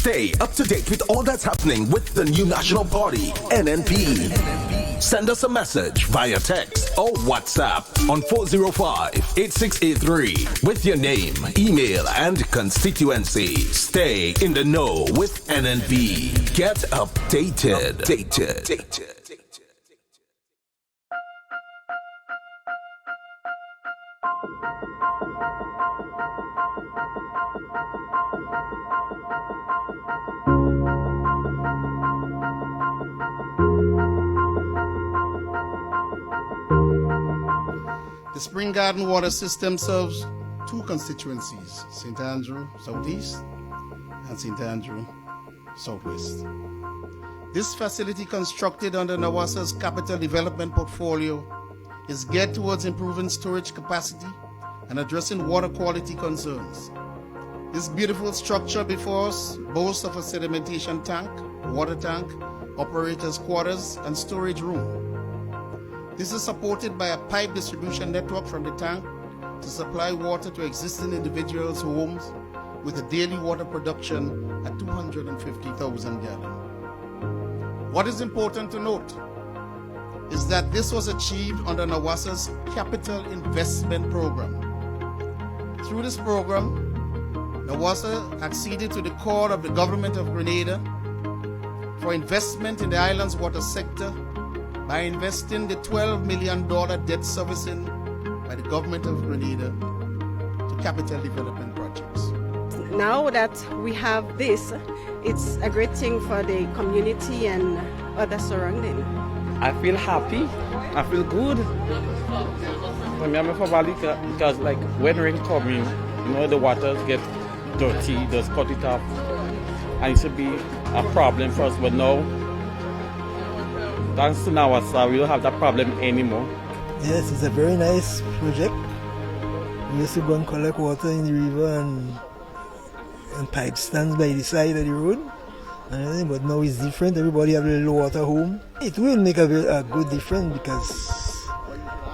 Stay up to date with all that's happening with the new national party, NNP. Send us a message via text or WhatsApp on 405-8683 with your name, email, and constituency. Stay in the know with NNP. Get updated. The Spring Garden water system serves two constituencies, St. Andrew Southeast and St. Andrew Southwest. This facility, constructed under NAWASA's capital development portfolio, is geared towards improving storage capacity and addressing water quality concerns. This beautiful structure before us boasts of a sedimentation tank, water tank, operators' quarters, and storage room. This is supported by a pipe distribution network from the tank to supply water to existing individuals' homes with a daily water production at 250,000 gallons. What is important to note is that this was achieved under NAWASA's Capital Investment Program. Through this program, NAWASA acceded to the call of the government of Grenada for investment in the island's water sector by investing the $12 million debt servicing by the government of Grenada to capital development projects. Now that we have this, it's a great thing for the community and other surrounding. I feel happy. I feel good. For me, I'm for Valley because like when rain coming, the waters get dirty, just cut it off. And it used to be a problem for us, but now, thanks to NAWASA, we don't have that problem anymore. Yes, it's a very nice project. We used to go and collect water in the river and pipe stands by the side of the road. But now it's different. Everybody have a little water home. It will make a good difference because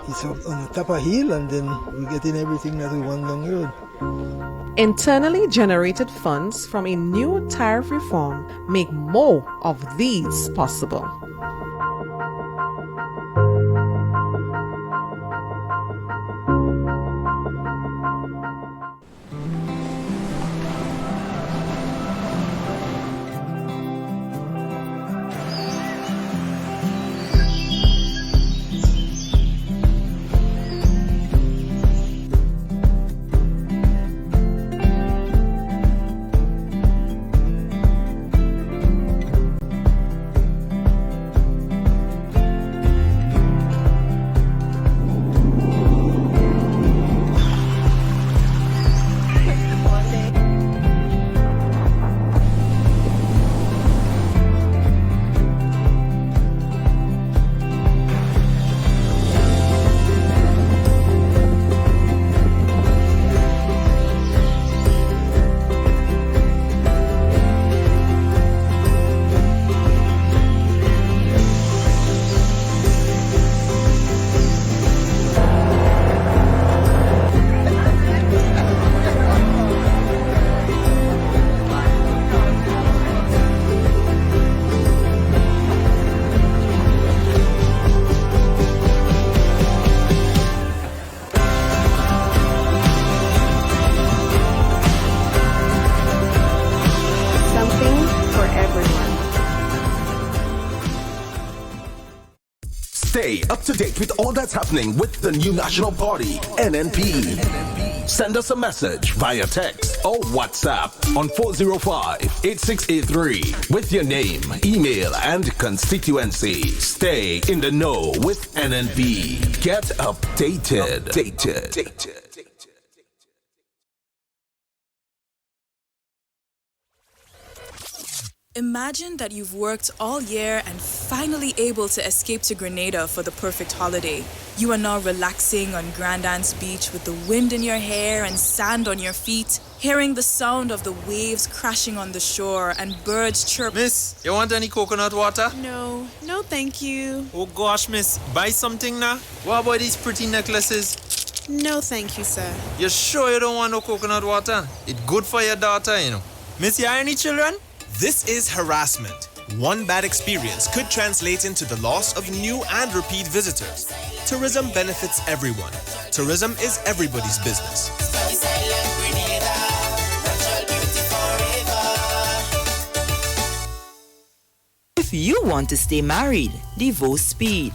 it's up on the top of a hill and then we're getting everything that we want down the road. Internally generated funds from a new tariff reform make more of these possible. Stay up to date with all that's happening with the new national party, NNP. Send us a message via text or WhatsApp on 405-8683 with your name, email, and constituency. Stay in the know with NNP. Get updated. Imagine that you've worked all year and finally able to escape to Grenada for the perfect holiday. You are now relaxing on Grand Anse Beach with the wind in your hair and sand on your feet, hearing the sound of the waves crashing on the shore and birds chirp. Miss, you want any coconut water? No thank you. Oh gosh, miss, buy something now. What about these pretty necklaces? No thank you, sir. You sure you don't want no coconut water? It's good for your daughter, Miss, you have any children? This is harassment. One bad experience could translate into the loss of new and repeat visitors. Tourism benefits everyone. Tourism is everybody's business. If you want to stay married, divorce speed.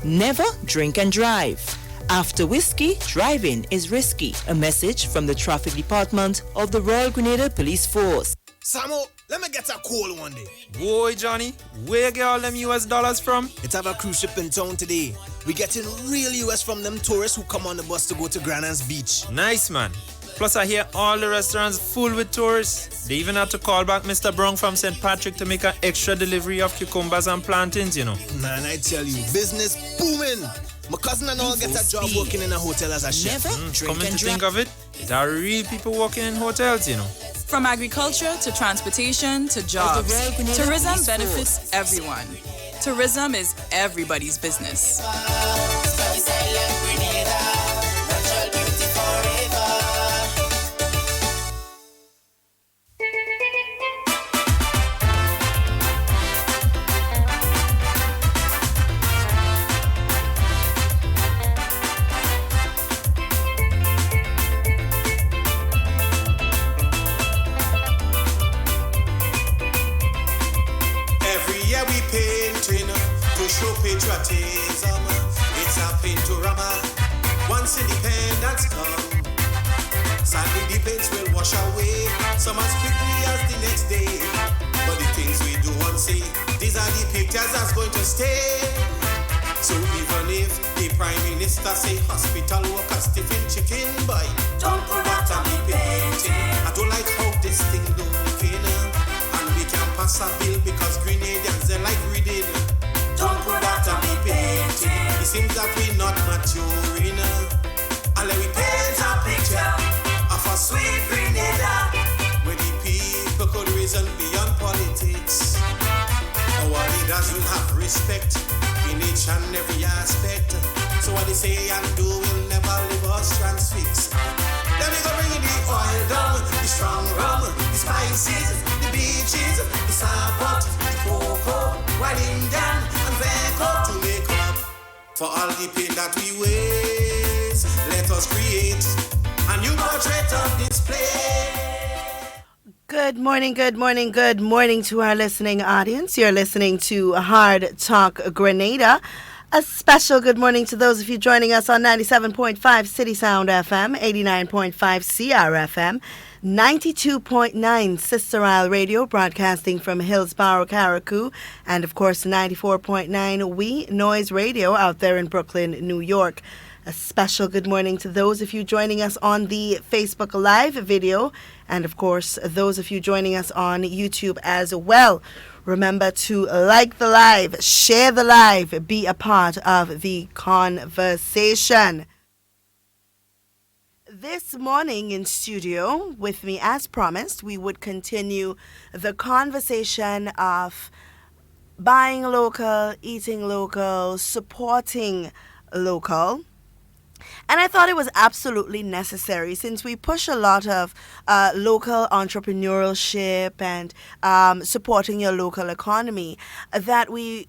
Never drink and drive. After whiskey, driving is risky. A message from the Traffic Department of the Royal Grenada Police Force. Samo, let me get a call one day. Boy, Johnny, where you get all them US dollars from? Let's have a cruise ship in town today. We getting real US from them tourists who come on the bus to go to Grenada's beach. Nice, man. Plus, I hear all the restaurants full with tourists. They even had to call back Mr. Brown from St. Patrick to make an extra delivery of cucumbers and plantains, you know. Man, I tell you, business booming. My cousin and all get a job working in a hotel as a chef. Coming to think of it, there are real people working in hotels, you know. From agriculture to transportation to jobs, tourism benefits everyone. Tourism is everybody's business. Patriotism, it's a paintorama. Once independence come, sadly the paints will wash away some as quickly as the next day. But the things we do and say, these are the pictures that's going to stay. So even if the Prime Minister say hospital workers stiffing chicken boy, don't put that on the painting. I don't like how this thing looking, and we can pass a bill because Grenadians they like reading. Don't put that on the painting. It seems that we're not maturing. And let me paint a picture of a sweet Grenada where the people could reason beyond politics. Our leaders will have respect in each and every aspect. So what they say and do will never leave us transfixed. Then we go bring in the oil down, the strong rum, the spices, the beaches, the sapot, the cocoa, white Indian and Veco to make up for all the pain that we waste. Let us create a new portrait of display. Good morning, good morning, good morning to our listening audience. You're listening to Hard Talk Grenada. A special good morning to those of you joining us on 97.5 City Sound FM, 89.5 CRFM, 92.9 Sister Isle Radio, broadcasting from Hillsborough, Carriacou, and of course 94.9 We Noise Radio out there in Brooklyn, New York. A special good morning to those of you joining us on the Facebook Live video, and of course those of you joining us on YouTube as well. Remember to like the live, share the live, be a part of the conversation. This morning in studio with me, as promised, we would continue the conversation of buying local, eating local, supporting local. And I thought it was absolutely necessary, since we push a lot of local entrepreneurship and supporting your local economy, that we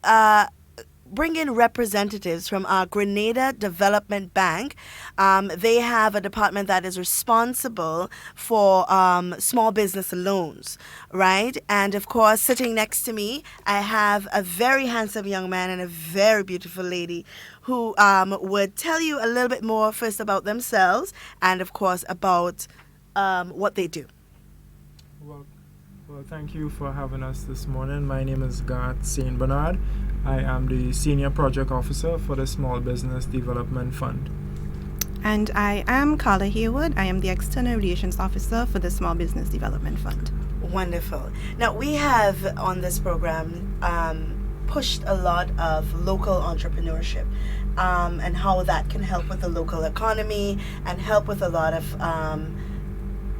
bring in representatives from our Grenada Development Bank. They have a department that is responsible for small business loans, right? And of course, sitting next to me, I have a very handsome young man and a very beautiful lady who would tell you a little bit more first about themselves and of course about what they do. Well, thank you for having us this morning. My name is Garth St. Bernard. I am the Senior Project Officer for the Small Business Development Fund. And I am Carla Haywood. I am the External Relations Officer for the Small Business Development Fund. Wonderful. Now, we have on this program pushed a lot of local entrepreneurship and how that can help with the local economy and help with a lot of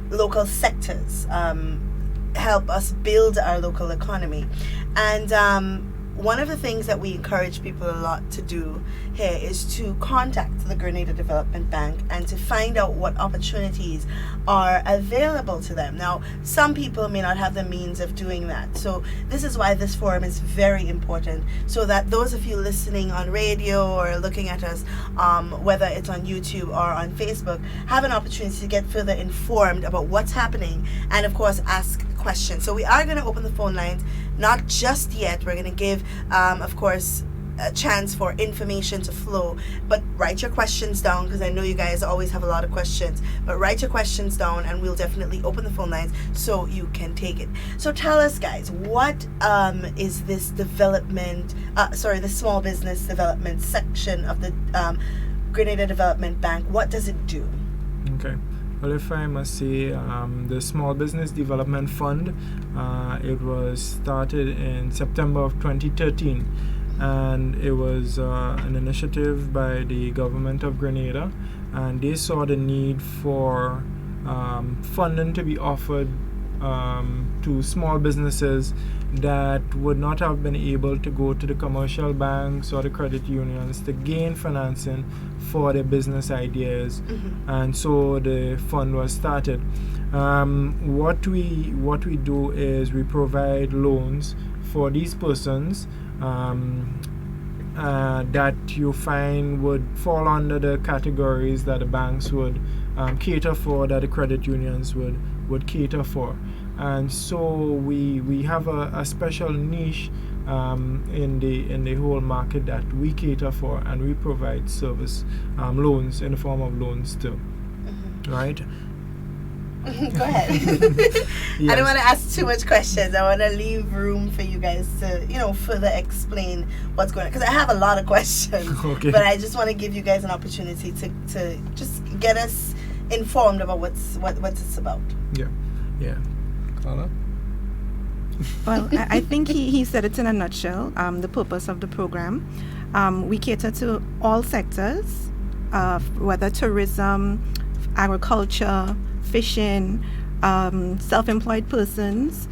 local sectors, help us build our local economy. And one of the things that we encourage people a lot to do here is to contact the Grenada Development Bank and to find out what opportunities are available to them. Now, some people may not have the means of doing that. So this is why this forum is very important, so that those of you listening on radio or looking at us, whether it's on YouTube or on Facebook, have an opportunity to get further informed about what's happening and, of course, ask questions. So we are going to open the phone lines, not just yet. We're going to give, of course, a chance for information to flow, but write your questions down, because I know you guys always have a lot of questions, but write your questions down and we'll definitely open the phone lines so you can take it. So tell us, guys, what is this the small business development section of the Grenada Development Bank? What does it do? Okay. Well, if I must say, the Small Business Development Fund, it was started in September of 2013, and it was an initiative by the government of Grenada, and they saw the need for funding to be offered to small businesses that would not have been able to go to the commercial banks or the credit unions to gain financing for their business ideas. And so the fund was started. What we do is we provide loans for these persons that you find would fall under the categories that the banks would cater for, that the credit unions would cater for. And so we have a special niche in the whole market that we cater for, and we provide service loans in the form of loans too. Right? Go ahead. Yes. I don't want to ask too much questions. I want to leave room for you guys to, further explain what's going on, because I have a lot of questions. Okay. But I just want to give you guys an opportunity to just get us informed about what it's about. Yeah. Carla? Well, I think he said it in a nutshell, the purpose of the program. We cater to all sectors, whether tourism, agriculture, fishing, self-employed persons.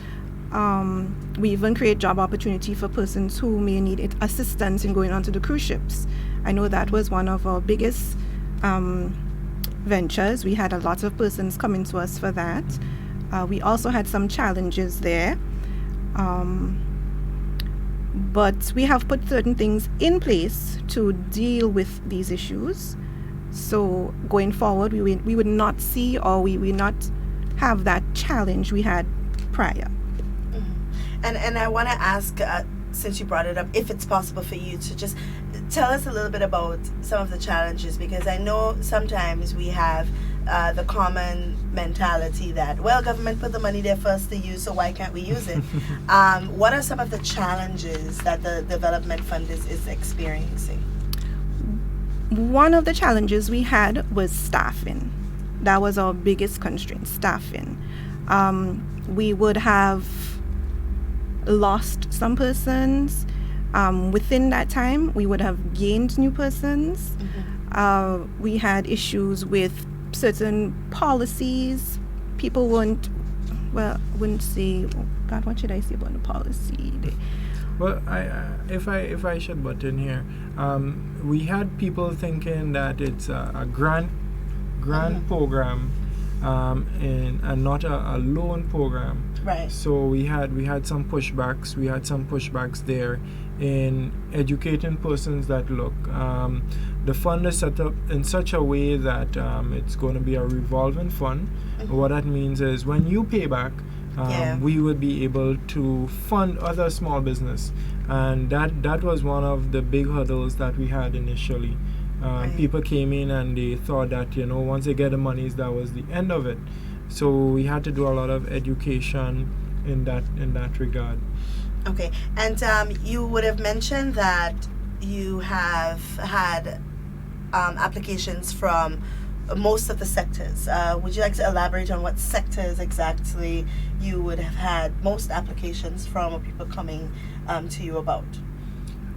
We even create job opportunity for persons who may need assistance in going onto the cruise ships. I know that was one of our biggest ventures. We had a lot of persons coming to us for that. We also had some challenges there. But we have put certain things in place to deal with these issues. So going forward, we would not see, or we will not have that challenge we had prior. And I want to ask, since you brought it up, if it's possible for you to just tell us a little bit about some of the challenges, because I know sometimes we have the common mentality that, well, government put the money there first to use, so why can't we use it? What are some of the challenges that the development fund is experiencing? One of the challenges we had was staffing. That was our biggest constraint, staffing. We would have lost some persons. Within that time, we would have gained new persons. We had issues with certain policies. People wouldn't say, oh God, what should I say about the policy? Well, if I should butt in here, we had people thinking that it's a grant program, and not a loan program. Right. So we had some pushbacks. We had some pushbacks there in educating persons that look, the fund is set up in such a way that it's going to be a revolving fund. What that means is when you pay back, we would be able to fund other small business, and that was one of the big hurdles that we had initially. People came in and they thought that once they get the monies, that was the end of it. So we had to do a lot of education in that regard. Okay, and you would have mentioned that you have had applications from most of the sectors. Would you like to elaborate on what sectors exactly you would have had most applications from, or people coming to you about?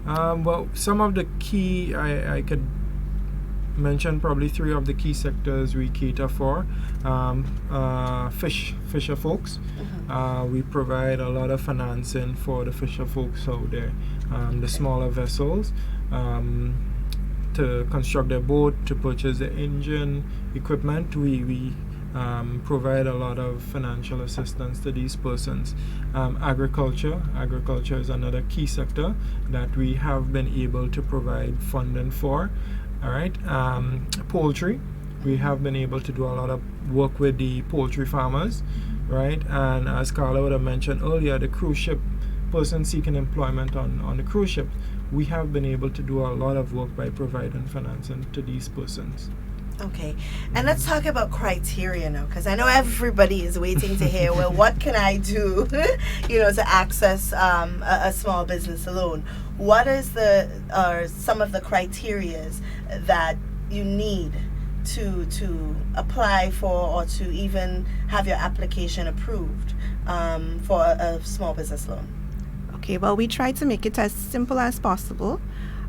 Well, some of the key, I could mention probably 3 of the key sectors we cater for. Fisher folks. We provide a lot of financing for the fisher folks out there. the smaller vessels, to construct their boat, to purchase the engine equipment. We provide a lot of financial assistance to these persons. Agriculture is another key sector that we have been able to provide funding for. All right. Poultry, we have been able to do a lot of work with the poultry farmers, right? And as Carla would have mentioned earlier, the cruise ship person seeking employment on the cruise ship, we have been able to do a lot of work by providing financing to these persons. Okay, and let's talk about criteria now, because I know everybody is waiting to hear, well, what can I do, to access a small business loan? What is some of the criterias that you need to apply for, or to even have your application approved for a small business loan? Okay, well, we try to make it as simple as possible.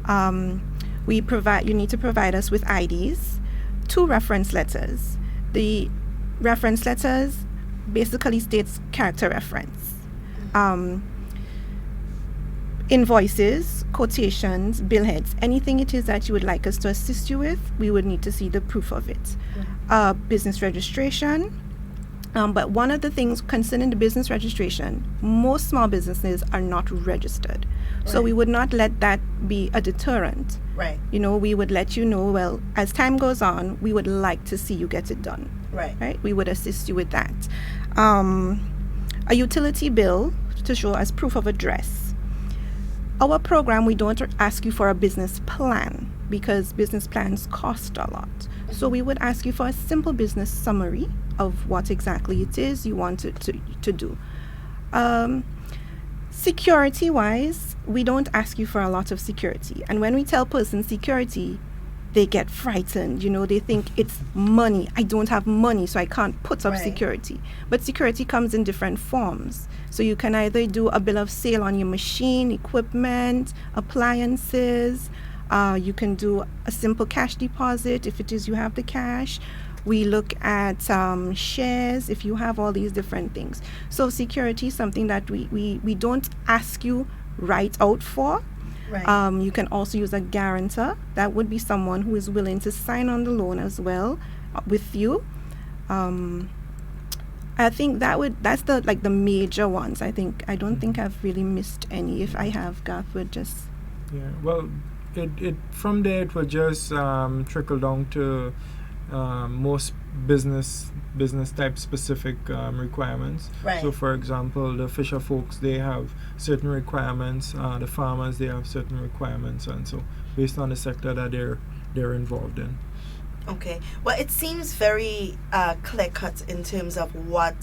You need to provide us with IDs, 2 reference letters. The reference letters basically states character reference. Invoices, quotations, billheads, anything it is that you would like us to assist you with, we would need to see the proof of it. Business registration. But one of the things concerning the business registration, most small businesses are not registered. So we would not let that be a deterrent. Right. We would let you know, well, as time goes on, we would like to see you get it done. Right. We would assist you with that. A utility bill to show as proof of address. Our program, we don't ask you for a business plan because business plans cost a lot. So we would ask you for a simple business summary of what exactly it is you want to do. Security-wise, we don't ask you for a lot of security. And when we tell persons security, they get frightened. They think it's money. I don't have money, so I can't put up security. But security comes in different forms. So you can either do a bill of sale on your machine, equipment, appliances. You can do a simple cash deposit if it is you have the cash. We look at shares if you have all these different things. So security is something that we don't ask you right out for. Right. You can also use a guarantor. That would be someone who is willing to sign on the loan as well with you. I think that's the major ones. I don't think I've really missed any. If I have, Garth would just. Yeah. Well, it from there it will just trickle down to most business type specific requirements. Right. So for example, the fisher folks, they have certain requirements. The farmers, they have certain requirements, and so based on the sector that they're involved in. Okay. Well, it seems very clear cut in terms of what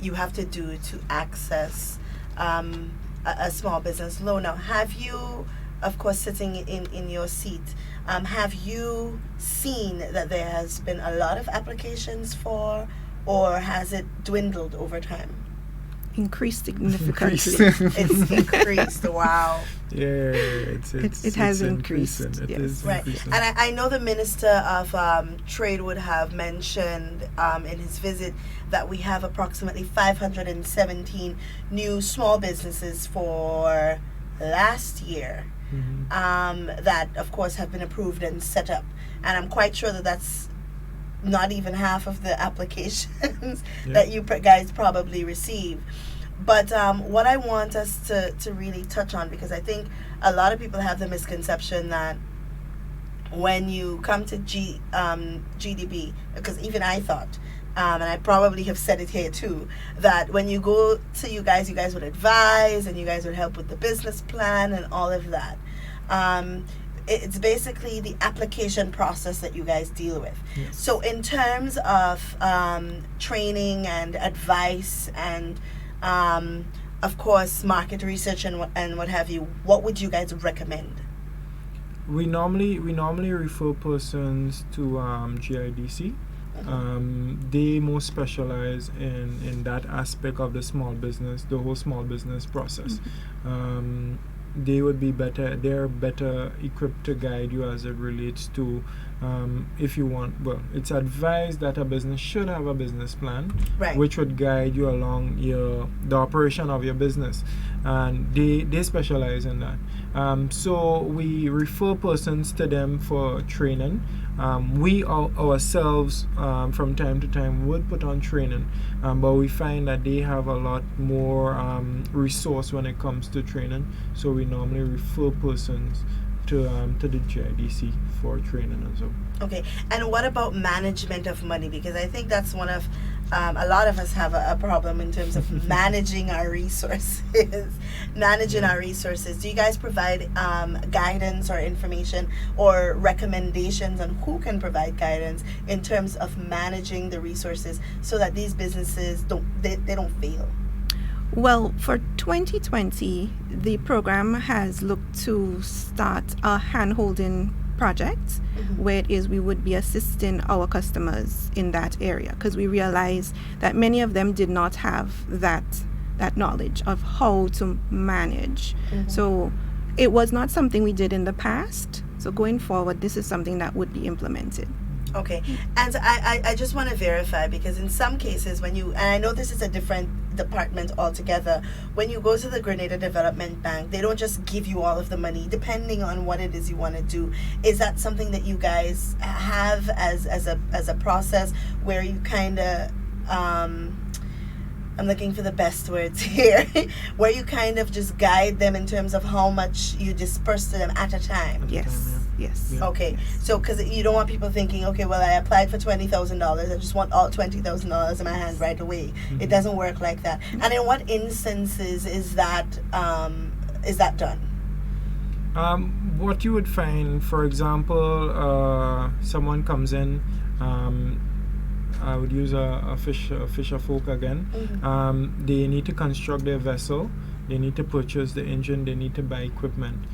you have to do to access a small business loan. Now, have you, of course, sitting in your seat, have you seen that there has been a lot of applications for, or has it dwindled over time? Increased significantly. It's increased. Wow. Yeah, it has increased. It yes. is right. increasing. And I know the Minister of Trade would have mentioned in his visit that we have approximately 517 new small businesses for last year. That of course have been approved and set up, and I'm quite sure that that's not even half of the applications that you guys probably receive. But what I want us to really touch on, because I think a lot of people have the misconception that when you come to GDB, because even I thought, and I probably have said it here too, that when you go to you guys would advise and you guys would help with the business plan and all of that. It's basically the application process that you guys deal with. Yes. So in terms of training and advice and of course market research and what have you, what would you guys recommend? We normally refer persons to GIDC. They more specialize in that aspect of the small business, the whole small business process. They would be better. They're better equipped to guide you as it relates to if you want, well, it's advised that a business should have a business plan, right, which would guide you along the operation of your business, and they specialize in that. So we refer persons to them for training. We ourselves from time to time would put on training, but we find that they have a lot more resource when it comes to training, so we normally refer persons to the GIDC for training as well. Okay, and what about management of money? Because I think that's one of a lot of us have a problem in terms of managing our resources. Do you guys provide guidance or information or recommendations on who can provide guidance in terms of managing the resources so that these businesses don't fail? Well, for 2020, the program has looked to start a hand-holding project, where it is we would be assisting our customers in that area, because we realized that many of them did not have that knowledge of how to manage. So it was not something we did in the past. So going forward, this is something that would be implemented. Okay, and I just want to verify, because in some cases and I know this is a different department altogether, when you go to the Grenada Development Bank, they don't just give you all of the money depending on what it is you want to do. Is that something that you guys have as a process where you kind of I'm looking for the best words here, where you kind of just guide them in terms of how much you disperse to them at a time? Yes. Okay, so because you don't want people thinking, okay, well, I applied for $20,000, I just want all $20,000 in my hand right away. It doesn't work like that. And in what instances is that done? What you would find, for example, someone comes in, I would use a fisher folk again. They need to construct their vessel, they need to purchase the engine, they need to buy equipment.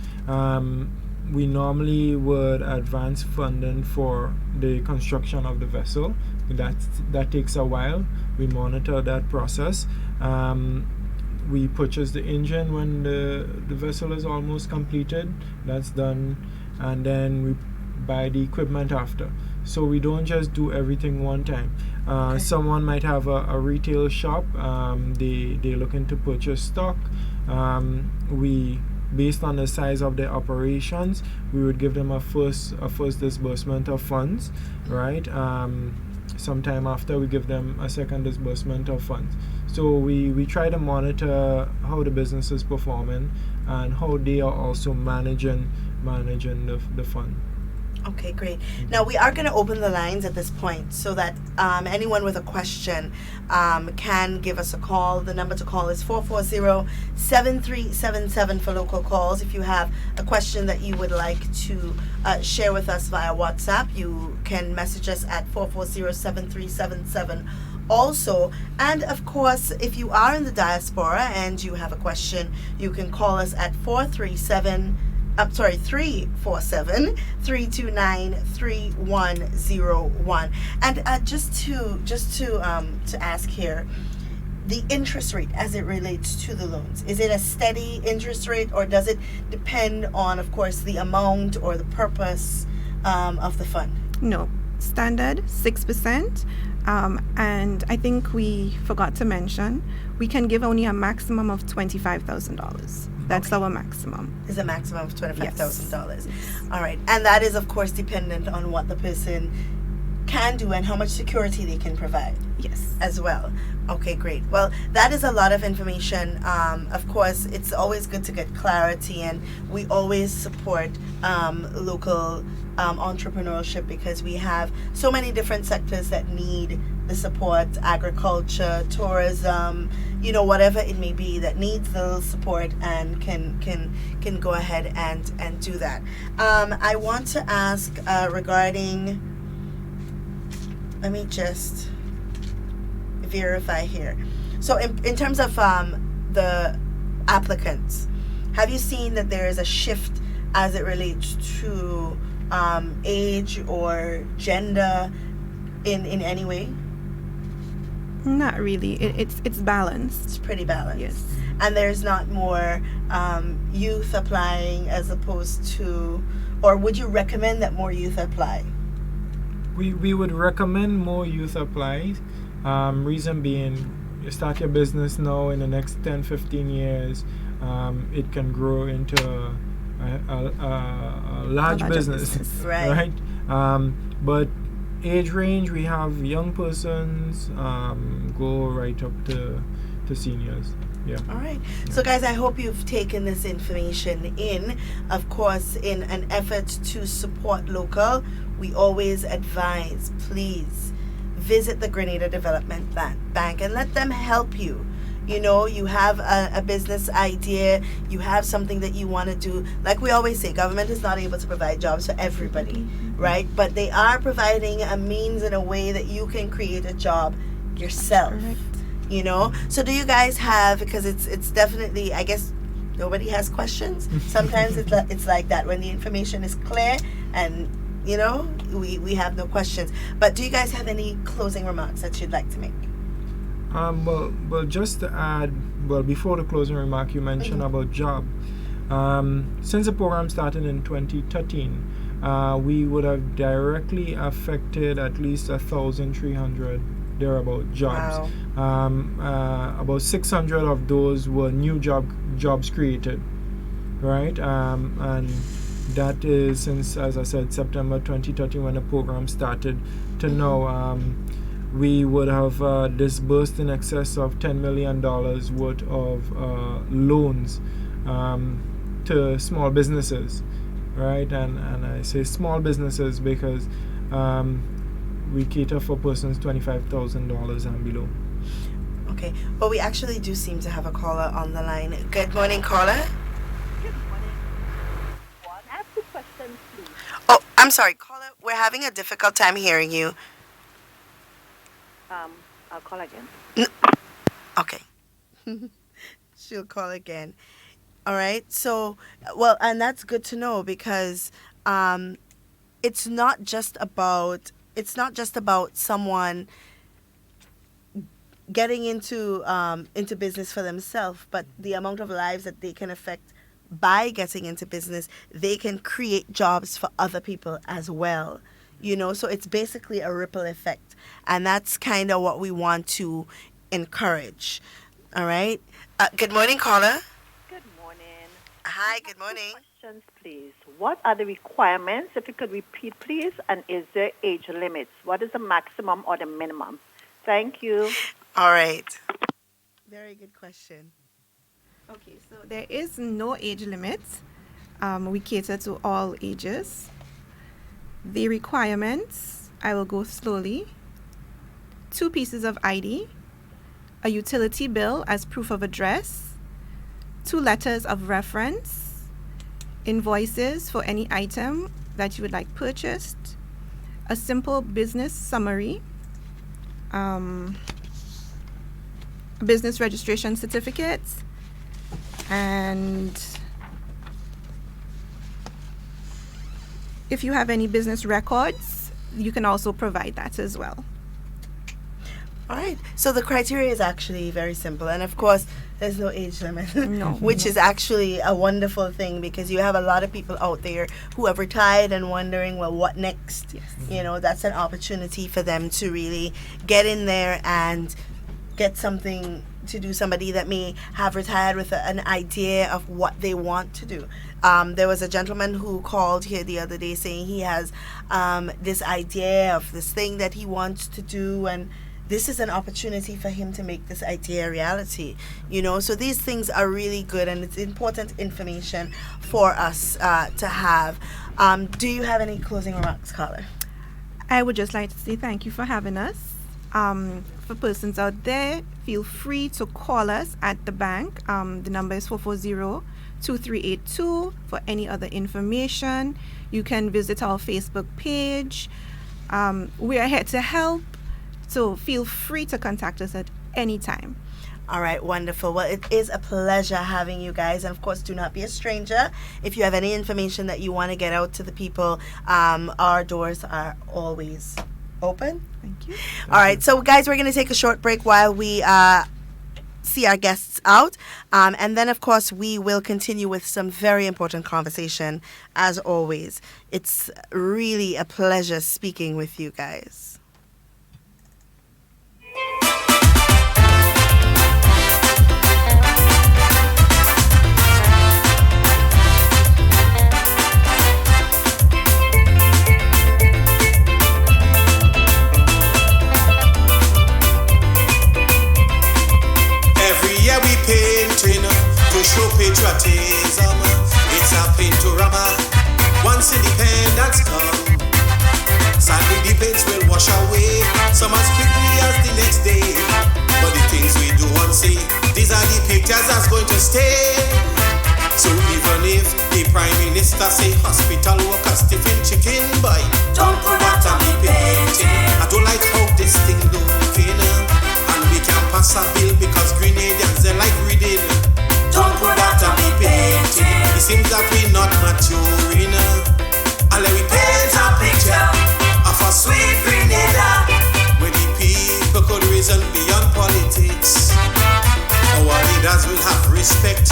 We normally would advance funding for the construction of the vessel. That takes a while. We monitor that process. We purchase the engine when the vessel is almost completed. That's done. And then we buy the equipment after. So we don't just do everything one time. Someone might have a retail shop. They're looking to purchase stock. Based on the size of their operations, we would give them a first disbursement of funds, right? Sometime after, we give them a second disbursement of funds. So we try to monitor how the business is performing and how they are also managing the fund. Okay, great. Now we are going to open the lines at this point so that anyone with a question can give us a call. The number to call is 440-7377 for local calls. If you have a question that you would like to share with us via WhatsApp, you can message us at 440-7377 also. And of course, if you are in the diaspora and you have a question, you can call us at 329-3101. And just to ask here, the interest rate as it relates to the loans, is it a steady interest rate, or does it depend on, of course, the amount or the purpose of the fund? No, standard 6%. And I think we forgot to mention, we can give only a maximum of $25,000. That's our maximum. Is a maximum of $25,000. All right. And that is, of course, dependent on what the person can do and how much security they can provide. Yes. As well. Okay, great. Well, that is a lot of information. Of course, it's always good to get clarity, and we always support local entrepreneurship, because we have so many different sectors that need the support: agriculture, tourism, whatever it may be that needs the support and can go ahead and do that. I want to ask regarding, let me just verify here. So in terms of the applicants, have you seen that there is a shift as it relates to age or gender in any way? Not really. It's balanced. It's pretty balanced. Yes. And there's not more youth applying as opposed to, or would you recommend that more youth apply? we would recommend more youth apply. Reason being, you start your business now, in the next 10-15 years, it can grow into a large business. Right. But age range, we have young persons go right up to seniors. Yeah. All right. So, guys, I hope you've taken this information in. Of course, in an effort to support local, we always advise, please visit the Grenada Development Bank and let them help you. You know, you have a business idea, you have something that you want to do. Like we always say, government is not able to provide jobs for everybody, right? But they are providing a means and a way that you can create a job yourself. You know, so do you guys have, because it's definitely, I guess nobody has questions. Sometimes it's like that when the information is clear and, you know, we have no questions. But do you guys have any closing remarks that you'd like to make? Well, just to add, before the closing remark, you mentioned about job. Since the program started in 2013, we would have directly affected at least 1,300 thereabout jobs. Wow. About 600 of those were new jobs created, right? And that is since, as I said, September 2013 when the program started to now. We would have disbursed in excess of $10 million worth of loans to small businesses, right? And I say small businesses because we cater for persons $25,000 and below. Okay, but we actually do seem to have a caller on the line. Good morning, caller. Good morning. I have 2 questions, please. Oh, I'm sorry, caller. We're having a difficult time hearing you. I'll call again. Okay. She'll call again. All right. So, well, and that's good to know because it's not just about someone getting into business for themselves, but the amount of lives that they can affect by getting into business. They can create jobs for other people as well. You know, so it's basically a ripple effect. And that's kind of what we want to encourage. All right. Good morning, caller. Good morning. Hi, good morning. 2 questions, please. What are the requirements, if you could repeat, please, and is there age limits? What is the maximum or the minimum? Thank you. All right. Very good question. Okay, so there is no age limit. We cater to all ages. The requirements, I will go slowly. 2 pieces of ID, a utility bill as proof of address, 2 letters of reference, invoices for any item that you would like purchased, a simple business summary, a business registration certificate, and if you have any business records, you can also provide that as well. All right. So the criteria is actually very simple. And of course, there's no age limit, which is actually a wonderful thing because you have a lot of people out there who have retired and wondering, well, what next? Yes. You know, that's an opportunity for them to really get in there and get something to do. Somebody that may have retired with an idea of what they want to do. There was a gentleman who called here the other day saying he has this idea of this thing that he wants to do, and this is an opportunity for him to make this idea a reality. You know, so these things are really good, and it's important information for us to have. Do you have any closing remarks, caller? I would just like to say thank you for having us. For persons out there, feel free to call us at the bank. The number is 440-2382 for any other information. You can visit our Facebook page. We are here to help, so feel free to contact us at any time. All right, wonderful. Well, it is a pleasure having you guys. And of course, do not be a stranger. If you have any information that you want to get out to the people, our doors are always open. Thank you. All right, so guys, we're going to take a short break while we see our guests it's out. And then, of course, we will continue with some very important conversation, as always. It's really a pleasure speaking with you guys. To show patriotism, it's a paintorama. Once independence come, sadly the paints will wash away some as quickly as the next day. But the things we do and say, these are the pictures that's going to stay. So even if the Prime Minister say hospital workers stiffing chicken boy, don't put that on the painting. I don't like how this thing looking, and we can pass a bill because Grenadians they like reading. Don't put that on the painting. It seems that we're not maturing. And let me paint a picture of a sweet Grenada, where the people could reason beyond politics. Our leaders will have respect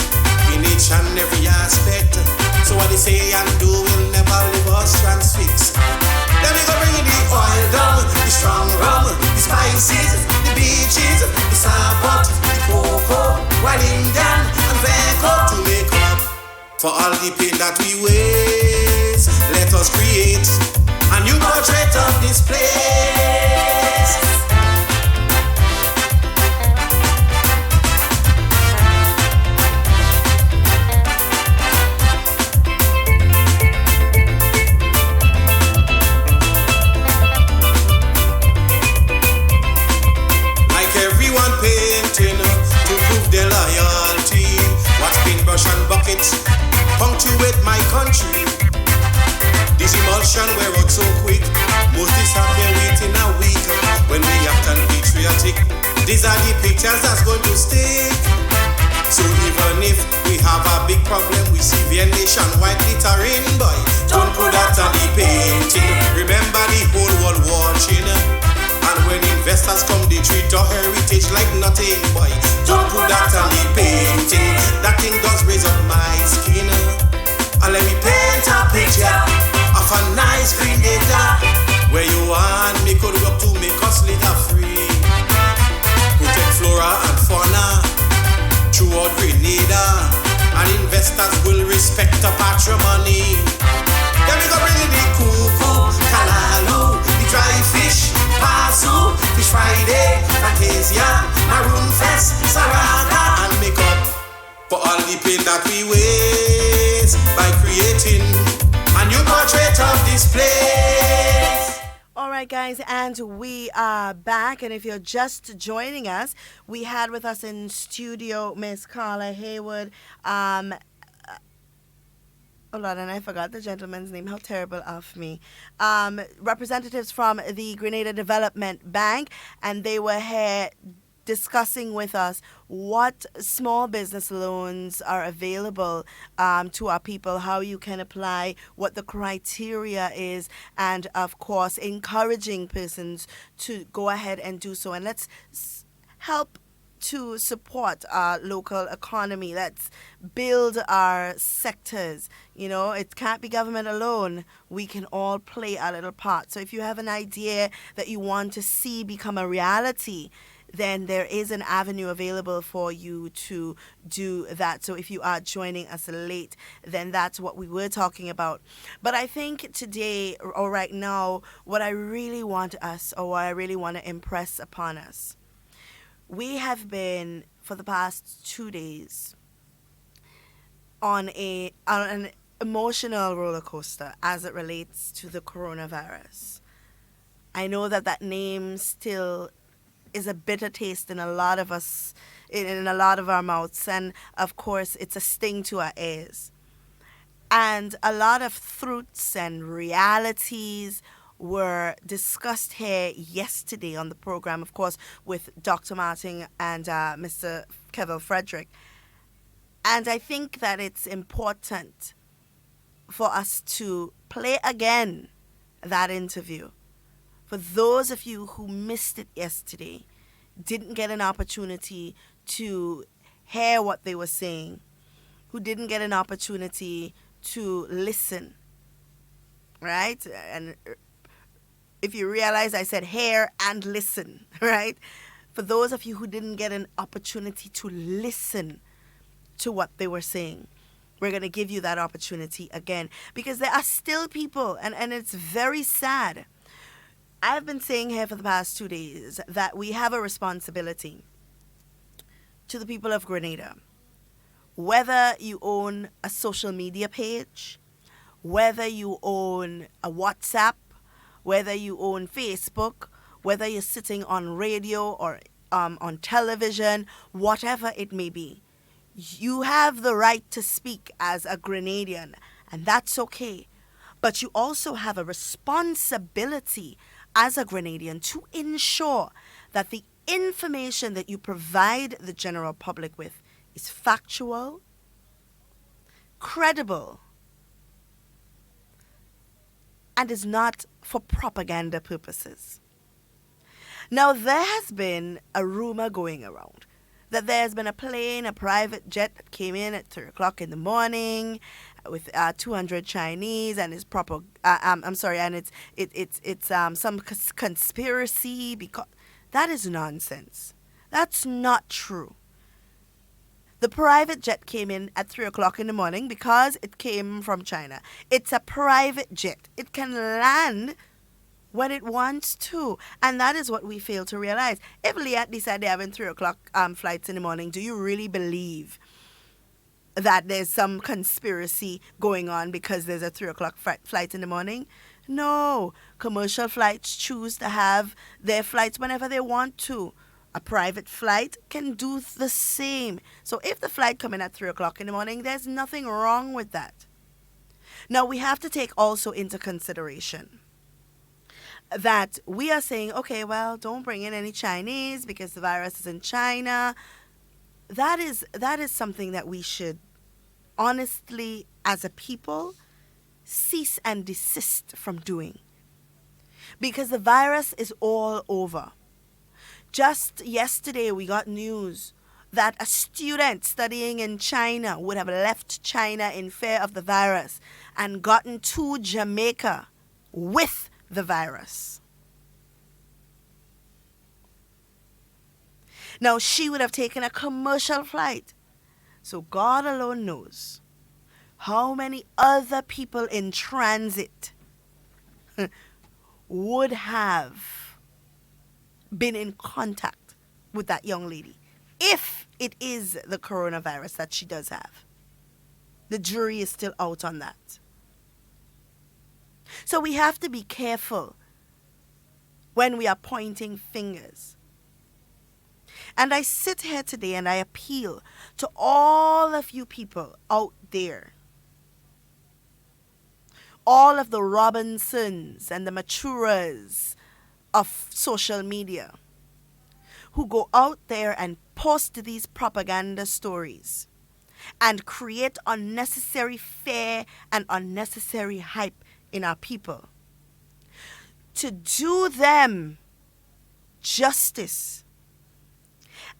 in each and every aspect. So what they say and do will never leave us transfixed. Let me go bring the oil down, the strong rum, the spices, the beaches, the sapot, the cocoa, while Indian and Veco to make up for all the pain that we waste. Let us create a new portrait of this place. Their loyalty, watch paintbrush and buckets punctuate my country. This emulsion wear out so quick, most disappear within a week. When we act unpatriotic, these are the pictures that's going to stick. So even if we have a big problem, we see the nationwide glittering boy. Don't put that on the painting. Remember the whole world watching. And when investors come, they treat our heritage like nothing, boy. Don't put that on the painting. That thing does raise up my skin. And let me paint a picture of a nice Grenada, where you and me could work to make us litter free. Protect flora and fauna throughout Grenada, and investors will respect the patrimony. Then we go bring in the cuckoo, kalalu, the dry fish, pasu, fish Friday, fantasia, maroon fest, sarada, and make up for all the pain that we waste by creating a new portrait of this place. All right, guys, and we are back. And if you're just joining us, we had with us in studio Miss Carla Haywood. Oh Lord, and I forgot the gentleman's name. How terrible of me. Representatives from the Grenada Development Bank, and they were here discussing with us what small business loans are available to our people, how you can apply, what the criteria is, and of course encouraging persons to go ahead and do so. And let's help to support our local economy. Let's build our sectors. You know, it can't be government alone. We can all play a little part. So if you have an idea that you want to see become a reality, then there is an avenue available for you to do that. So if you are joining us late, then that's what we were talking about. But I think today, or right now, what I really want us, or what I really want to impress upon us, we have been, for the past 2 days, on an emotional roller coaster as it relates to the coronavirus. I know that name still is a bitter taste in a lot of us, in a lot of our mouths, and of course it's a sting to our ears. And a lot of truths and realities were discussed here yesterday on the program, of course, with Dr. Martin and Mr. Kevin Frederick. And I think that it's important for us to play again that interview. For those of you who missed it yesterday, didn't get an opportunity to hear what they were saying, who didn't get an opportunity to listen, right? And if you realize I said hear and listen, right? For those of you who didn't get an opportunity to listen to what they were saying, we're going to give you that opportunity again, because there are still people, and it's very sad. I've been saying here for the past 2 days that we have a responsibility to the people of Grenada. Whether you own a social media page, whether you own a WhatsApp, whether you own Facebook, whether you're sitting on radio or on television, whatever it may be, you have the right to speak as a Grenadian, and that's okay. But you also have a responsibility as a Grenadian to ensure that the information that you provide the general public with is factual, credible, and is not for propaganda purposes. Now, there has been a rumor going around that there's been a plane, a private jet that came in at 3 o'clock in the morning with 200 Chinese, and it's proper. And it's some conspiracy, because that is nonsense. That's not true. The private jet came in at 3 o'clock in the morning because it came from China. It's a private jet. It can land when it wants to. And that is what we fail to realize. If Liat decided they're having 3 o'clock flights in the morning, do you really believe that there's some conspiracy going on because there's a 3 o'clock flight in the morning? No. Commercial flights choose to have their flights whenever they want to. A private flight can do the same. So if the flight come in at 3 o'clock in the morning, there's nothing wrong with that. Now, we have to take also into consideration that we are saying, okay, well, don't bring in any Chinese because the virus is in China. That is something that we should honestly, as a people, cease and desist from doing, because the virus is all over. Just yesterday, we got news that a student studying in China would have left China in fear of the virus and gotten to Jamaica with the virus. Now, she would have taken a commercial flight. So God alone knows how many other people in transit would have been in contact with that young lady, if it is the coronavirus that she does have. The jury is still out on that. So we have to be careful when we are pointing fingers. And I sit here today and I appeal to all of you people out there, all of the Robinsons and the Maturas of social media, who go out there and post these propaganda stories and create unnecessary fear and unnecessary hype in our people, to do them justice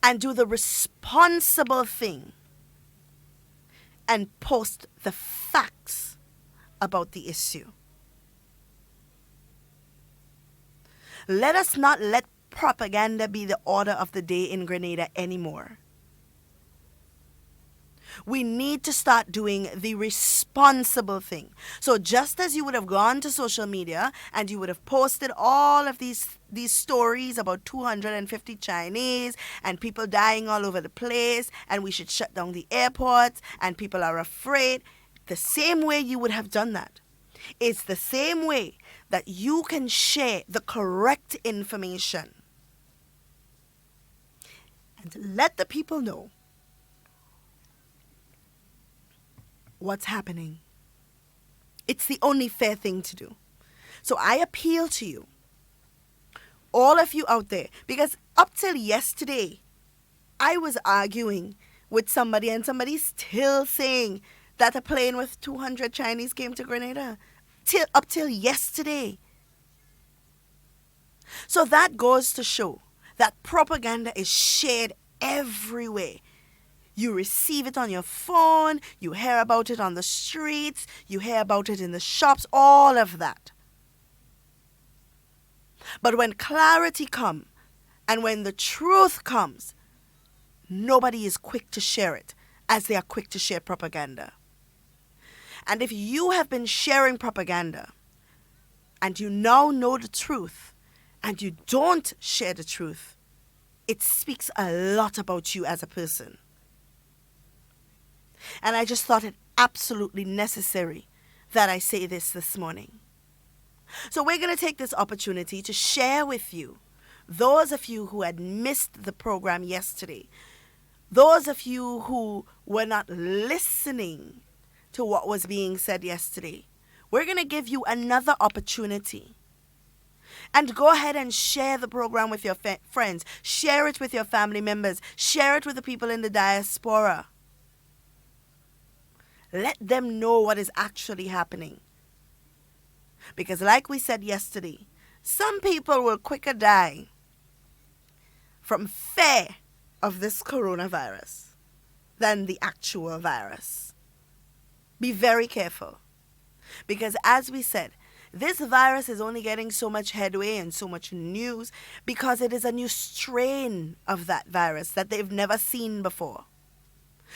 and do the responsible thing and post the facts about the issue. Let us not let propaganda be the order of the day in Grenada anymore. We need to start doing the responsible thing. So just as you would have gone to social media and you would have posted all of these stories about 250 Chinese and people dying all over the place and we should shut down the airports and people are afraid, the same way you would have done that, it's the same way that you can share the correct information and let the people know what's happening. It's the only fair thing to do. So I appeal to you, all of you out there, because up till yesterday, I was arguing with somebody and somebody's still saying that a plane with 200 Chinese came to Grenada up till yesterday. So that goes to show that propaganda is shared everywhere. You receive it on your phone, you hear about it on the streets, you hear about it in the shops, all of that. But when clarity comes and when the truth comes, nobody is quick to share it as they are quick to share propaganda. And if you have been sharing propaganda and you now know the truth and you don't share the truth, it speaks a lot about you as a person. And I just thought it absolutely necessary that I say this morning. So we're going to take this opportunity to share with you, those of you who had missed the program yesterday, those of you who were not listening to what was being said yesterday, we're going to give you another opportunity. And go ahead and share the program with your friends. Share it with your family members. Share it with the people in the diaspora. Let them know what is actually happening. Because like we said yesterday, some people will quicker die from fear of this coronavirus than the actual virus. Be very careful. Because as we said, this virus is only getting so much headway and so much news because it is a new strain of that virus that they've never seen before.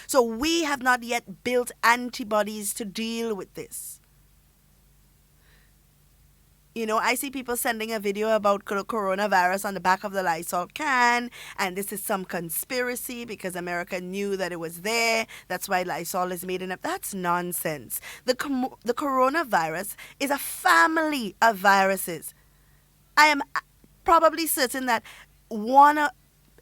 So we have not yet built antibodies to deal with this. You know, I see people sending a video about coronavirus on the back of the Lysol can, and this is some conspiracy because America knew that it was there. That's why Lysol is made in it. That's nonsense. The coronavirus is a family of viruses. I am probably certain that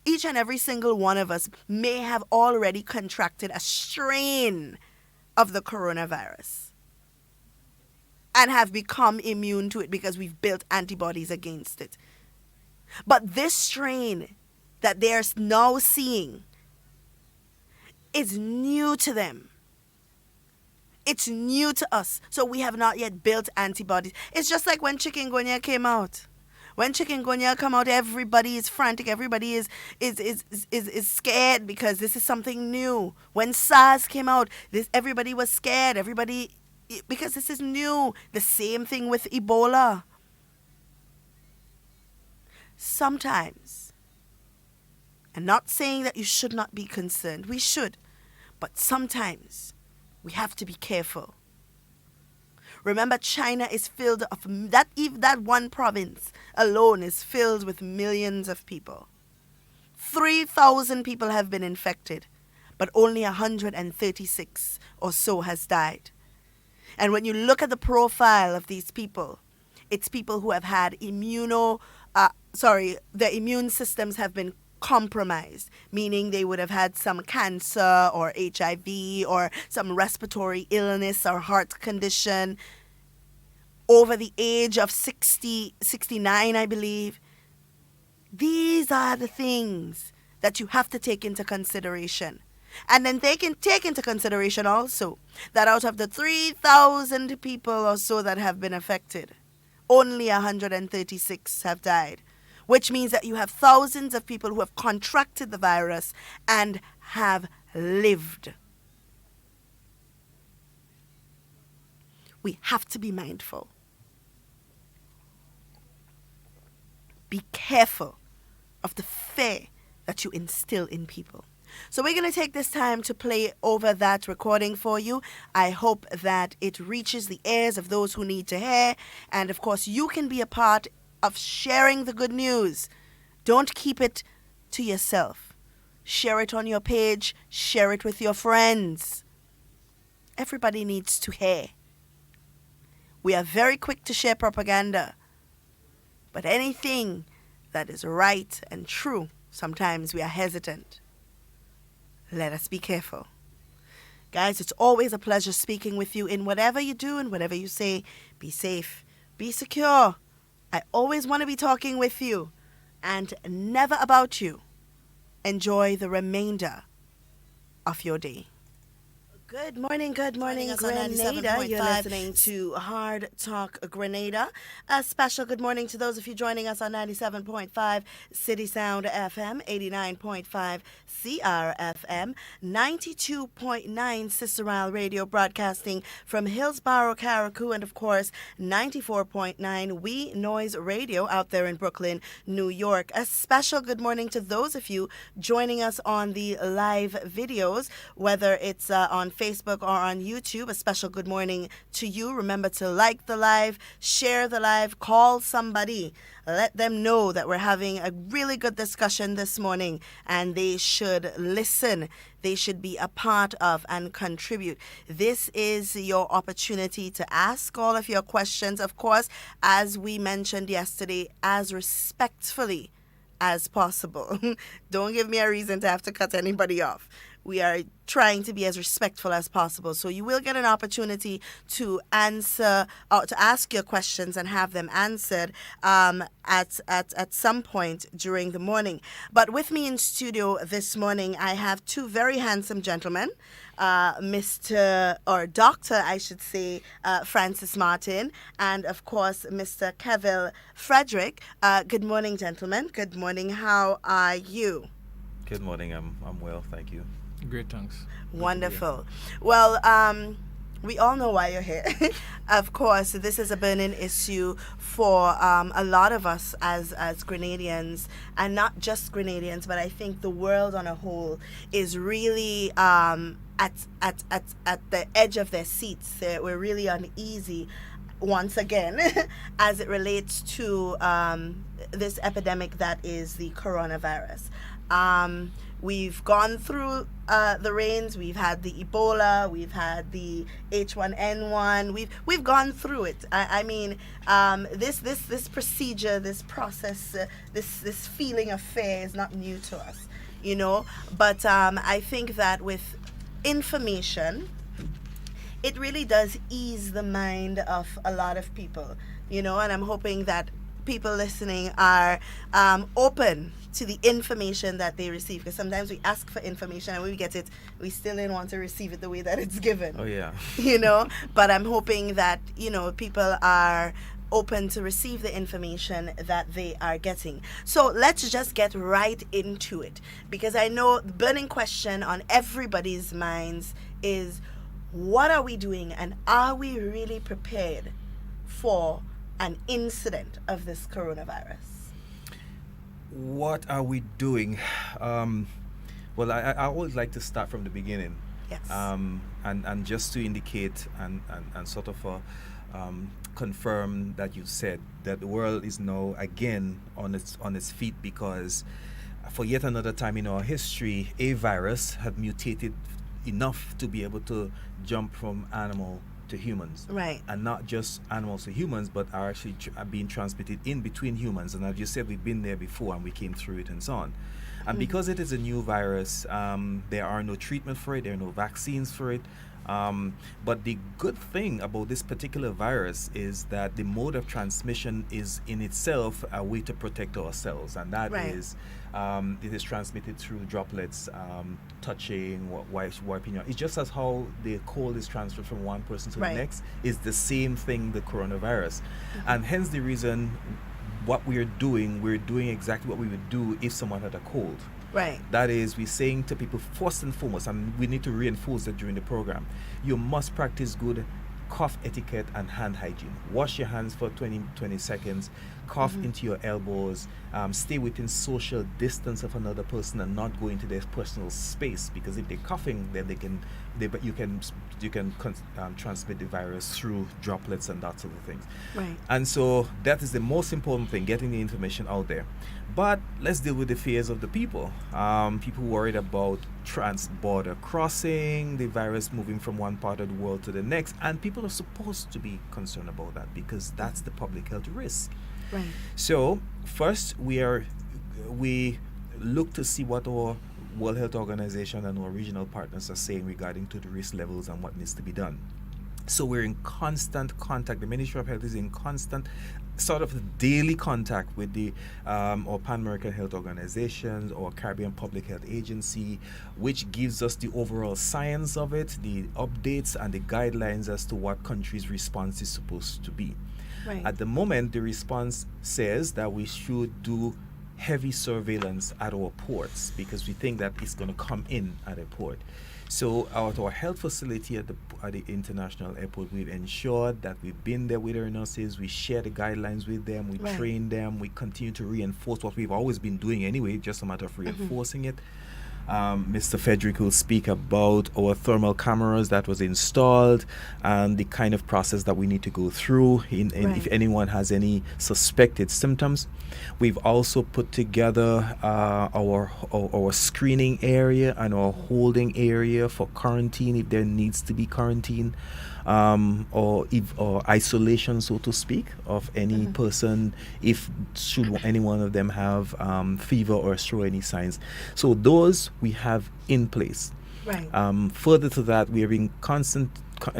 each and every single one of us may have already contracted a strain of the coronavirus and have become immune to it because we've built antibodies against it. But this strain that they're now seeing is new to them. It's new to us. So we have not yet built antibodies. It's just like when chikungunya came out. When chikungunya come out, everybody is frantic. Everybody is scared because this is something new. When SARS came out, everybody was scared. Because this is new. The same thing with Ebola. Sometimes, I'm not saying that you should not be concerned. We should. But sometimes we have to be careful. Remember, China is filled of that one province alone is filled with millions of people. 3,000 people have been infected, but only 136 or so has died. And when you look at the profile of these people, it's people who have had their immune systems have been compromised, meaning they would have had some cancer or HIV or some respiratory illness or heart condition over the age of 69, I believe. These are the things that you have to take into consideration. And then they can take into consideration also that out of the 3,000 people or so that have been affected, only 136 have died, which means that you have thousands of people who have contracted the virus and have lived. We have to be mindful. Be careful of the fear that you instill in people. So we're going to take this time to play over that recording for you. I hope that it reaches the ears of those who need to hear. And of course, you can be a part of sharing the good news. Don't keep it to yourself. Share it on your page. Share it with your friends. Everybody needs to hear. We are very quick to share propaganda. But anything that is right and true, sometimes we are hesitant. Let us be careful. Guys, it's always a pleasure speaking with you in whatever you do and whatever you say. Be safe. Be secure. I always want to be talking with you and never about you. Enjoy the remainder of your day. Good morning, Grenada. You're listening to Hard Talk Grenada. A special good morning to those of you joining us on 97.5 City Sound FM, 89.5 CRFM, 92.9 Cicero Radio broadcasting from Hillsborough, Carriacou, and of course 94.9 We Noise Radio out there in Brooklyn, New York. A special good morning to those of you joining us on the live videos, whether it's on Facebook or on YouTube. A special good morning to you. Remember to like the live, share the live, call somebody. Let them know that we're having a really good discussion this morning and they should listen. They should be a part of and contribute. This is your opportunity to ask all of your questions, of course, as we mentioned yesterday, as respectfully as possible. Don't give me a reason to have to cut anybody off. We are trying to be as respectful as possible. So you will get an opportunity to answer or to ask your questions and have them answered at some point during the morning. But with me in studio this morning, I have two very handsome gentlemen, Mr. or Dr. I should say, Francis Martin, and of course, Mr. Kevin Frederick. Good morning, gentlemen. Good morning. How are you? Good morning. I'm well, thank you. Great, thanks. Wonderful. Well, we all know why you're here. Of course, this is a burning issue for a lot of us as Grenadians, and not just Grenadians, but I think the world on a whole is really at the edge of their seats. We're really uneasy once again as it relates to this epidemic that is the coronavirus. We've gone through the rains. We've had the Ebola. We've had the H1N1. We've gone through it. I mean, this procedure, this process, this feeling of fear is not new to us, you know. But I think that with information, it really does ease the mind of a lot of people, you know. And I'm hoping that people listening are open to the information that they receive, because sometimes we ask for information and when we get it, we still didn't want to receive it the way that it's given. Oh yeah. You know, but I'm hoping that, you know, people are open to receive the information that they are getting. So let's just get right into it, because I know the burning question on everybody's minds is, what are we doing, and are we really prepared for an incident of this coronavirus? What are we doing? Well, I always like to start from the beginning. Yes. And just to indicate and sort of confirm that you said that the world is now again on its feet, because for yet another time in our history, a virus had mutated enough to be able to jump from animal to humans, right? And not just animals to humans, but are actually being transmitted in between humans. And as you said, we've been there before and we came through it and so on. And because it is a new virus, there are no treatment for it, there are no vaccines for it. But the good thing about this particular virus is that the mode of transmission is in itself a way to protect ourselves, and that is it is transmitted through droplets, touching, wiping your. It's just as how the cold is transferred from one person to the next. Is the same thing, the coronavirus, and hence the reason what we're doing exactly what we would do if someone had a cold. Right. That is, we're saying to people, first and foremost, and we need to reinforce that during the program, you must practice good cough etiquette and hand hygiene. Wash your hands for 20 seconds, cough into your elbows, stay within social distance of another person and not go into their personal space, because if they're coughing, then you can transmit the virus through droplets and that sort of things. Right. And so that is the most important thing, getting the information out there. But let's deal with the fears of the people. People worried about trans-border crossing, the virus moving from one part of the world to the next, and people are supposed to be concerned about that because that's the public health risk. Right. So first, we look to see what our World Health Organization and our regional partners are saying regarding to the risk levels and what needs to be done. So we're in constant contact. The Ministry of Health is in constant sort of daily contact with the or Pan-American Health Organizations or Caribbean Public Health Agency, which gives us the overall science of it, the updates and the guidelines as to what countries' response is supposed to be. Right. At the moment, the response says that we should do heavy surveillance at our ports because we think that it's going to come in at a port. So at our health facility at the international airport, we've ensured that we've been there with our nurses, we share the guidelines with them, we train them, we continue to reinforce what we've always been doing anyway, just a matter of reinforcing it. Mr. Frederick will speak about our thermal cameras that was installed and the kind of process that we need to go through if anyone has any suspected symptoms. We've also put together our screening area and our holding area for quarantine if there needs to be quarantine. Or isolation, so to speak, of any person should any one of them have fever or show any signs. So those we have in place. Right. Further to that, we are in constant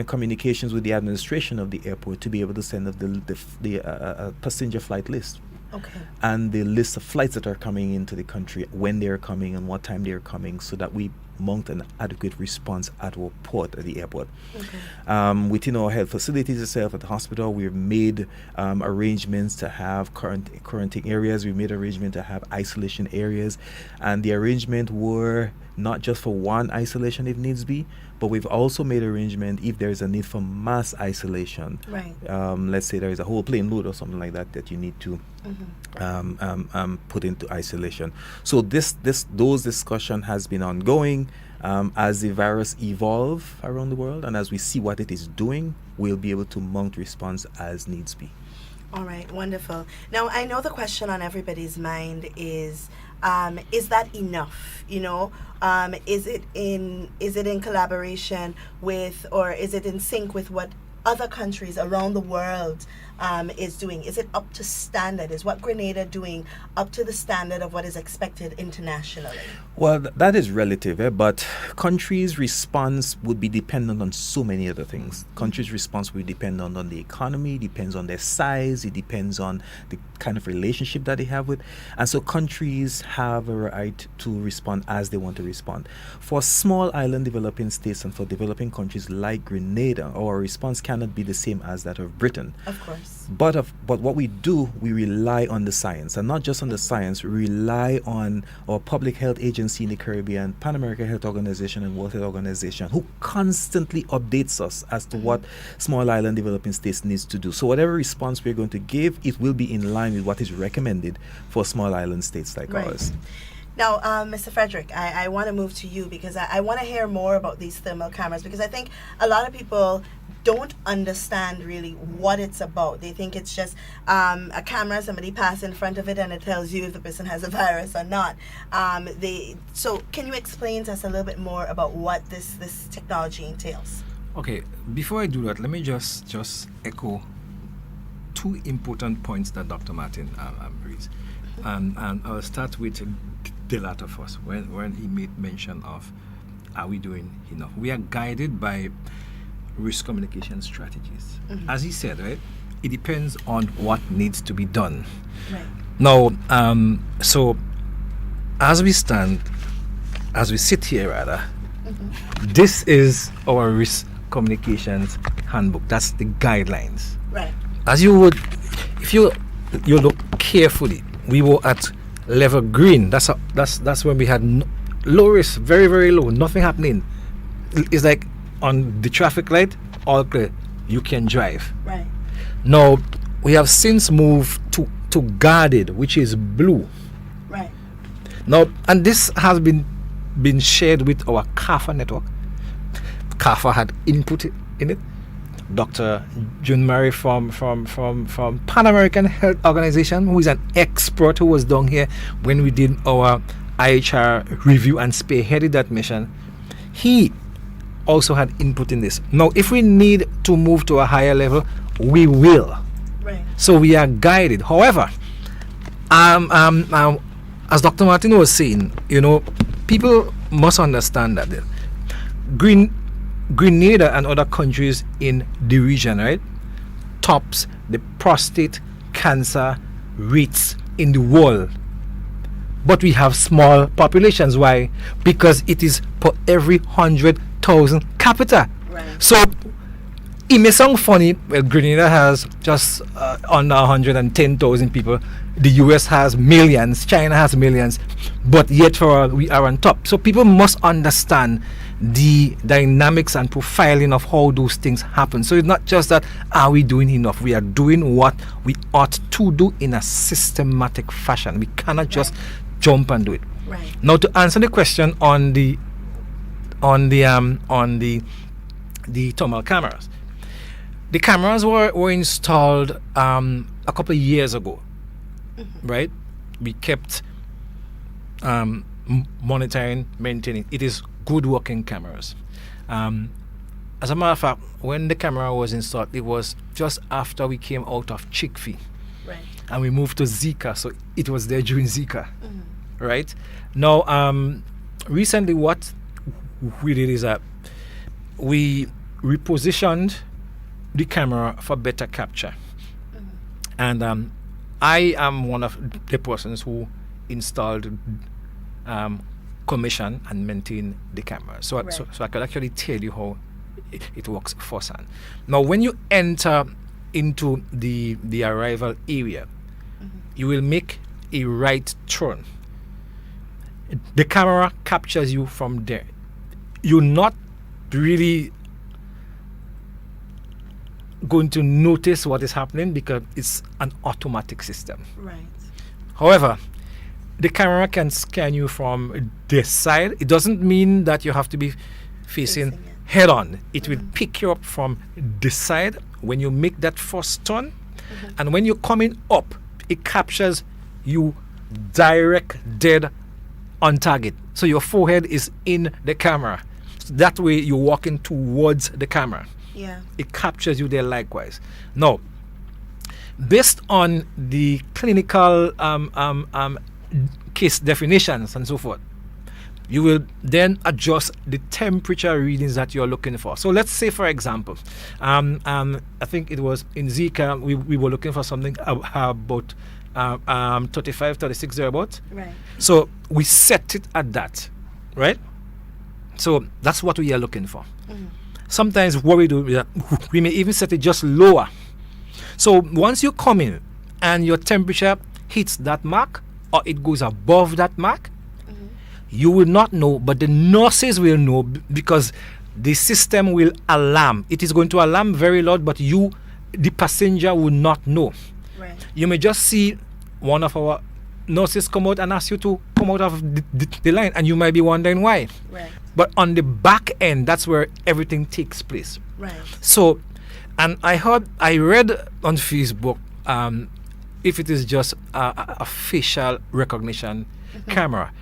communications with the administration of the airport to be able to send up the passenger flight list. Okay. And the list of flights that are coming into the country, when they're coming and what time they're coming, so that we mount an adequate response at our port, at the airport. Okay. Within our health facilities itself at the hospital, we've made arrangements to have quarantine areas. We made arrangement to have isolation areas, and the arrangement were not just for one isolation if needs be, but we've also made arrangement if there is a need for mass isolation. Right. Let's say there is a whole plane load or something like that you need to put into isolation. So those discussion has been ongoing. As the virus evolve around the world and as we see what it is doing, we'll be able to mount response as needs be. All right, wonderful. Now, I know the question on everybody's mind is that enough? You know, is it in collaboration with, or is it in sync with what other countries around the world is doing? Is it up to standard? Is what Grenada doing up to the standard of what is expected internationally? Well, that is relative, but countries' response would be dependent on so many other things. Countries' response will depend on the economy, depends on their size, it depends on the kind of relationship that they have with. And so countries have a right to respond as they want to respond. For small island developing states and for developing countries like Grenada, our response cannot be the same as that of Britain. Of course. But what we do, we rely on the science, and not just on the science, we rely on our public health agency in the Caribbean, Pan American Health Organization and World Health Organization, who constantly updates us as to what small island developing states needs to do. So whatever response we're going to give, it will be in line with what is recommended for small island states like ours. Now, Mr. Frederick, I want to move to you because I want to hear more about these thermal cameras, because I think a lot of people don't understand really what it's about. They think it's just a camera, somebody passes in front of it and it tells you if the person has a virus or not. So can you explain to us a little bit more about what this technology entails? Okay, before I do that, let me just echo two important points that Dr. Martin raised. And I'll start with the latter first, when he made mention of, are we doing enough? We are guided by risk communication strategies. As he said, right, it depends on what needs to be done. Right. Now, so as we sit here rather, this is our risk communications handbook. That's the guidelines. Right. As you would, if you look carefully, we were at level green. That's when we had low risk, very, very low, nothing happening. It's like on the traffic light, all clear, you can drive. Right. Now we have since moved to guarded, which is blue. Right. Now, and this has been shared with our CAFA network. CAFA had input in it. Dr. June Murray from Pan American Health Organization, who is an expert who was down here when we did our IHR review and spearheaded that mission. He also had input in this. Now, if we need to move to a higher level, we will. Right. So we are guided. However, as Dr. Martin was saying, you know, people must understand that Grenada and other countries in the region, right, tops the prostate cancer rates in the world. But we have small populations. Why? Because it is per every 100,000 capita. So it may sound funny. Well, Grenada has just under 110,000 people. The US has millions. China has millions. But yet for all, we are on top. So people must understand the dynamics and profiling of how those things happen. So it's not just that, are we doing enough? We are doing what we ought to do in a systematic fashion. We cannot just jump and do it. Now, to answer the question on the thermal cameras. The cameras were installed a couple of years ago, right? We kept monitoring, maintaining. It is good working cameras. As a matter of fact, when the camera was installed, it was just after we came out of Chick-fil-A. And we moved to Zika, so it was there during Zika, right? Now, recently what we did is that we repositioned the camera for better capture. And I am one of the persons who installed, commission and maintain the camera. So I could actually tell you how it works firsthand. Now, when you enter into the arrival area, you will make a right turn. The camera captures you from there. You're not really going to notice what is happening because it's an automatic system. However, the camera can scan you from this side. It doesn't mean that you have to be facing head on. It will pick you up from this side when you make that first turn. And when you're coming up, it captures you direct, dead on target. So your forehead is in the camera. So that way you're walking towards the camera. It captures you there likewise. Now, based on the clinical case definitions and so forth, you will then adjust the temperature readings that you're looking for. So let's say, for example, I think it was in Zika, we were looking for something about 35, 36 thereabouts. So we set it at that, right? So that's what we are looking for. Sometimes what we do is that we may even set it just lower. So once you come in and your temperature hits that mark or it goes above that mark, you will not know, but the nurses will know because the system will alarm. It is going to alarm very loud, but you, the passenger, will not know. You may just see one of our nurses come out and ask you to come out of the line, and you might be wondering why. But on the back end, that's where everything takes place. So, and I read on Facebook, if it is just a facial recognition camera,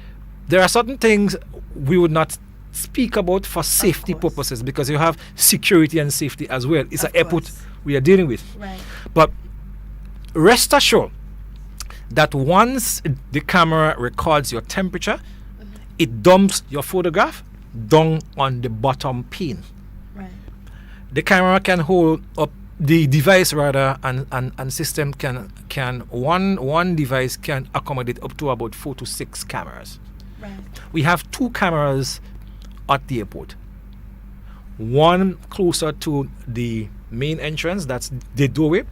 there are certain things we would not speak about for safety purposes because you have security and safety as well. It's an airport we are dealing with. But rest assured that once the camera records your temperature, it dumps your photograph down on the bottom pin. The camera can hold up the device rather, and system can one device can accommodate up to about 4 to 6 cameras. We have 2 cameras at the airport. One closer to the main entrance, that's the doorway,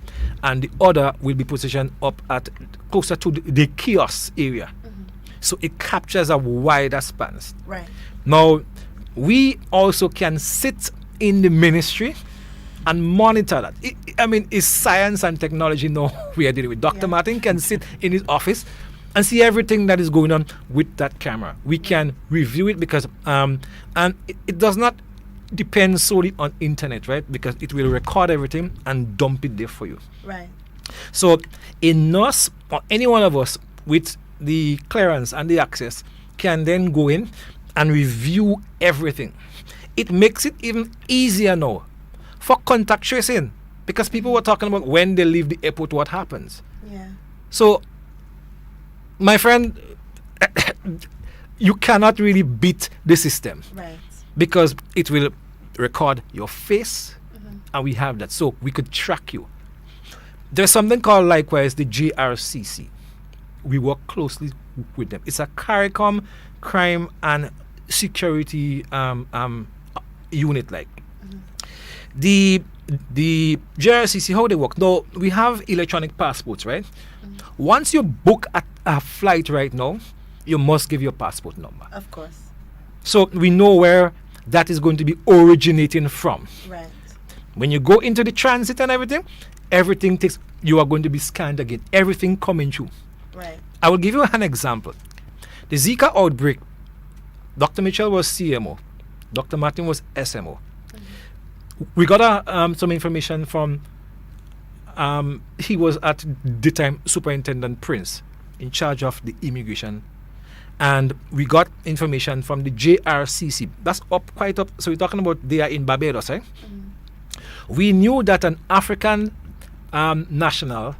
and the other will be positioned up at closer to the kiosk area. So it captures a wider span. Now, we also can sit in the ministry and monitor that. It's science and technology now we are dealing with. Dr. Martin can sit in his office and see everything that is going on with that camera. We can review it because, and it does not depend solely on internet, right? Because it will record everything and dump it there for you. So a nurse or any one of us with the clearance and the access can then go in and review everything. It makes it even easier now for contact tracing because people were talking about when they leave the airport, what happens. So, my friend, you cannot really beat the system because it will record your face and we have that. So we could track you. There's something called likewise the JRCC. We work closely with them. It's a CARICOM crime and security unit like. The JRCC, how they work? Now, we have electronic passports, right? Once you book a flight right now, you must give your passport number. Of course. So we know where that is going to be originating from. Right. When you go into the transit and everything takes, you are going to be scanned again. Everything coming through. Right. I will give you an example. The Zika outbreak, Dr. Mitchell was CMO. Dr. Martin was SMO. We got some information from, he was at the time Superintendent Prince in charge of the immigration. And we got information from the JRCC. That's quite up. So we're talking about they are in Barbados, right? We knew that an African national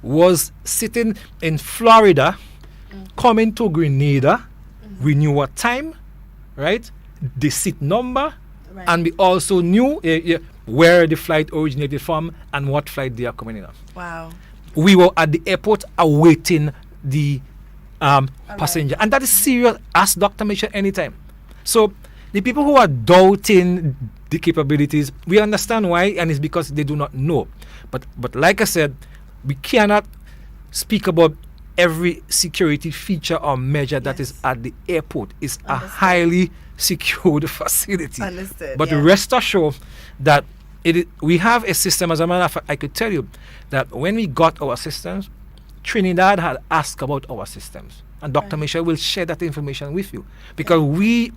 was sitting in Florida, coming to Grenada. We knew what time, right? The seat number. Right. And we also knew where the flight originated from and what flight they are coming in on. Wow. We were at the airport awaiting the passenger. And that is serious. Ask Dr. Mitchell anytime. So the people who are doubting the capabilities, we understand why, and it's because they do not know. But like I said, we cannot speak about every security feature or measure that is at the airport. It's a highly secured facility. Understood. But rest assured that we have a system. As a matter of fact, I could tell you that when we got our systems, Trinidad had asked about our systems, and Dr. Michelle will share that information with you, because we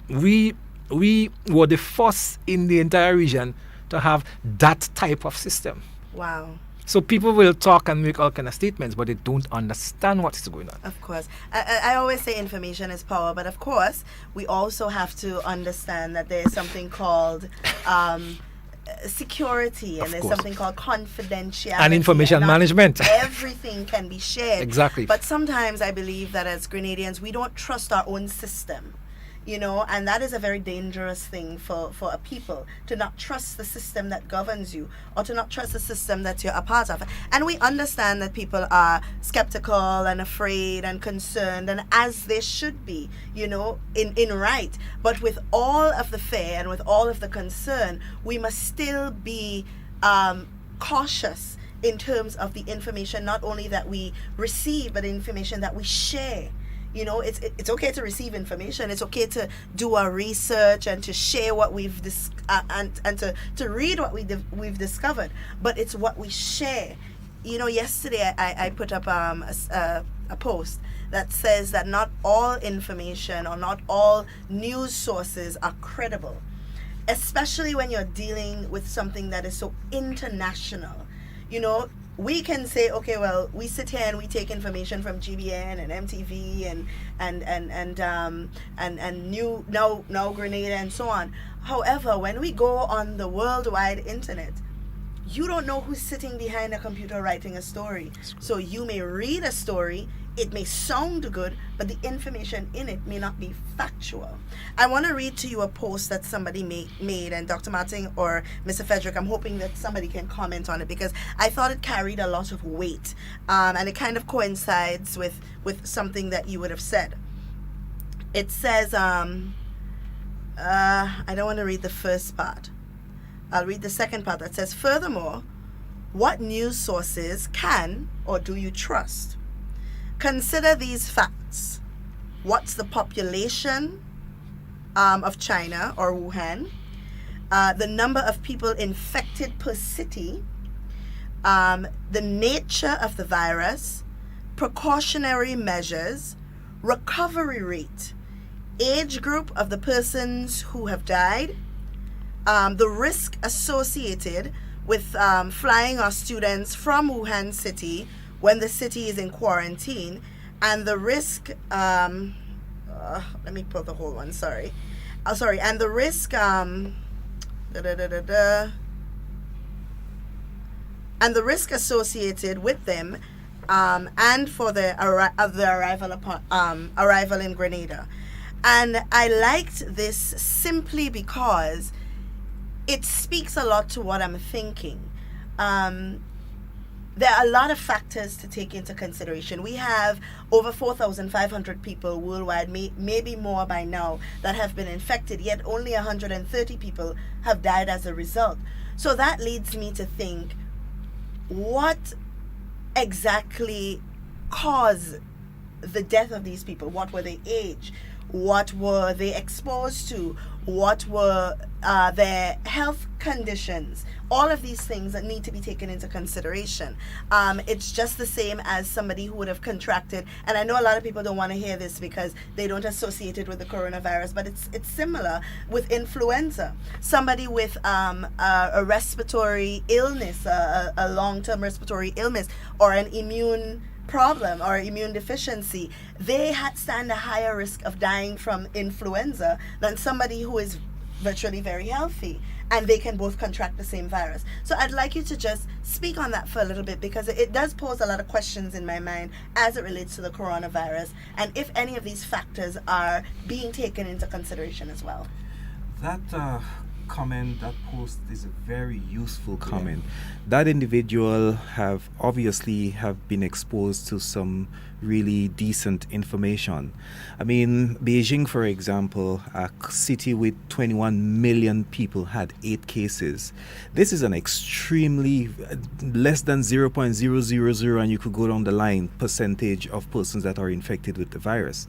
were the first in the entire region to have that type of system. Wow. So people will talk and make all kind of statements, but they don't understand what is going on. Of course. I always say information is power, but of course, we also have to understand that there's something called security, and there's something called confidentiality. And information management. Everything can be shared. Exactly. But sometimes I believe that as Grenadians, we don't trust our own system. And that is a very dangerous thing for a people, to not trust the system that governs you, or to not trust the system that you're a part of. And we understand that people are skeptical and afraid and concerned, and as they should be, in right. But with all of the fear and with all of the concern, we must still be cautious in terms of the information, not only that we receive, but the information that we share. It's okay to receive information. It's okay to do our research and to share what we've and to read what we've discovered. But it's what we share. Yesterday I put up a post that says that not all information or not all news sources are credible, especially when you're dealing with something that is so international. We can say, okay, well, we sit here and we take information from GBN and MTV and now Grenada and so on. However, when we go on the worldwide internet, you don't know who's sitting behind a computer writing a story. So you may read a story, it may sound good, but the information in it may not be factual. I want to read to you a post that somebody made, and Dr. Martin or Mr. Frederick, I'm hoping that somebody can comment on it, because I thought it carried a lot of weight, and it kind of coincides with something that you would have said. It says, I don't want to read the first part. I'll read the second part that says, furthermore, what news sources can or do you trust? Consider these facts. What's the population of China or Wuhan? The number of people infected per city, the nature of the virus, precautionary measures, recovery rate, age group of the persons who have died, the risk associated with flying our students from Wuhan city when the city is in quarantine, and the risk, let me pull the whole one, sorry, and the risk, and the risk associated with them, and for the arrival in Grenada. And I liked this simply because it speaks a lot to what I'm thinking. there are a lot of factors to take into consideration. We have over 4,500 people worldwide, maybe more by now, that have been infected, yet only 130 people have died as a result. So that leads me to think, what exactly caused the death of these people? What were their age? What were they exposed to? What were their health conditions? All of these things that need to be taken into consideration. It's just the same as somebody who would have contracted, and I know a lot of people don't want to hear this because they don't associate it with the coronavirus, but it's similar with influenza. Somebody with a respiratory illness, a long-term respiratory illness, or an immune problem or immune deficiency, they stand a higher risk of dying from influenza than somebody who is virtually very healthy, and they can both contract the same virus. So I'd like you to just speak on that for a little bit, because it does pose a lot of questions in my mind as it relates to the coronavirus, and if any of these factors are being taken into consideration as well. That comment, that post is a very useful comment. That individual have been exposed to some really decent information. I mean, Beijing, for example, a city with 21 million people, had 8 cases. This is an extremely less than 0.000, and you could go down the line, percentage of persons that are infected with the virus.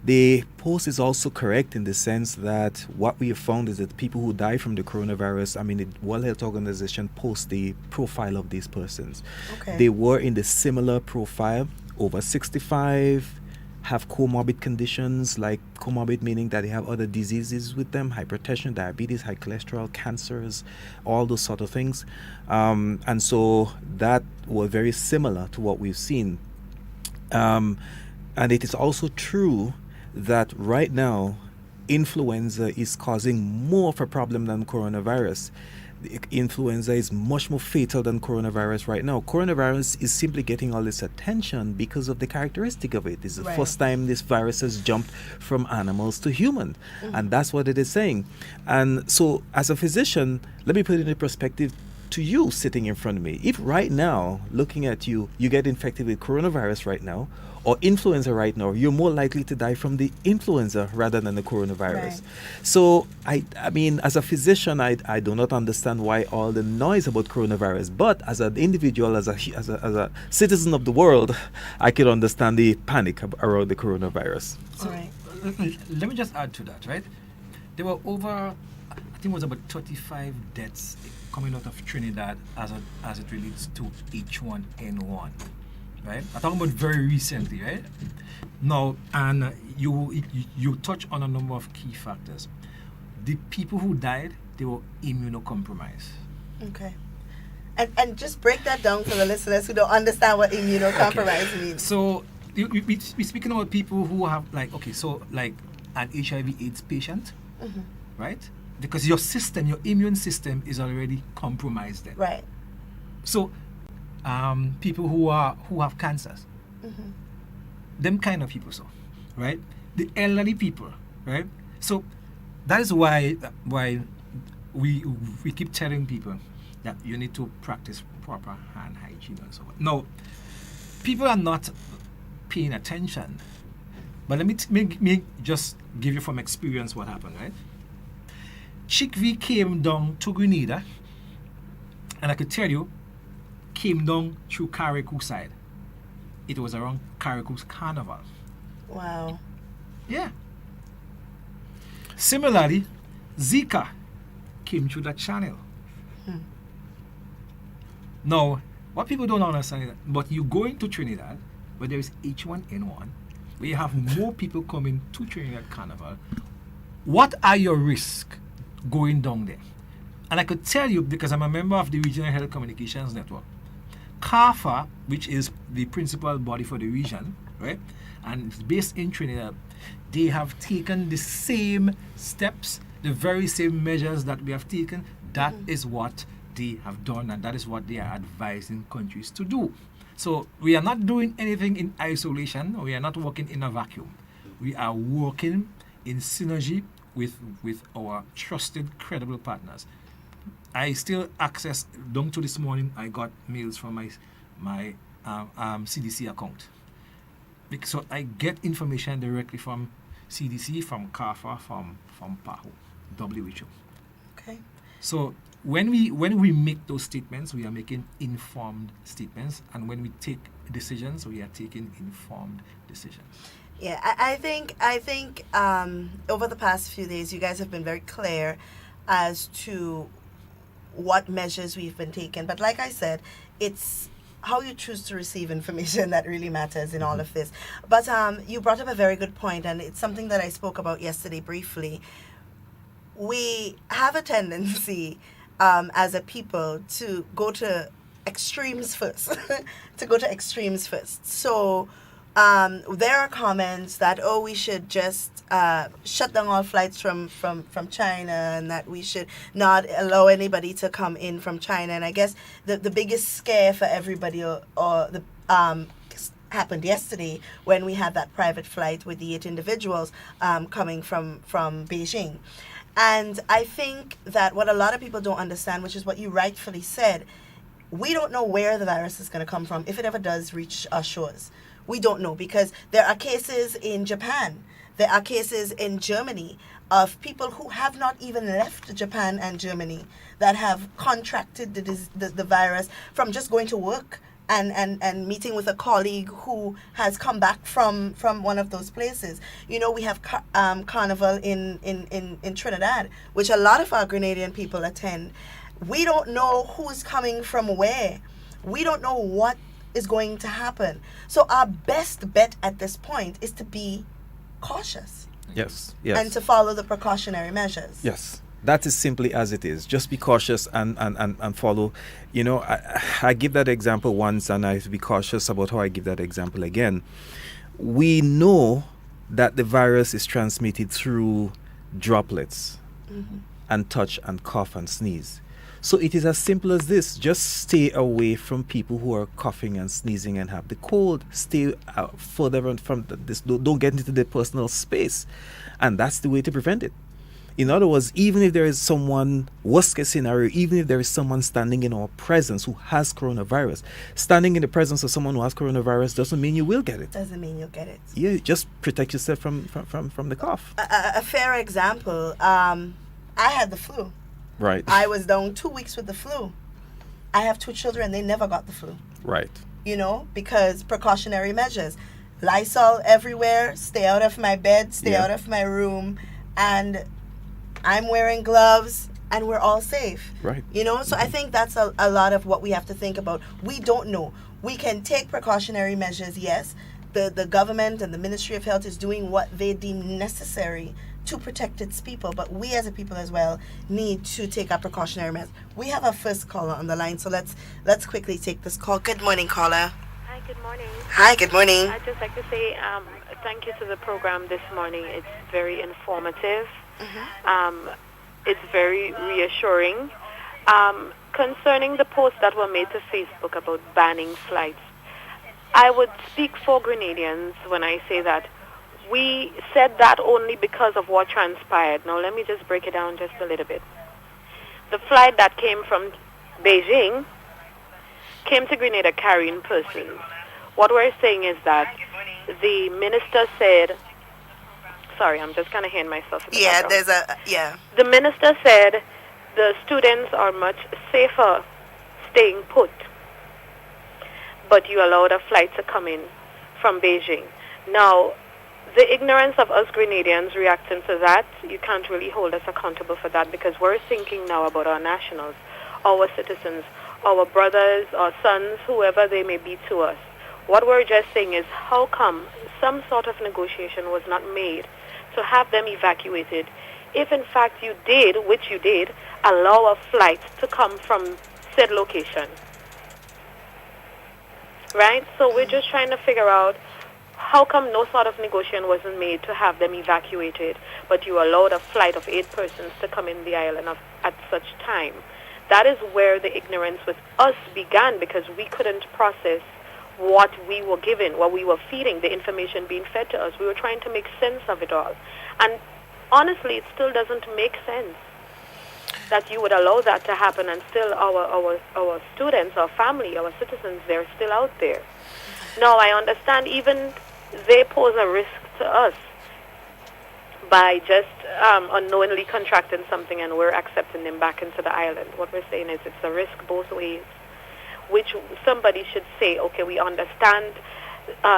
The post is also correct in the sense that what we have found is that people who die from the coronavirus, I mean, the World Health Organization posts the profile of these persons. Okay. They were in the similar profile, over 65, have comorbid conditions, like comorbid meaning that they have other diseases with them, hypertension, diabetes, high cholesterol, cancers, all those sort of things. And so that were very similar to what we've seen. And it is also true that right now influenza is causing more of a problem than coronavirus. Influenza is much more fatal than coronavirus right now. Coronavirus is simply getting all this attention because of the characteristic of it. It's the first time this virus has jumped from animals to human, and that's what it is saying. And so as a physician, let me put it in perspective to you sitting in front of me. If right now, looking at you, you get infected with coronavirus right now, or influenza right now, you're more likely to die from the influenza rather than the coronavirus. Right. So, I mean, as a physician, I do not understand why all the noise about coronavirus, but as an individual, as a citizen of the world, I can understand the panic around the coronavirus. So, let me just add to that, right? There were over, I think it was about 35 deaths coming out of Trinidad as it relates to H1N1. Right? I'm talking about very recently, right? Now, and you touch on a number of key factors. The people who died, they were immunocompromised. Okay. And just break that down for the listeners who don't understand what immunocompromised means. So, we're speaking about people who have, like an HIV/AIDS patient, right? Because your immune system is already compromised then. Right. So, people who have cancers, them kind of people, so right, the elderly people, right. So that is why we keep telling people that you need to practice proper hand hygiene and so on. Now, people are not paying attention, but let me just give you from experience what happened, right. Chick V came down to Grenada, and I could tell you, came down through Carriacou side. It was around Carriacou's carnival. Wow. Yeah. Similarly, Zika came through that channel. Now, what people don't understand is that, but you go into Trinidad, where there is H1N1, where you have more people coming to Trinidad Carnival, what are your risks going down there? And I could tell you, because I'm a member of the Regional Health Communications Network, CARFA, which is the principal body for the region, right, and it's based in Trinidad, they have taken the same steps, the very same measures that we have taken. That is what they have done, and that is what they are advising countries to do. So we are not doing anything in isolation, or we are not working in a vacuum. We are working in synergy with our trusted, credible partners. I still access, down to this morning, I got mails from my CDC account. So I get information directly from CDC, from CARFA, from PAHO, WHO. Okay. So when we make those statements, we are making informed statements, and when we take decisions, we are taking informed decisions. Yeah, I think over the past few days, you guys have been very clear as to what measures we've been taking. But like I said, it's how you choose to receive information that really matters in all of this. But you brought up a very good point, and it's something that I spoke about yesterday briefly. We have a tendency as a people to go to extremes first. So there are comments that, we should just shut down all flights from China, and that we should not allow anybody to come in from China. And I guess the biggest scare for everybody happened yesterday when we had that private flight with the 8 individuals coming from Beijing. And I think that what a lot of people don't understand, which is what you rightfully said, we don't know where the virus is going to come from if it ever does reach our shores. We don't know, because there are cases in Japan, there are cases in Germany of people who have not even left Japan and Germany that have contracted the virus from just going to work and meeting with a colleague who has come back from one of those places. You know, we have Carnival in Trinidad, which a lot of our Grenadian people attend. We don't know who's coming from where. We don't know what is going to happen. So our best bet at this point is to be cautious. Yes. And to follow the precautionary measures. Yes. That is simply as it is. Just be cautious and follow. You know, I give that example once, and I have to be cautious about how I give that example again. We know that the virus is transmitted through droplets and touch and cough and sneeze. So it is as simple as this. Just stay away from people who are coughing and sneezing and have the cold. Stay further from this. Don't get into their personal space. And that's the way to prevent it. In other words, even if there is someone, worst case scenario, even if there is someone standing in our presence who has coronavirus, standing in the presence of someone who has coronavirus doesn't mean you will get it. Doesn't mean you'll get it. Yeah, just protect yourself from the cough. A fair example, I had the flu. Right. I was down 2 weeks with the flu. I have 2 children, they never got the flu. Right. You know, because precautionary measures. Lysol everywhere, stay out of my bed, stay out of my room, and I'm wearing gloves, and we're all safe. Right. You know, so I think that's a lot of what we have to think about. We don't know. We can take precautionary measures, yes. The government and the Ministry of Health is doing what they deem necessary to protect its people, but we as a people as well need to take our precautionary measures. We have our first caller on the line, so let's quickly take this call. Good morning, caller. Hi, good morning. Hi, good morning. I'd just like to say thank you to the program this morning. It's very informative. It's very reassuring. Concerning the posts that were made to Facebook about banning flights, I would speak for Grenadians when I say that we said that only because of what transpired. Now, let me just break it down just a little bit. The flight that came from Beijing came to Grenada carrying persons. What we're saying is that the minister said, sorry, I'm just kind of hearing myself in the background. The minister said the students are much safer staying put, but you allowed a flight to come in from Beijing. Now, the ignorance of us Grenadians reacting to that, you can't really hold us accountable for that, because we're thinking now about our nationals, our citizens, our brothers, our sons, whoever they may be to us. What we're just saying is, how come some sort of negotiation was not made to have them evacuated if in fact you did, which you did, allow a flight to come from said location? Right? So we're just trying to figure out, how come no sort of negotiation wasn't made to have them evacuated, but you allowed a flight of 8 persons to come in the island at such time? That is where the ignorance with us began, because we couldn't process what we were given, what we were feeding, the information being fed to us. We were trying to make sense of it all. And honestly, it still doesn't make sense. that you would allow that to happen, and still our students, our family, our citizens, they're still out there. Now, I understand even they pose a risk to us by just unknowingly contracting something and we're accepting them back into the island. What we're saying is it's a risk both ways, which somebody should say, okay, we understand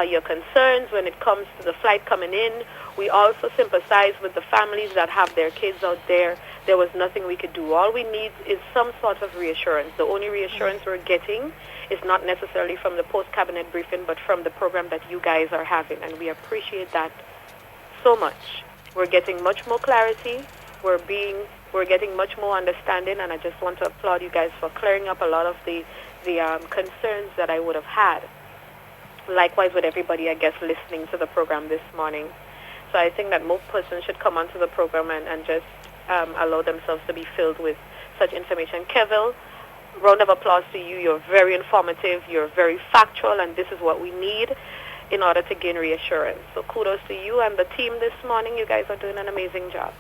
your concerns when it comes to the flight coming in. We also sympathize with the families that have their kids out there. There was nothing we could do. All we need is some sort of reassurance. The only reassurance we're getting is not necessarily from the post-cabinet briefing, but from the program that you guys are having, and we appreciate that so much. We're getting much more clarity. We're getting much more understanding, and I just want to applaud you guys for clearing up a lot of the concerns that I would have had. Likewise with everybody, I guess, listening to the program this morning. So I think that more persons should come onto the program and just allow themselves to be filled with such information. Kevil, round of applause to you. You're very informative. You're very factual, and this is what we need in order to gain reassurance. So kudos to you and the team this morning. You guys are doing an amazing job.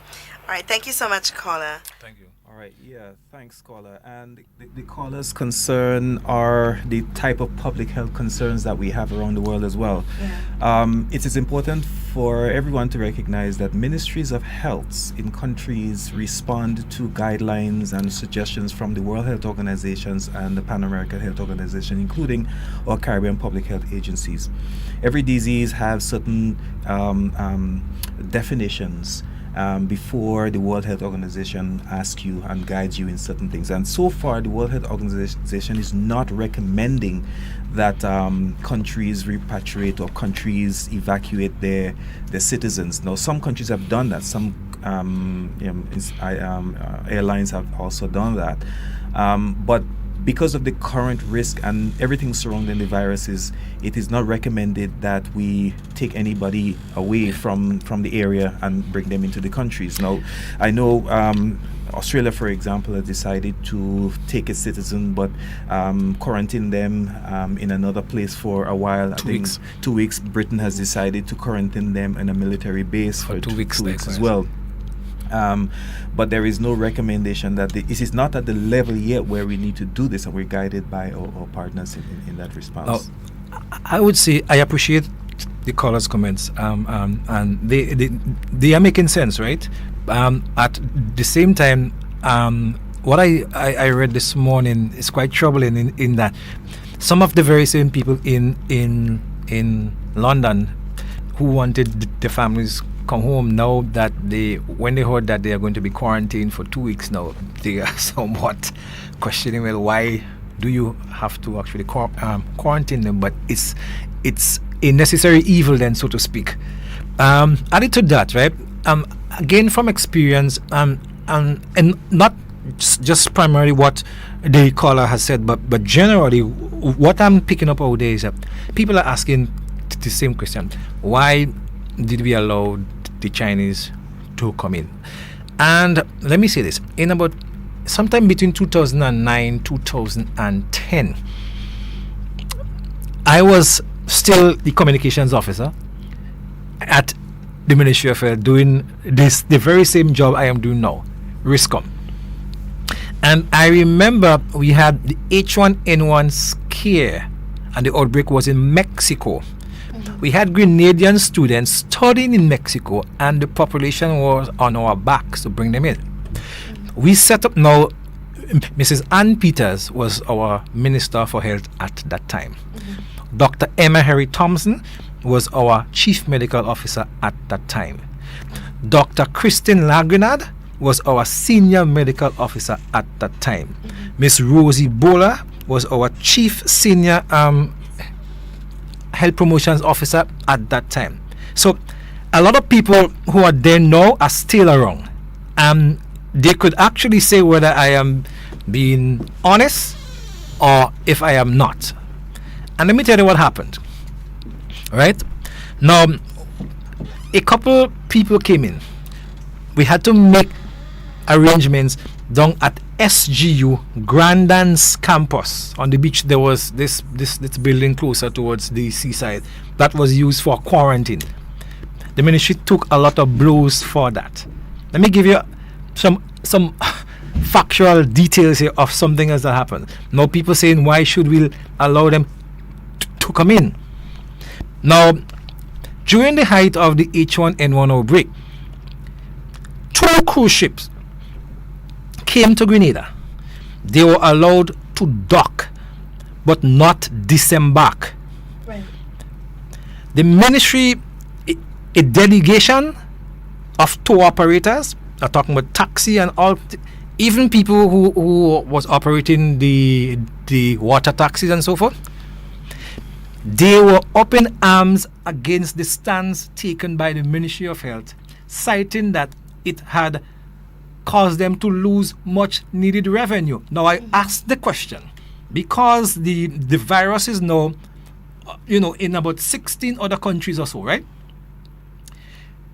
All right. Thank you so much, caller. Thank you. All right. Yeah. Thanks, caller. And the caller's concern are the type of public health concerns that we have around the world as well. Yeah. It is important for everyone to recognize that ministries of health in countries respond to guidelines and suggestions from the World Health Organizations and the Pan American Health Organization, including our Caribbean public health agencies. Every disease has certain definitions before the World Health Organization asks you and guides you in certain things. And so far, the World Health Organization is not recommending that countries repatriate or countries evacuate their citizens. Now, some countries have done that. Some airlines have also done that. But because of the current risk and everything surrounding the viruses, it is not recommended that we take anybody away from the area and bring them into the countries. Now, I know Australia, for example, has decided to take a citizen but quarantine them in another place for a while. 2 weeks. 2 weeks. Britain has decided to quarantine them in a military base for 2 weeks as well. But there is no recommendation that it is not at the level yet where we need to do this, and we're guided by our partners in that response. I would say I appreciate the caller's comments, and they are making sense, right? At the same time, what I read this morning is quite troubling in that some of the very same people in London who wanted the families come home, now that when they heard that they are going to be quarantined for 2 weeks now, they are somewhat questioning, well, why do you have to actually quarantine them? But it's a necessary evil then, so to speak. Added to that, right, again from experience, and not just primarily what the caller has said, but generally what I'm picking up out there is that people are asking the same question: why did we allow the Chinese to come in? And let me say this, in about sometime between 2009 2010, I was still the communications officer at the Ministry of Health, doing the very same job I am doing now, RISCOM. And I remember we had the H1N1 scare, and the outbreak was in Mexico. We had Grenadian students studying in Mexico, and the population was on our backs to bring them in. We set up now, Mrs. Ann Peters was our Minister for Health at that time. Dr. Emma Harry Thompson was our Chief Medical Officer at that time. Dr. Christine Lagrenade was our Senior Medical Officer at that time. Miss Rosie Bowler was our Chief Senior Health Promotions Officer at that time. So a lot of people who are there now are still around. They could actually say whether I am being honest or if I am not. And let me tell you what happened. Right? Now, a couple people came in. We had to make arrangements down at SGU Grandans campus on the beach. There was this building closer towards the seaside that was used for quarantine. The ministry took a lot of blows for that. Let me give you some factual details here of something else that happened. Now people saying, why should we allow them to come in? Now, during the height of the H1N1 outbreak, 2 cruise ships came to Grenada. They were allowed to dock, but not disembark. Right. The ministry, a delegation of tour operators, are talking about taxi and all, even people who was operating the water taxis and so forth, they were up in arms against the stance taken by the Ministry of Health, citing that it had caused them to lose much needed revenue. Now I asked the question, because the virus is now, in about 16 other countries or so, right?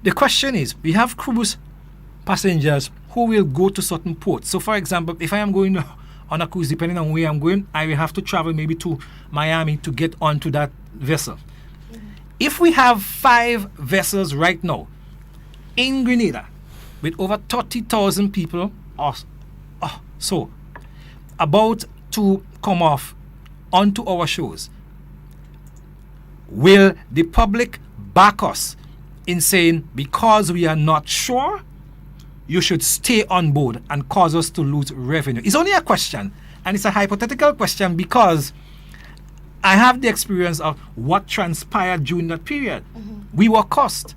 The question is, we have cruise passengers who will go to certain ports. So for example, if I am going on a cruise, depending on where I'm going, I will have to travel maybe to Miami to get onto that vessel. If we have 5 vessels right now in Grenada with over 30,000 people or so about to come off onto our shores, will the public back us in saying, because we are not sure, you should stay on board and cause us to lose revenue? It's only a question, and it's a hypothetical question, because I have the experience of what transpired during that period. We were cursed.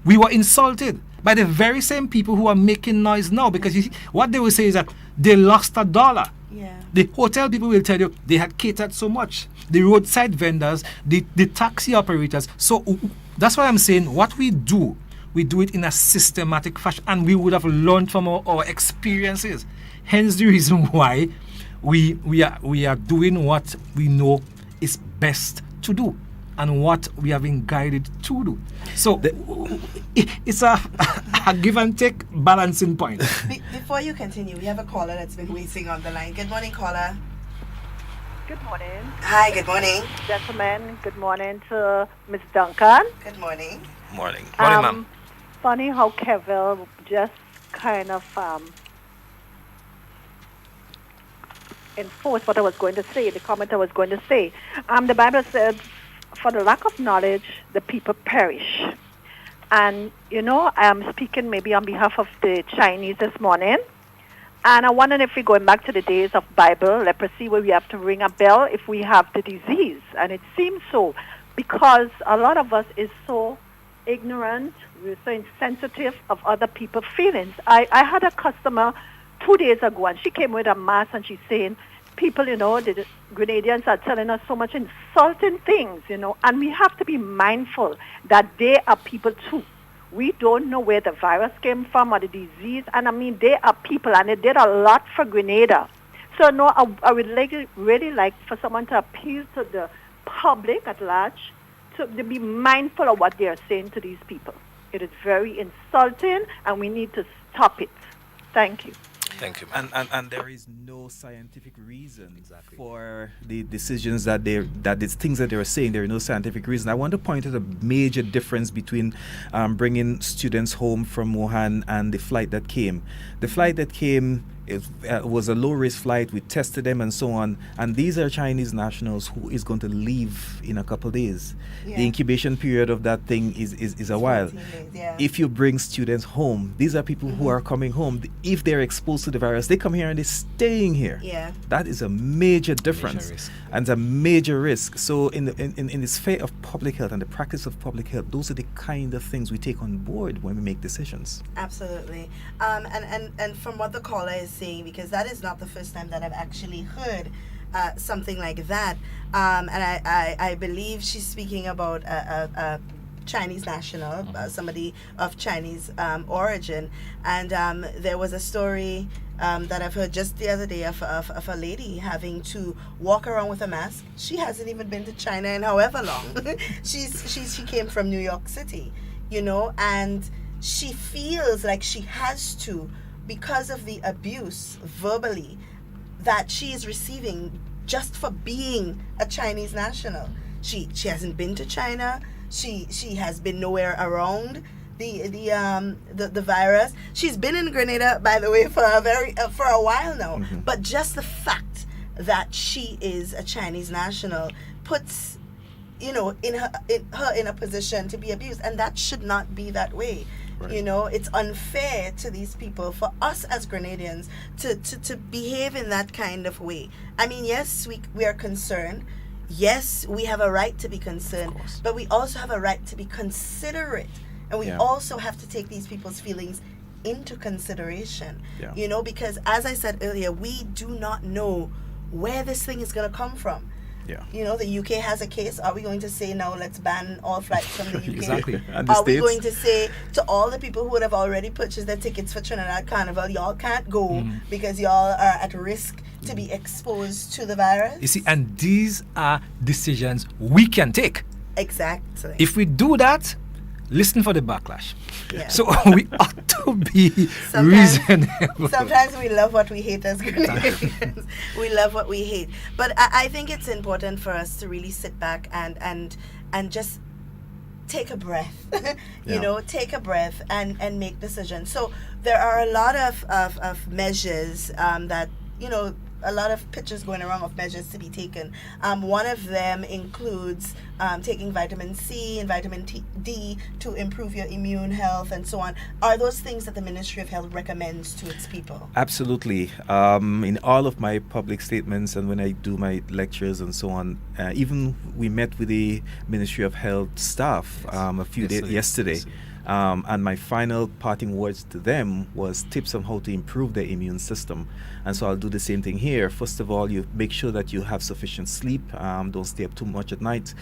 We were insulted by the very same people who are making noise now, because you see, what they will say is that they lost $1. The hotel people will tell you they had catered so much. The roadside vendors, the taxi operators. So that's why I'm saying what we do it in a systematic fashion, and we would have learned from our experiences. Hence the reason why we are doing what we know is best to do and what we have been guided to do. So it's a give and take balancing point. Before you continue, we have a caller that's been waiting on the line. Good morning, caller. Good morning. Hi, good morning. Gentlemen, good morning to Ms. Duncan. Good morning. Morning. Morning, ma'am. Funny how Kevin just kind of enforced what I was going to say, the comment I was going to say. The Bible said, for the lack of knowledge, the people perish. And, I'm speaking maybe on behalf of the Chinese this morning. And I wonder if we're going back to the days of Bible, leprosy, where we have to ring a bell if we have the disease. And it seems so, because a lot of us is so ignorant, we're so insensitive of other people's feelings. I had a customer 2 days ago, and she came with a mask, and she's saying, people, the Grenadians are telling us so much insulting things, and we have to be mindful that they are people too. We don't know where the virus came from or the disease, and they are people, and they did a lot for Grenada. So no, I would really like for someone to appeal to the public at large to be mindful of what they are saying to these people. It is very insulting, and we need to stop it. Thank you. Thank you. And there is no scientific reason for the decisions that these things that they are saying. There is no scientific reason. I want to point out a major difference between bringing students home from Wuhan and the flight that came. The flight that came, it was a low-risk flight. We tested them and so on. And these are Chinese nationals who is going to leave in a couple of days. Yeah. The incubation period of that thing is a while. Yeah. If you bring students home, these are people who are coming home. If they're exposed to the virus, they come here and they're staying here. Yeah. That is a major difference and a major risk. So in the sphere of public health and the practice of public health, those are the kind of things we take on board when we make decisions. Absolutely. And from what the caller is saying, because that is not the first time that I've actually heard something like that. And I believe she's speaking about a Chinese national, somebody of Chinese origin. And there was a story that I've heard just the other day of a lady having to walk around with a mask. She hasn't even been to China in however long. She came from New York City, and she feels like she has to, because of the abuse verbally that she is receiving just for being a Chinese national. She hasn't been to China. She has been nowhere around the virus. She's been in Grenada, by the way, for a while now. Mm-hmm. But just the fact that she is a Chinese national puts, in her in a position to be abused, and that should not be that way. Right. It's unfair to these people, for us as Grenadians to behave in that kind of way. I mean, yes, we are concerned. Yes, we have a right to be concerned, but we also have a right to be considerate, and we also have to take these people's feelings into consideration. Yeah. Because as I said earlier, we do not know where this thing is going to come from. Yeah. The UK has a case. Are we going to say now let's ban all flights from the UK? Exactly. And Are we going to say to all the people who would have already purchased their tickets for Trinidad Carnival, y'all can't go because y'all are at risk to be exposed to the virus? You see, and these are decisions we can take. Exactly. If we do that, listen for the backlash. Yeah. So we ought to be reasonable. Sometimes we love what we hate as Grenadians. We love what we hate. But I think it's important for us to really sit back and just take a breath. Take a breath and make decisions. So there are a lot of measures that, a lot of pictures going around of measures to be taken. One of them includes taking vitamin C and vitamin D to improve your immune health and so on. Are those things that the Ministry of Health recommends to its people? Absolutely. In all of my public statements and when I do my lectures and so on, even we met with the Ministry of Health staff a few days yesterday. And my final parting words to them was tips on how to improve their immune system. And so I'll do the same thing here. First of all, you make sure that you have sufficient sleep. Don't stay up too much at night.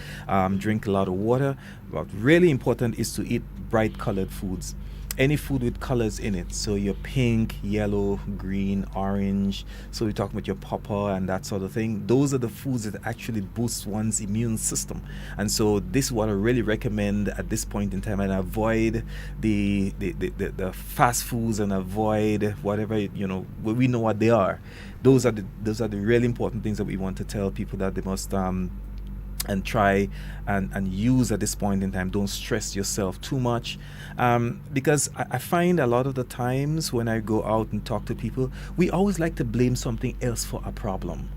Drink a lot of water. But really important is to eat bright colored foods. Any food with colors in it. So your pink, yellow, green, orange. So we're talking about your pawpaw and that sort of thing. Those are the foods that actually boost one's immune system. And so this is what I really recommend at this point in time. And avoid the fast foods and avoid whatever, we know what they are. Those are the really important things that we want to tell people that they must and try and use at this point in time. Don't stress yourself too much, because I find a lot of the times when I go out and talk to people, we always like to blame something else for a problem.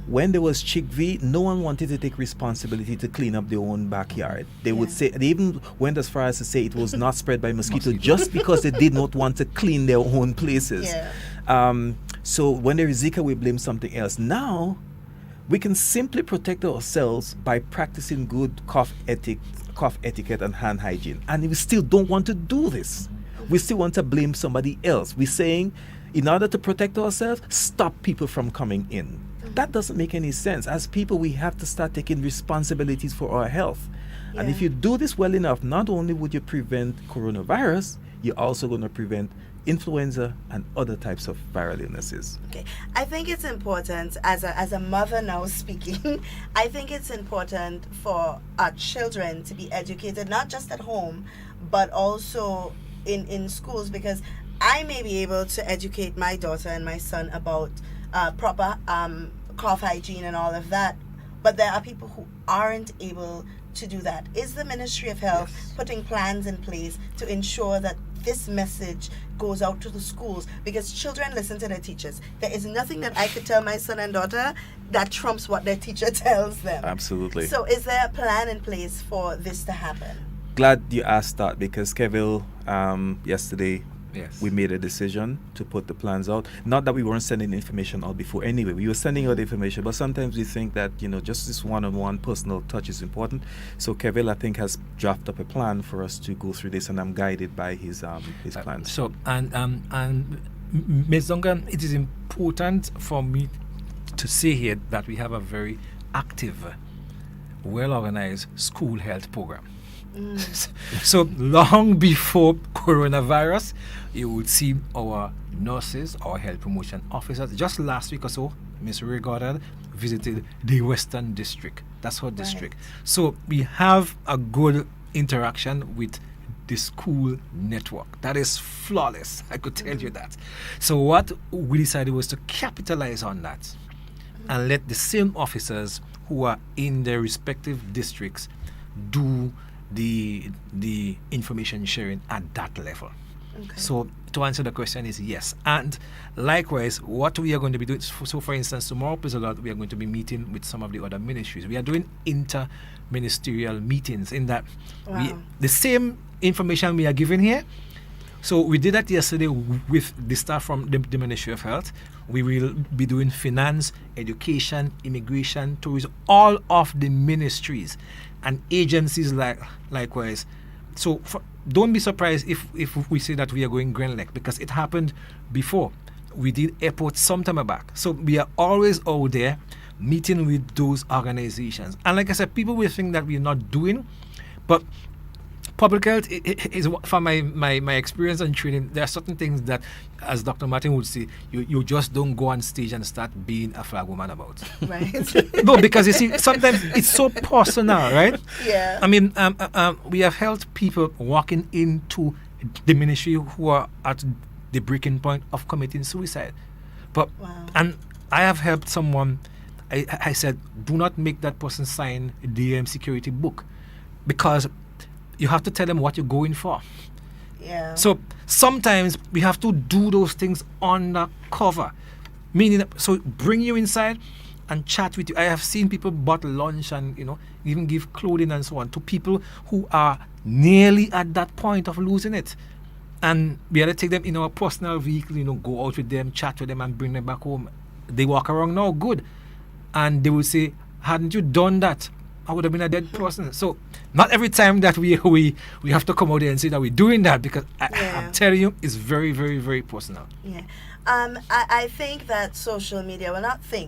When there was chickpea, no one wanted to take responsibility to clean up their own backyard. They would say, they even went as far as to say it was not spread by mosquito just because they did not want to clean their own places. So when there is Zika, we blame something else. Now we can simply protect ourselves by practicing good cough etiquette and hand hygiene. And we still don't want to do this. We still want to blame somebody else. We're saying, in order to protect ourselves, stop people from coming in. That doesn't make any sense. As people, we have to start taking responsibilities for our health. And if you do this well enough, not only would you prevent coronavirus, you're also going to prevent influenza and other types of viral illnesses. Okay, I think it's important, as a mother now speaking, I think it's important for our children to be educated, not just at home, but also in schools, because I may be able to educate my daughter and my son about proper cough hygiene and all of that, but there are people who aren't able to do that. Is the Ministry of Health putting plans in place to ensure that this message goes out to the schools? Because children listen to their teachers. There is nothing that I could tell my son and daughter that trumps what their teacher tells them. Absolutely. So is there a plan in place for this to happen? Glad you asked that, because Kevil, yesterday, we made a decision to put the plans out. Not that we weren't sending information out before anyway. We were sending out information, but sometimes we think that, just this one-on-one personal touch is important. So Kevil, I think, has drafted up a plan for us to go through this, and I'm guided by his plans. So, and Ms. Duncan, it is important for me to say here that we have a very active, well-organized school health program. So long before coronavirus, you would see our nurses, our health promotion officers. Just last week or so, Ms. Ray Goddard visited the Western District. That's her district. So we have a good interaction with the school network. That is flawless. I could tell you that. So what we decided was to capitalize on that and let the same officers who are in their respective districts do the information sharing at that level. Okay. So to answer the question is yes. And likewise, what we are going to be doing, so for instance, tomorrow we are going to be meeting with some of the other ministries. We are doing inter-ministerial meetings in that the same information we are giving here. So we did that yesterday with the staff from the Ministry of Health. We will be doing finance, education, immigration, tourism, all of the ministries and agencies likewise. So don't be surprised if we say that we are going Grenada, because it happened before. We did airports some time back. So we are always out there meeting with those organizations. And like I said, people will think that we are not doing, but public health is from my experience and training. There are certain things that, as Dr. Martin would say, you just don't go on stage and start being a flag woman about. Right. No, because you see, sometimes it's so personal, right? Yeah. I mean, we have helped people walking into the ministry who are at the breaking point of committing suicide. But and I have helped someone. I said, do not make that person sign the security book, because you have to tell them what you're going for. Yeah. So sometimes we have to do those things undercover, meaning so bring you inside and chat with you. I have seen people bottle lunch and even give clothing and so on to people who are nearly at that point of losing it, and we had to take them in our personal vehicle, go out with them, chat with them, and bring them back home. They walk around now good, and they will say, hadn't you done that, I would have been a dead person. So not every time that we have to come out there and say that we're doing that, because I'm telling you, it's very, very, very personal. Yeah. I think that social media,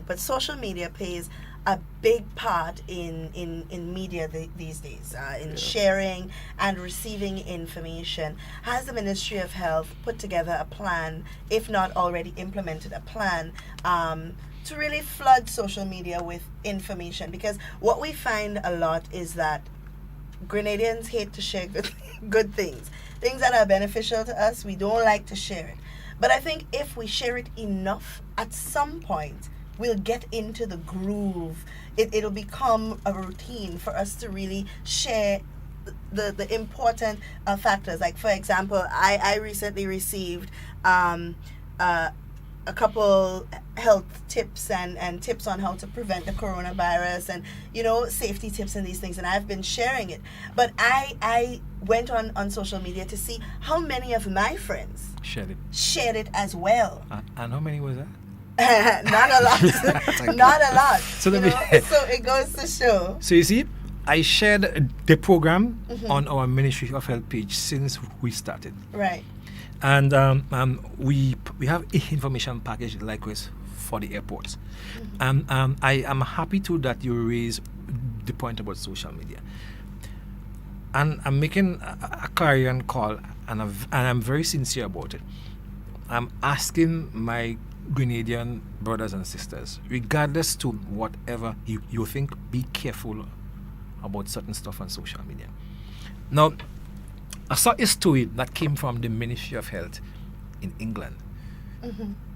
but social media plays a big part in media these days, in sharing and receiving information. Has the Ministry of Health put together a plan, if not already implemented a plan, to really flood social media with information? Because what we find a lot is that Grenadians hate to share good things that are beneficial to us. We don't like to share it. But I think if we share it enough, at some point we'll get into the groove. It'll become a routine for us to really share the important factors. Like, for example, I recently received a couple health tips and tips on how to prevent the coronavirus and safety tips and these things, and I've been sharing it. But I went on social media to see how many of my friends shared it as well. And how many was that? Not a lot. Not a lot. So it goes to show. So you see, I shared the program on our Ministry of Health page since we started. Right. And we have information package likewise for the airports. And I am happy too that you raise the point about social media. And I'm making a clarion call, and I'm very sincere about it. I'm asking my Grenadian brothers and sisters, regardless to whatever you think, be careful about certain stuff on social media. Now, I saw a story that came from the Ministry of Health in England.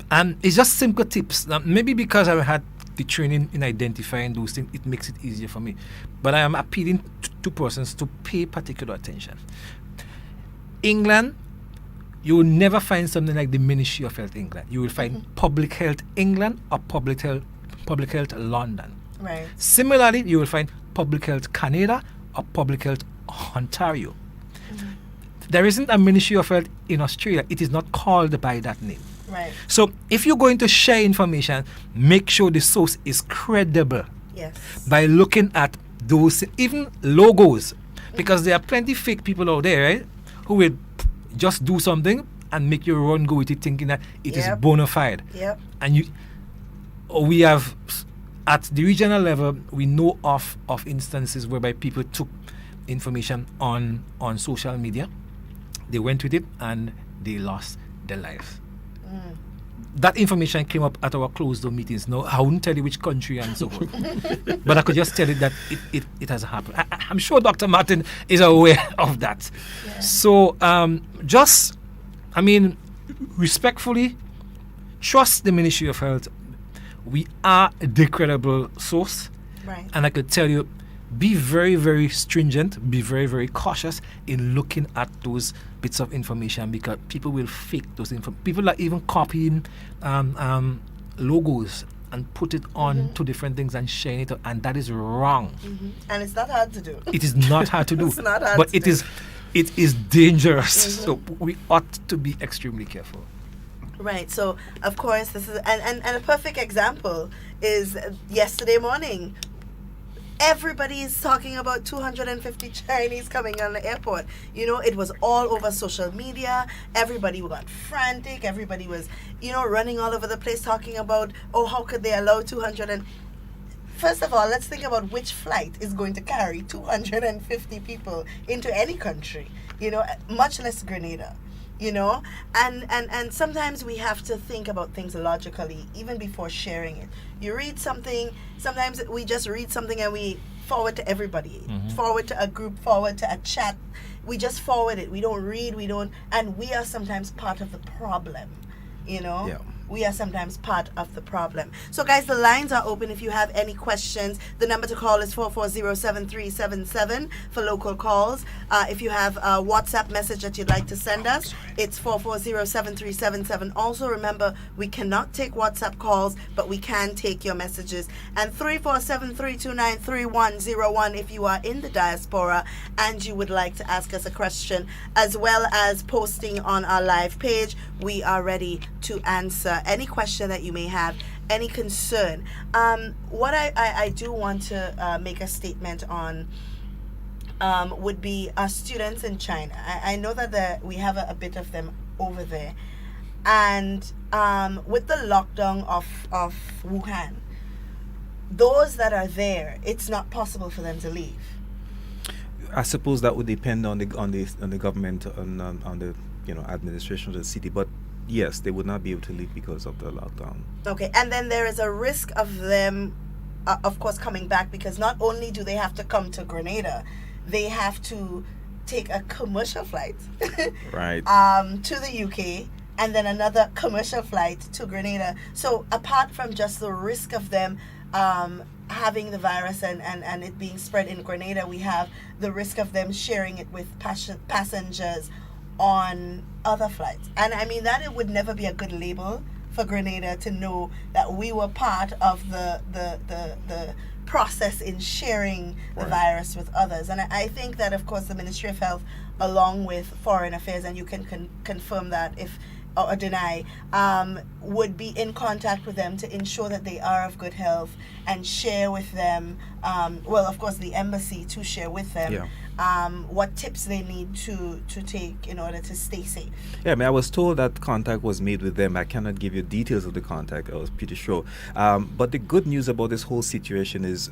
And it's just simple tips. Now, maybe because I had the training in identifying those things, it makes it easier for me. But I am appealing to persons to pay particular attention. England, you will never find something like the Ministry of Health England. You will find Public Health England or Public Health London. Right. Similarly, you will find Public Health Canada or Public Health Ontario. There isn't a Ministry of Health in Australia. It is not called by that name. Right. So if you're going to share information, make sure the source is credible. Yes. By looking at those, even logos, because there are plenty fake people out there, right, who will just do something and make you run go with it, thinking that it is bona fide. Yep. And we have at the regional level, we know of instances whereby people took information on social media, they went with it and they lost their lives. That information came up at our closed door meetings. No, I wouldn't tell you which country and so forth, but I could just tell you that it has happened. I'm sure Dr. Martin is aware of that. Yeah. So respectfully, trust the Ministry of Health. We are the credible source. Right. And I could tell you, be very, very stringent, be very, very cautious in looking at those bits of information, because people will fake those people are even copying logos and put it on to different things and sharing it, and that is wrong. And it's not hard to do. It is not hard to do. It's not hard but to do. It is dangerous. So we ought to be extremely careful. Right. So of course this is and a perfect example is yesterday morning. Everybody is talking about 250 Chinese coming on the airport. You know, it was all over social media. Everybody got frantic. Everybody was, running all over the place talking about, how could they allow 200 and... First of all, let's think about which flight is going to carry 250 people into any country, much less Grenada. And sometimes we have to think about things logically even before sharing it. You read something, sometimes we just read something and we forward to everybody, forward to a group, forward to a chat. We just forward it. We don't read, and we are sometimes part of the problem, Yeah. We are sometimes part of the problem. So guys, the lines are open if you have any questions. The number to call is 440-7377 for local calls. If you have a WhatsApp message that you'd like to send us, it's 440-7377. Also remember, we cannot take WhatsApp calls, but we can take your messages. And 347-329-3101 if you are in the diaspora and you would like to ask us a question, as well as posting on our live page. We are ready to answer any question that you may have, any concern. What I do want to make a statement on would be our students in China. I know that we have a bit of them over there. And with the lockdown of Wuhan, those that are there, it's not possible for them to leave. I suppose that would depend on the government, on the administration of the city, but yes, they would not be able to leave because of the lockdown. Okay, and then there is a risk of them, of course, coming back, because not only do they have to come to Grenada, they have to take a commercial flight right. To the UK, and then another commercial flight to Grenada. So apart from just the risk of them having the virus and it being spread in Grenada, we have the risk of them sharing it with passengers on other flights. And I mean, that it would never be a good label for Grenada to know that we were part of the process in sharing the virus with others. And I think that, of course, the Ministry of Health, along with Foreign Affairs, and you can confirm that if or deny, would be in contact with them to ensure that they are of good health and share with them, of course, the embassy to share with them what tips they need to take in order to stay safe. Yeah, I mean, I was told that contact was made with them. I cannot give you details of the contact. I was pretty sure. But the good news about this whole situation is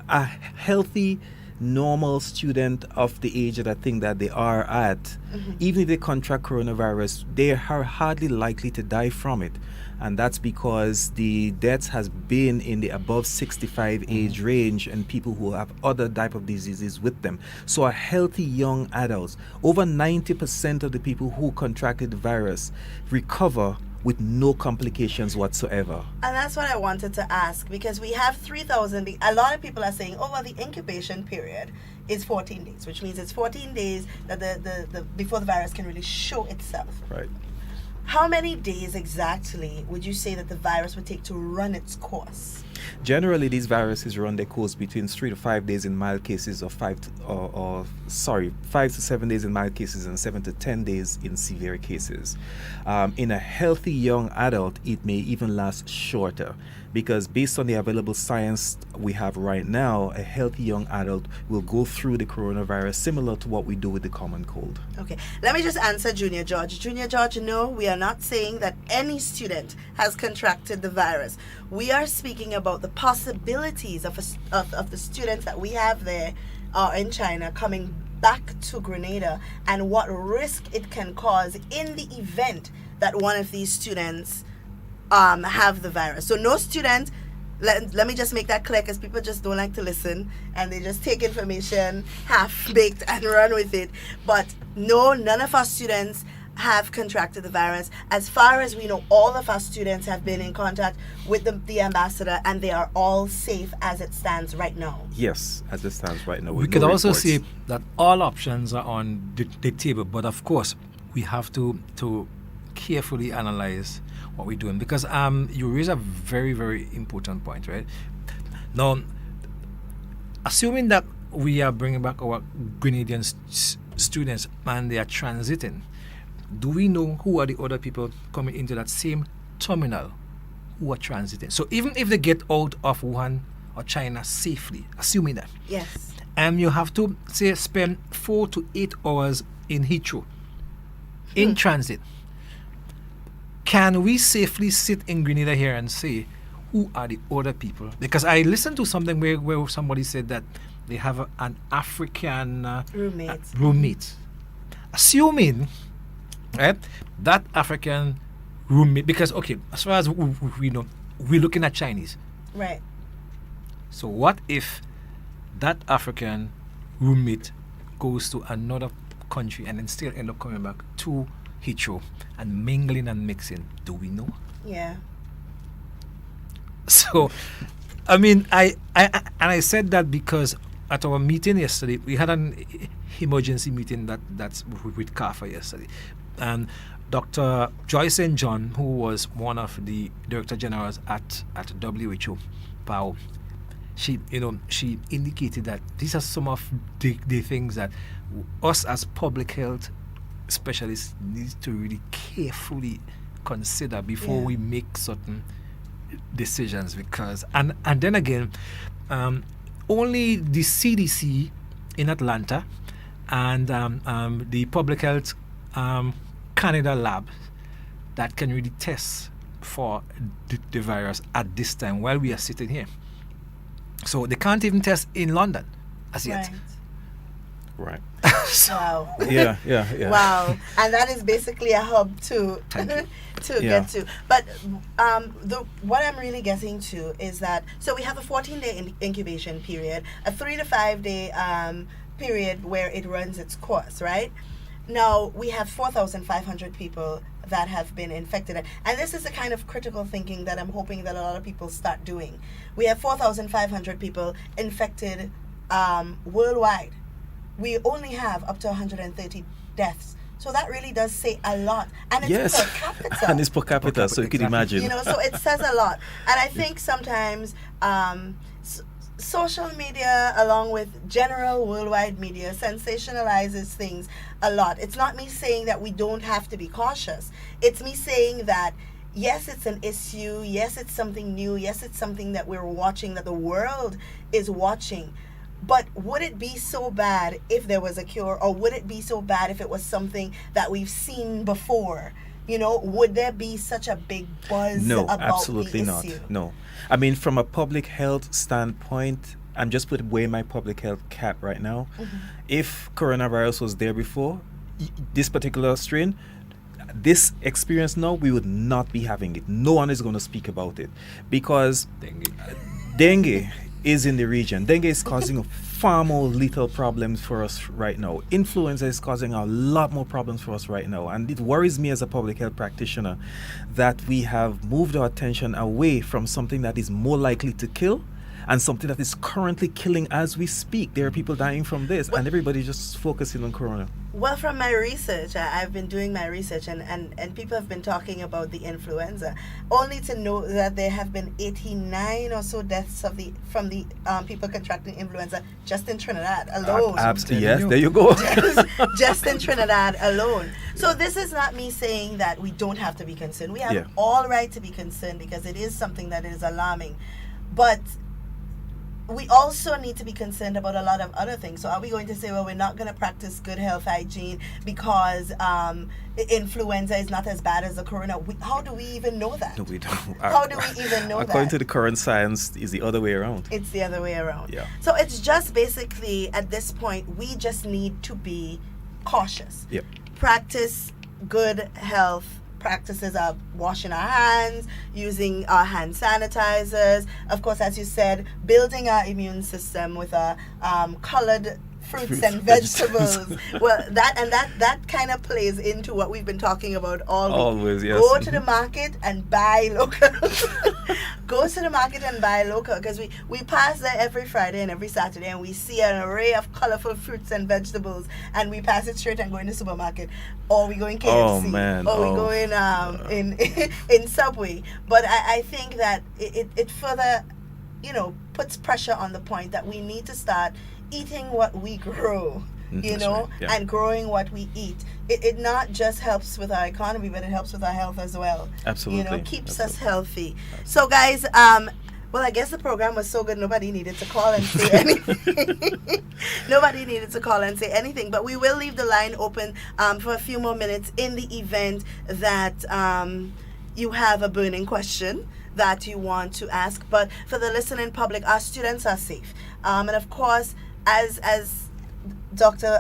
a healthy, normal student of the age that I think that they are at, even if they contract coronavirus, they are hardly likely to die from it. And that's because the deaths has been in the above 65 age range and people who have other type of diseases with them. So a healthy young adults, over 90% of the people who contracted the virus recover with no complications whatsoever. And that's what I wanted to ask, because we have 3,000. A lot of people are saying, the incubation period is 14 days, which means it's 14 days that the before the virus can really show itself. Right. How many days exactly would you say that the virus would take to run its course? Generally, these viruses run their course between 3 to 5 days in mild cases, or 5 to 7 days in mild cases, and 7 to 10 days in severe cases. In a healthy young adult, it may even last shorter, because based on the available science we have right now, a healthy young adult will go through the coronavirus similar to what we do with the common cold. Okay, let me just answer Junior George. Junior George, no, we are not saying that any student has contracted the virus. We are speaking about the possibilities of the students that we have there in China coming back to Grenada, and what risk it can cause in the event that one of these students have the virus. So no student, let me just make that clear, because people just don't like to listen and they just take information half-baked and run with it. But no, none of our students have contracted the virus. As far as we know, all of our students have been in contact with the ambassador, and they are all safe as it stands right now. Yes, as it stands right now. We could also say that all options are on the table, but of course, we have to carefully analyze what we're doing, because you raise a very, very important point, right? Now, assuming that we are bringing back our Grenadian students and they are transiting, do we know who are the other people coming into that same terminal who are transiting? So even if they get out of Wuhan or China safely, assuming that, yes, you have to say spend 4 to 8 hours in Heathrow in transit. Can we safely sit in Grenada here and say who are the other people? Because I listened to something where somebody said that they have an African roommate. Assuming, right, that African roommate, because, okay, as far as we know, we're looking at Chinese. Right. So what if that African roommate goes to another country and then still end up coming back to Heathrow and mingling and mixing? Do we know? Yeah. So, I mean, I said that because at our meeting yesterday, we had an emergency meeting that's with CAFA yesterday, and Dr. Joy St. John, who was one of the Director Generals at WHO, PAO, she indicated that these are some of the things that us as public health specialists need to really carefully consider before we make certain decisions, because and then again, only the CDC in Atlanta and the public health Canada lab that can really test for the virus at this time while we are sitting here. So they can't even test in London as yet. Right. Wow. Yeah. Wow. And that is basically a hub to get to. But what I'm really getting to is that, so we have a 14-day incubation period, a 3 to 5 day period where it runs its course, right? Now, we have 4,500 people that have been infected. And this is the kind of critical thinking that I'm hoping that a lot of people start doing. We have 4,500 people infected worldwide. We only have up to 130 deaths. So that really does say a lot. And it's per capita. And it's per capita, so you can imagine. You know, so it says a lot. And I think sometimes social media, along with general worldwide media, sensationalizes things a lot. It's not me saying that we don't have to be cautious. It's me saying that, yes, it's an issue. Yes, it's something new. Yes, it's something that we're watching, that the world is watching. But would it be so bad if there was a cure, or would it be so bad if it was something that we've seen before? You know, would there be such a big buzz about absolutely the not. issue? No. I mean, from a public health standpoint, I'm just putting away my public health cap right now. Mm-hmm. If coronavirus was there before, this particular strain, this experience now, we would not be having it. No one is going to speak about it, because dengue is in the region. Dengue is causing far more lethal problems for us right now. Influenza is causing a lot more problems for us right now. And it worries me as a public health practitioner that we have moved our attention away from something that is more likely to kill and something that is currently killing as we speak. There are people dying from this, and everybody's just focusing on corona. Well, from my research, I've been doing my research, and people have been talking about the influenza, only to know that there have been 89 or so deaths from the people contracting influenza just in Trinidad alone. Yes, there you go. just in Trinidad alone. So this is not me saying that we don't have to be concerned. We have all right to be concerned, because it is something that is alarming. But we also need to be concerned about a lot of other things. So are we going to say, well, we're not going to practice good health hygiene because influenza is not as bad as the corona? How do we even know that? No, we don't. How do we even know that? According to the current science, is the other way around. It's the other way around. Yeah. So it's just basically, at this point, we just need to be cautious. Yep. Practice good health practices of washing our hands, using our hand sanitizers, of course, as you said, building our immune system with a colored fruits and vegetables. Well, that kind of plays into what we've been talking about all week. Always, yes. Go to the market and buy local. Go to the market and buy local, because we pass there every Friday and every Saturday, and we see an array of colorful fruits and vegetables, and we pass it straight and go in the supermarket, or we go in KFC, Oh, man. or we go in in Subway. But I think that it further, puts pressure on the point that we need to start eating what we grow. That's right, yeah. And growing what we eat. It not just helps with our economy, but it helps with our health as well. Absolutely. Keeps us healthy. So, guys, well, I guess the program was so good, nobody needed to call and say anything. Nobody needed to call and say anything, but we will leave the line open for a few more minutes in the event that you have a burning question that you want to ask. But for the listening public, our students are safe. And of course, as Dr.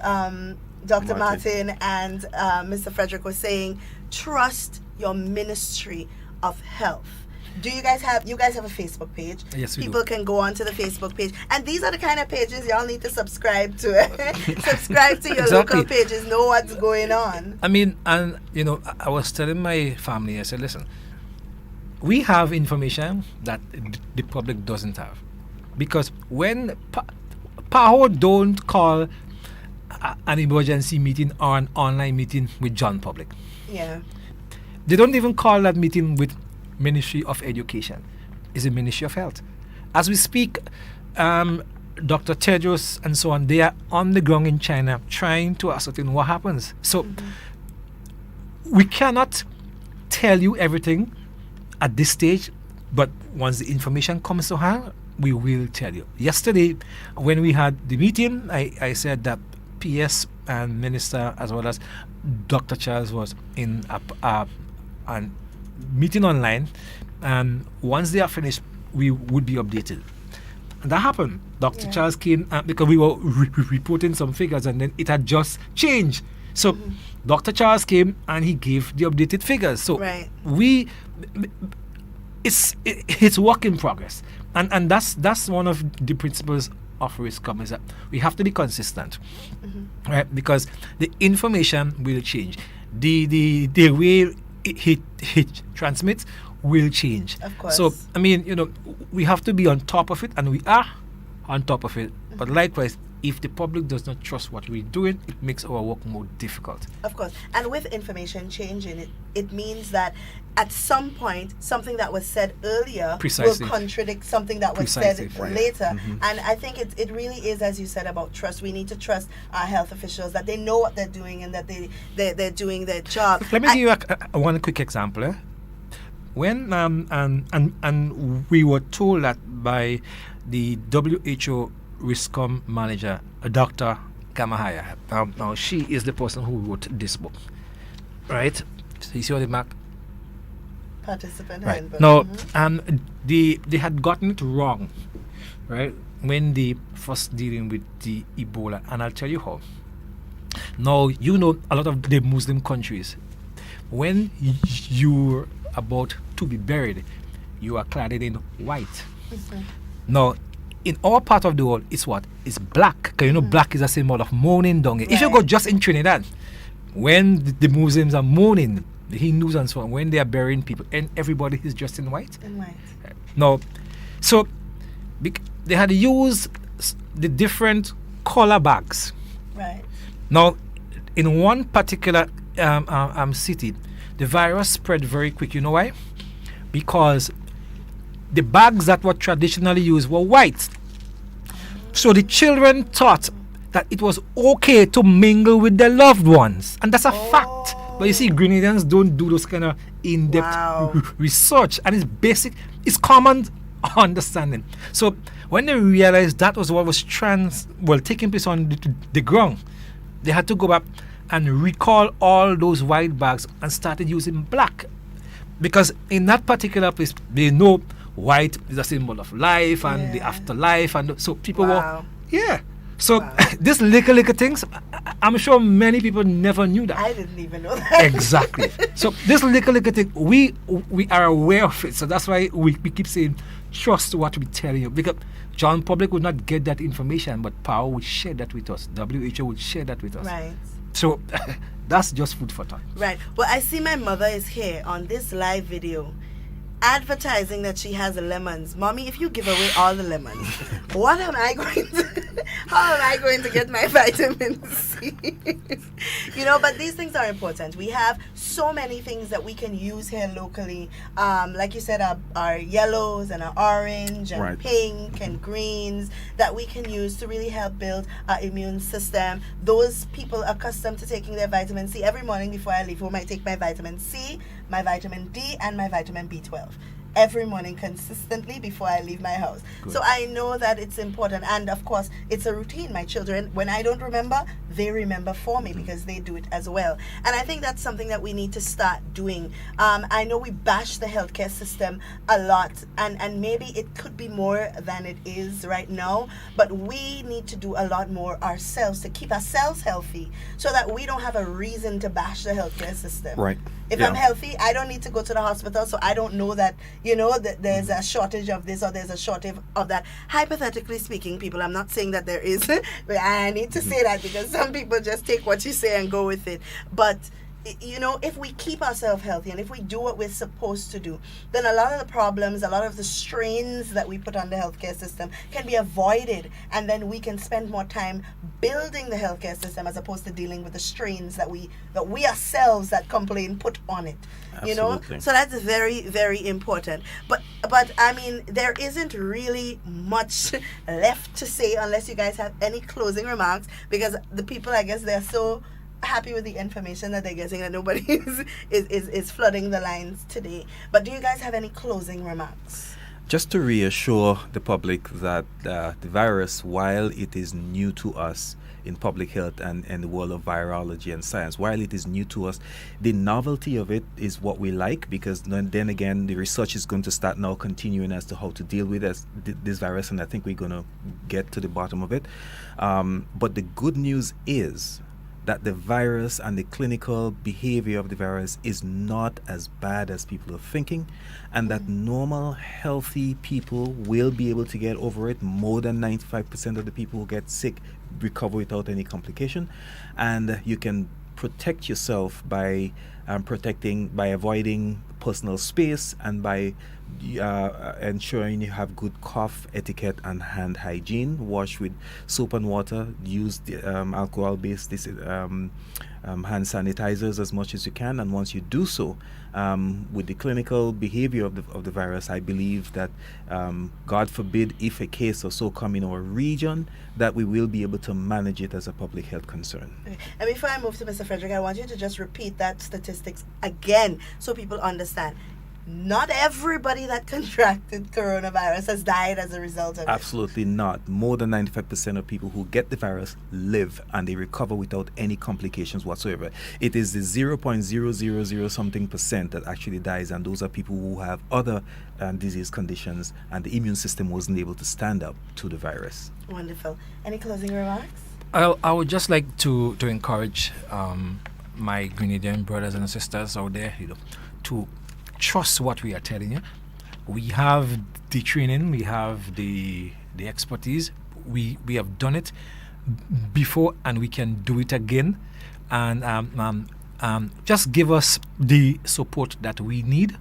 Martin and Mr. Frederick was saying, trust your Ministry of Health. You guys have a Facebook page? Yes, we People do. can go onto the Facebook page, and these are the kind of pages y'all need to subscribe to. Subscribe to your Exactly. local pages. Know what's going on. I mean, and I was telling my family, I said, listen, we have information that the public doesn't have, because when PAHO don't call an emergency meeting or an online meeting with John Public. Yeah. They don't even call that meeting with Ministry of Education. It's the Ministry of Health. As we speak, Dr. Tedros and so on, they are on the ground in China trying to ascertain what happens. So we cannot tell you everything at this stage, but once the information comes to hand, we will tell you. Yesterday, when we had the meeting, I said that PS and Minister as well as Dr. Charles was in a meeting online, and once they are finished, we would be updated. And that happened. Dr. Charles came because we were reporting some figures, and then it had just changed. So Dr. Charles came and he gave the updated figures. So it's work in progress, and that's one of the principles of RISCOM, is that we have to be consistent, right? Because the information will change, the way it transmits will change. Of course. So I mean, we have to be on top of it, and we are on top of it. But likewise, if the public does not trust what we're doing, it makes our work more difficult. Of course. And with information changing, it means that at some point, something that was said earlier will contradict something that was said later. And I think it really is, as you said, about trust. We need to trust our health officials, that they know what they're doing and that they're doing their job. Let me give you one quick example. When and we were told that by the WHO RISCOM manager, Dr. Kamahaya. Now she is the person who wrote this book, right? So you see what the mark? Participant right. handbook. Now, they had gotten it wrong, right? When they first dealing with the Ebola, and I'll tell you how. Now, a lot of the Muslim countries, when you're about to be buried, you are clad in white. Now, in our part of the world, it's what? It's black. Because black is a symbol of mourning down here. If you go just in Trinidad, when the Muslims are mourning, the Hindus and so on, when they are burying people, and everybody is dressed in white. In white. Now, so they had used the different color bags. Right. Now, in one particular city, the virus spread very quick. You know why? Because the bags that were traditionally used were white. So the children thought that it was okay to mingle with their loved ones. And that's a fact. But you see, Grenadians don't do those kind of in-depth research. And it's basic, it's common understanding. So when they realized that was what was taking place on the ground, they had to go back and recall all those white bags and started using black. Because in that particular place, they know white is a symbol of life and the afterlife, and so people were so these little things, I'm sure many people never knew that. I didn't even know that. Exactly. So this little thing, we are aware of it, so that's why we keep saying trust what we tell you, because John Public would not get that information, but Power would share that with us. WHO would share that with us. Right. So that's just food for thought. Right. Well, I see my mother is here on this live video advertising that she has lemons. Mommy, if you give away all the lemons, what am I going to how am I going to get my vitamin C? But these things are important. We have so many things that we can use here locally. Like you said, our yellows and our orange and pink and greens that we can use to really help build our immune system. Those people accustomed to taking their vitamin C every morning before I leave home, I take my vitamin C, my vitamin D, and my vitamin B12 every morning consistently before I leave my house. Good. So I know that it's important, and of course it's a routine. My children, when I don't remember, they remember for me because they do it as well. And I think that's something that we need to start doing. I know we bash the healthcare system a lot, and maybe it could be more than it is right now, but we need to do a lot more ourselves to keep ourselves healthy so that we don't have a reason to bash the healthcare system. Right. If I'm healthy, I don't need to go to the hospital, so I don't know that, that there's a shortage of this or there's a shortage of that. Hypothetically speaking, people, I'm not saying that there is, but I need to say that because some people just take what you say and go with it. But if we keep ourselves healthy and if we do what we're supposed to do, then a lot of the problems, a lot of the strains that we put on the healthcare system can be avoided, and then we can spend more time building the healthcare system as opposed to dealing with the strains that we ourselves that complain put on it. Absolutely. So that's very, very important. But I mean, there isn't really much left to say unless you guys have any closing remarks, because the people, I guess, they're so happy with the information that they're getting that nobody is flooding the lines today. But do you guys have any closing remarks? Just to reassure the public that the virus, while it is new to us in public health and the world of virology and science, while it is new to us, the novelty of it is what we like, because then again, the research is going to start now continuing as to how to deal with this virus, and I think we're going to get to the bottom of it. But the good news is that the virus and the clinical behavior of the virus is not as bad as people are thinking, and that normal, healthy people will be able to get over it. More than 95% of the people who get sick recover without any complication, and you can protect yourself by avoiding personal space and by ensuring you have good cough etiquette and hand hygiene. Wash with soap and water. Use the alcohol-based hand sanitizers as much as you can. And once you do so, with the clinical behavior of the virus, I believe that, God forbid, if a case or so come in our region, that we will be able to manage it as a public health concern. Okay. And before I move to Mr. Frederick, I want you to just repeat that statistics again so people understand. Not everybody that contracted coronavirus has died as a result of it. Absolutely not. More than 95% of people who get the virus live and they recover without any complications whatsoever. It is the 0.000 something percent that actually dies, and those are people who have other disease conditions and the immune system wasn't able to stand up to the virus. Wonderful. Any closing remarks? I would just like to encourage my Grenadian brothers and sisters out there, to trust what we are telling you. We have the training, we have the expertise. We have done it before, and we can do it again. And just give us the support that we need,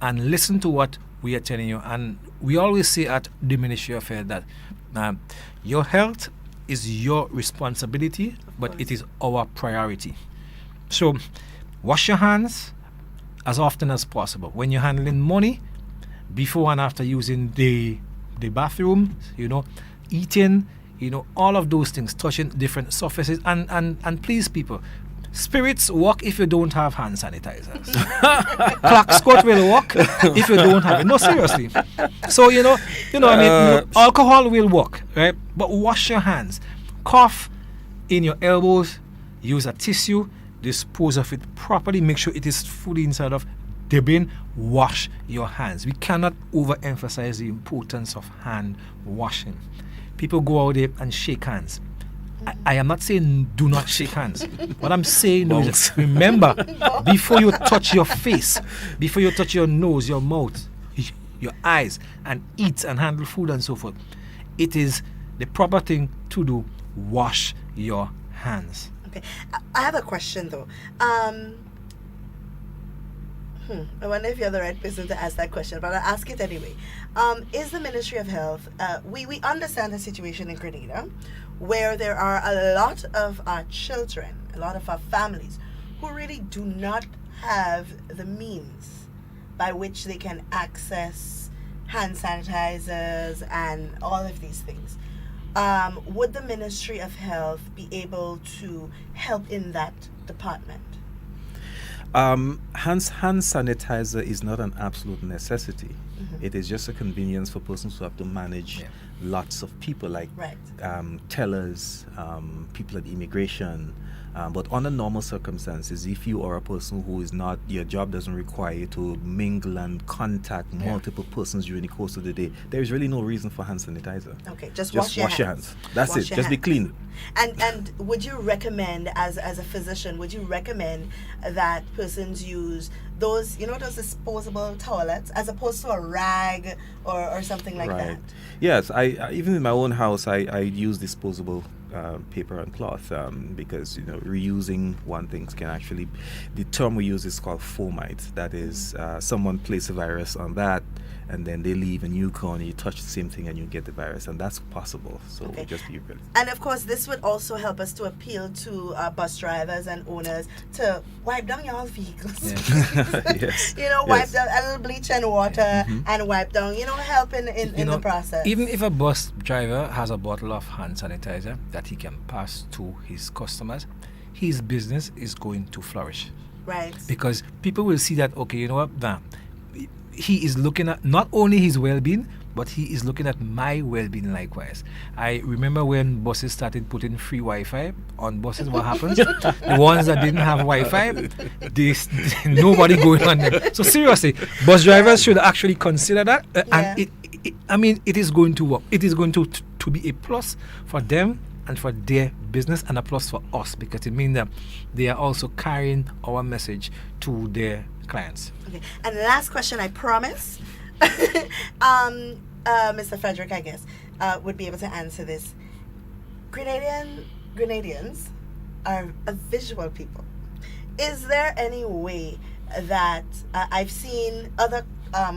and listen to what we are telling you. And we always say at the Ministry of Health that your health is your responsibility, but it is our priority. So wash your hands as often as possible. When you're handling money, before and after using the bathroom, eating, all of those things, touching different surfaces, and please, people, spirits work if you don't have hand sanitizers. Clock Scott will work if you don't have it. No, seriously. So alcohol will work, right? But wash your hands. Cough in your elbows. Use a tissue. Dispose of it properly. Make sure it is fully inside of the bin. Wash your hands. We cannot overemphasize the importance of hand washing. People go out there and shake hands. I am not saying do not shake hands. What I'm saying is, remember, before you touch your face, before you touch your nose, your mouth, your eyes and eat and handle food and so forth. It is the proper thing to do. Wash your hands. Okay. I have a question though. I wonder if you're the right person to ask that question, but I'll ask it anyway. Is the Ministry of Health, we understand the situation in Grenada where there are a lot of our children, a lot of our families who really do not have the means by which they can access hand sanitizers and all of these things. Would the Ministry of Health be able to help in that department? Hand sanitizer is not an absolute necessity. It is just a convenience for persons who have to manage lots of people, like tellers, people at immigration. But under normal circumstances, if you are a person who is not, your job doesn't require you to mingle and contact multiple persons during the course of the day, there is really no reason for hand sanitizer. Okay, just wash your hands. That's Wash it. Just be clean. And would you recommend, as a physician, would you recommend that persons use those, those disposable towelettes as opposed to a rag or something like that? Yes, I even in my own house, I use disposable paper and cloth because reusing one thing can actually, the term we use is called fomite. That is, someone places a virus on that and then they leave and you go and you touch the same thing and you get the virus, and that's possible. So just be ready. And of course, this would also help us to appeal to bus drivers and owners to wipe down your vehicles. Yes. Wipe down a little bleach and water and wipe down, help in the process. Even if a bus driver has a bottle of hand sanitizer that he can pass to his customers, his business is going to flourish. Right. Because people will see that, okay, you know what, he is looking at not only his well-being, but he is looking at my well-being likewise. I remember when buses started putting free Wi-Fi on buses, what happens? The ones that didn't have Wi-Fi, nobody going on them. So seriously, bus drivers should actually consider that. And it is going to work. It is going to be a plus for them and for their business, and a plus for us, because it means that they are also carrying our message to their clients. Okay. And the last question, I promise, Mr. Frederick, I guess, would be able to answer this. Grenadians are a visual people. Is there any way that I've seen other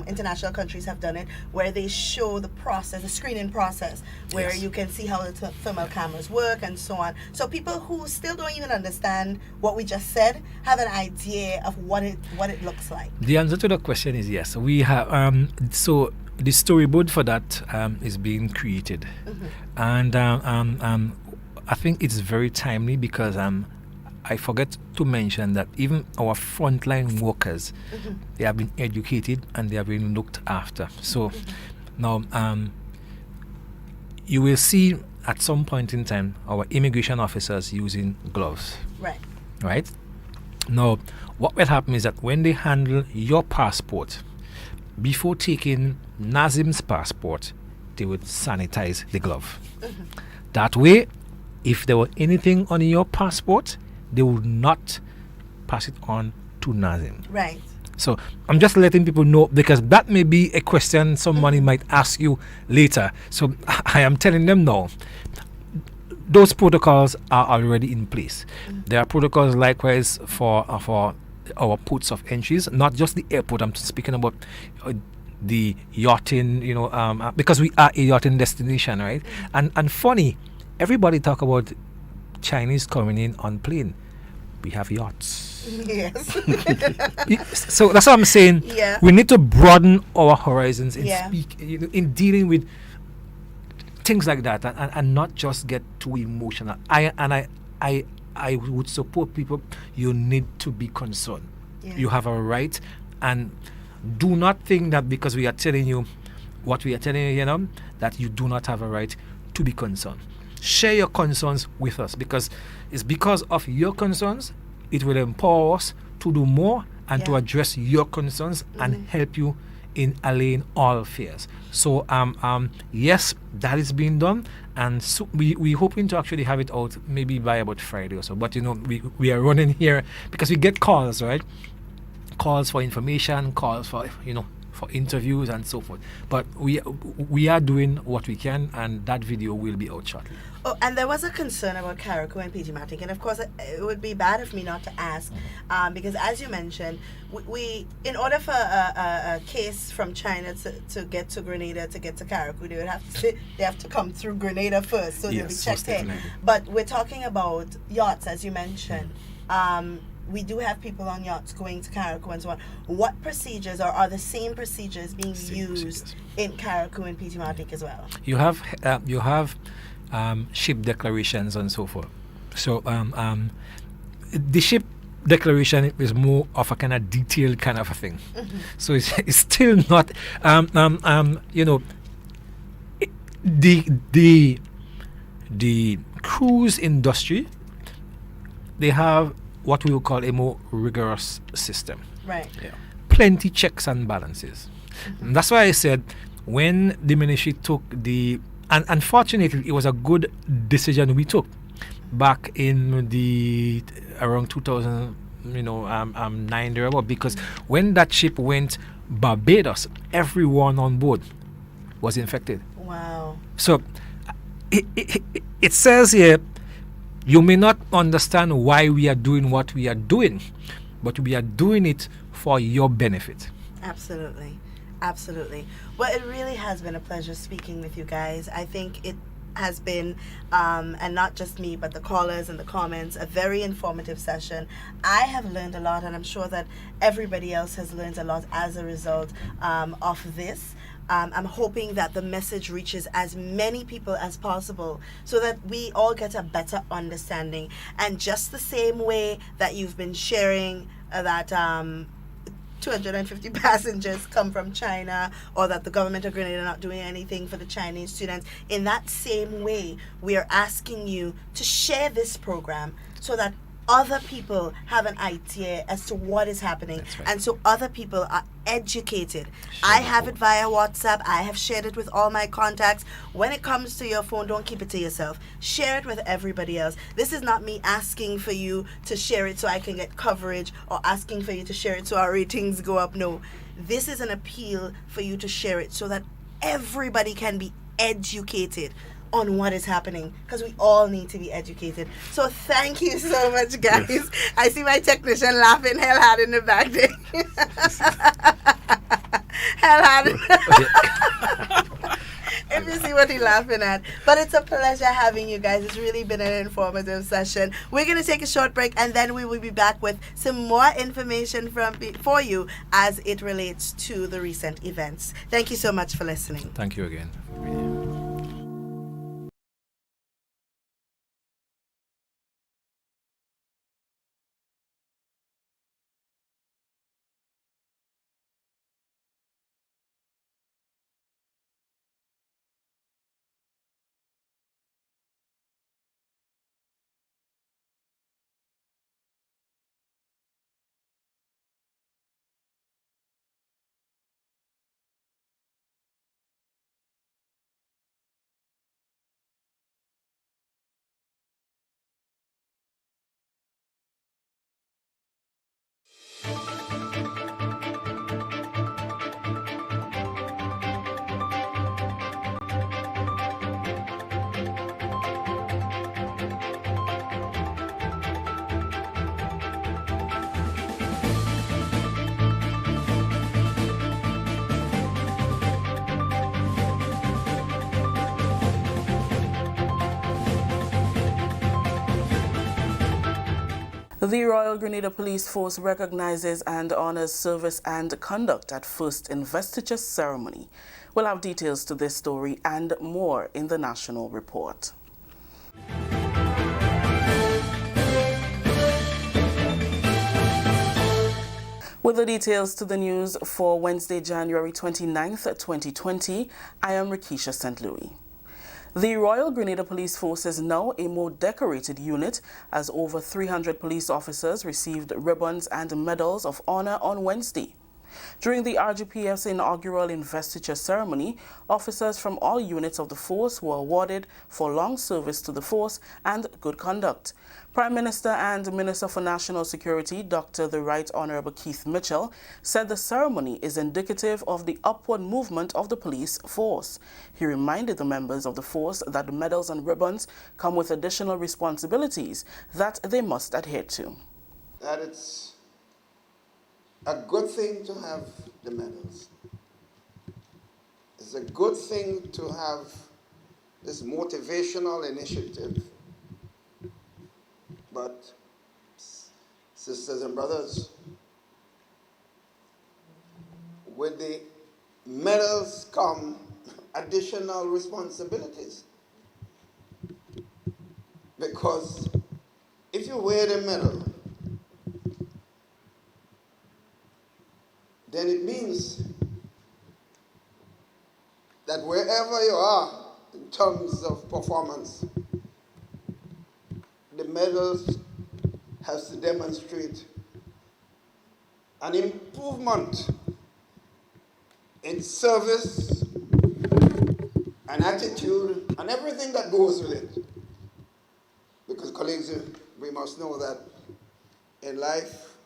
international countries have done it, where they show the process, the screening process, where you can see how the thermal cameras work and so on, so people who still don't even understand what we just said have an idea of what it looks like? The answer to the question is yes. We have so the storyboard for that is being created, and I think it's very timely because I forget to mention that even our frontline workers, they have been educated and they have been looked after. So now you will see at some point in time our immigration officers using gloves. Right? Now, what will happen is that when they handle your passport, before taking Nazim's passport, they would sanitize the glove. That way, if there were anything on your passport, they would not pass it on to Nazim. Right. So I'm just letting people know, because that may be a question somebody might ask you later. So I am telling them now, those protocols are already in place. There are protocols likewise for our ports of entries, not just the airport. I'm speaking about the yachting, because we are a yachting destination, right? And funny, everybody talk about Chinese coming in on plane. We have yachts. Yes. So that's what I'm saying. Yeah. We need to broaden our horizons in dealing with things like that, and not just get too emotional. I would support people. You need to be concerned. You have a right, and do not think that because we are telling you what we are telling you, that you do not have a right to be concerned. Share your concerns with us, because it's because of your concerns it will empower us to do more and to address your concerns and help you in allaying all fears. So yes, that is being done, and so we're hoping to actually have it out maybe by about Friday or so. But we are running here because we get calls, right? Calls for information, calls for for interviews and so forth. But we are doing what we can, and that video will be out shortly. Oh, and there was a concern about Carriacou and PG-matic, and of course it would be bad of me not to ask, because as you mentioned, we in order for a case from China to get to Grenada, to get to Carriacou, they have to come through Grenada first, so they'll be checked in. But we're talking about yachts, as you mentioned. We do have people on yachts going to Carriacou and so on. What procedures, or are the same procedures being used in Carriacou and PG-matic as well? You have ship declarations and so forth. So the ship declaration is more of a kind of detailed kind of a thing. So it's still not the cruise industry, they have what we would call a more rigorous system. Right. Yeah. Plenty checks and balances. And that's why I said when the ministry took and unfortunately it was a good decision we took back in around 2009 thereabout, because when that ship went Barbados, everyone on board was infected. Wow. So it says here, you may not understand why we are doing what we are doing, but we are doing it for your benefit. Absolutely. Absolutely. Well, it really has been a pleasure speaking with you guys. I think it has been, and not just me, but the callers and the comments, a very informative session. I have learned a lot, and I'm sure that everybody else has learned a lot as a result of this. I'm hoping that the message reaches as many people as possible so that we all get a better understanding. And just the same way that you've been sharing that 250 passengers come from China, or that the government of Grenada not doing anything for the Chinese students, in that same way, we are asking you to share this program so that other people have an idea as to what is happening, and so other people are educated. I have it via WhatsApp. I have shared it with all my contacts. When it comes to your phone, don't keep it to yourself. Share it with everybody else. This is not me asking for you to share it so I can get coverage, or asking for you to share it so our ratings go up. No, this is an appeal for you to share it so that everybody can be educated on what is happening, because we all need to be educated. So thank you so much, guys. Yes. I see my technician laughing hell hard in the back there. Hell hard. If you see what he's laughing at. But it's a pleasure having you guys. It's really been an informative session. We're going to take a short break, and then we will be back with some more information for you as it relates to the recent events. Thank you so much for listening. Thank you again. The Royal Grenada Police Force recognizes and honors service and conduct at first investiture ceremony. We'll have details to this story and more in the national report. With the details to the news for Wednesday, January 29th, 2020, I am Rikisha St. Louis. The Royal Grenada Police Force is now a more decorated unit, as over 300 police officers received ribbons and medals of honor on Wednesday. During the RGPF's inaugural investiture ceremony, officers from all units of the force were awarded for long service to the force and good conduct. Prime Minister and Minister for National Security, Dr. the Right Honorable Keith Mitchell, said the ceremony is indicative of the upward movement of the police force. He reminded the members of the force that the medals and ribbons come with additional responsibilities that they must adhere to. That it's a good thing to have the medals. It's a good thing to have this motivational initiative. But, sisters and brothers, with the medals come additional responsibilities. Because if you wear the medal, then it means that wherever you are in terms of performance, the medals has to demonstrate an improvement in service and attitude and everything that goes with it. Because colleagues, we must know that in life,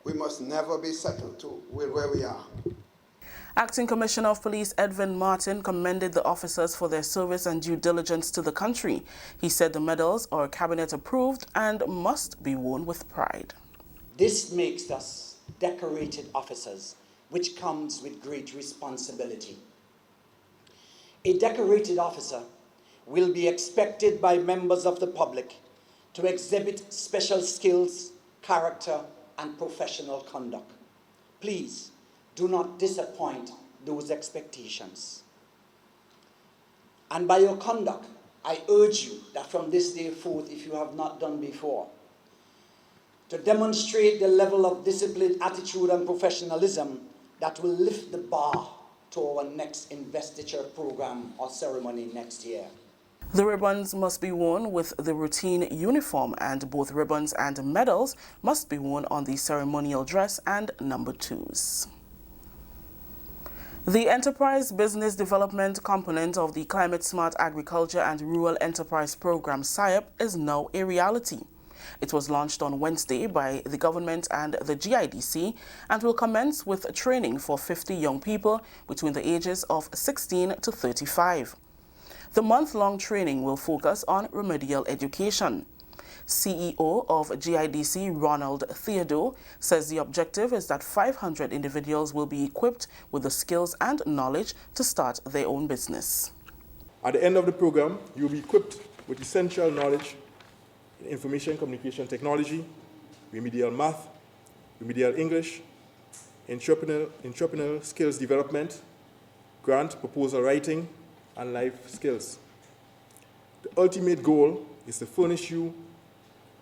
we must never be settled with where we are. Acting Commissioner of Police Edwin Martin commended the officers for their service and due diligence to the country. He said the medals are cabinet approved and must be worn with pride. This makes us decorated officers, which comes with great responsibility. A decorated officer will be expected by members of the public to exhibit special skills, character, and professional conduct. Please, do not disappoint those expectations. And by your conduct, I urge you that from this day forth, if you have not done before, to demonstrate the level of discipline, attitude, and professionalism that will lift the bar to our next investiture program or ceremony next year. The ribbons must be worn with the routine uniform, and both ribbons and medals must be worn on the ceremonial dress and number 2s. The Enterprise Business Development component of the Climate Smart Agriculture and Rural Enterprise Program (CIAP) is now a reality. It was launched on Wednesday by the government and the GIDC and will commence with training for 50 young people between the ages of 16 to 35. The month-long training will focus on remedial education. CEO of GIDC, Ronald Theodore, says the objective is that 500 individuals will be equipped with the skills and knowledge to start their own business. At the end of the program, you will be equipped with essential knowledge in information communication technology, remedial math, remedial English, entrepreneurial skills development, grant proposal writing, and life skills. The ultimate goal is to furnish you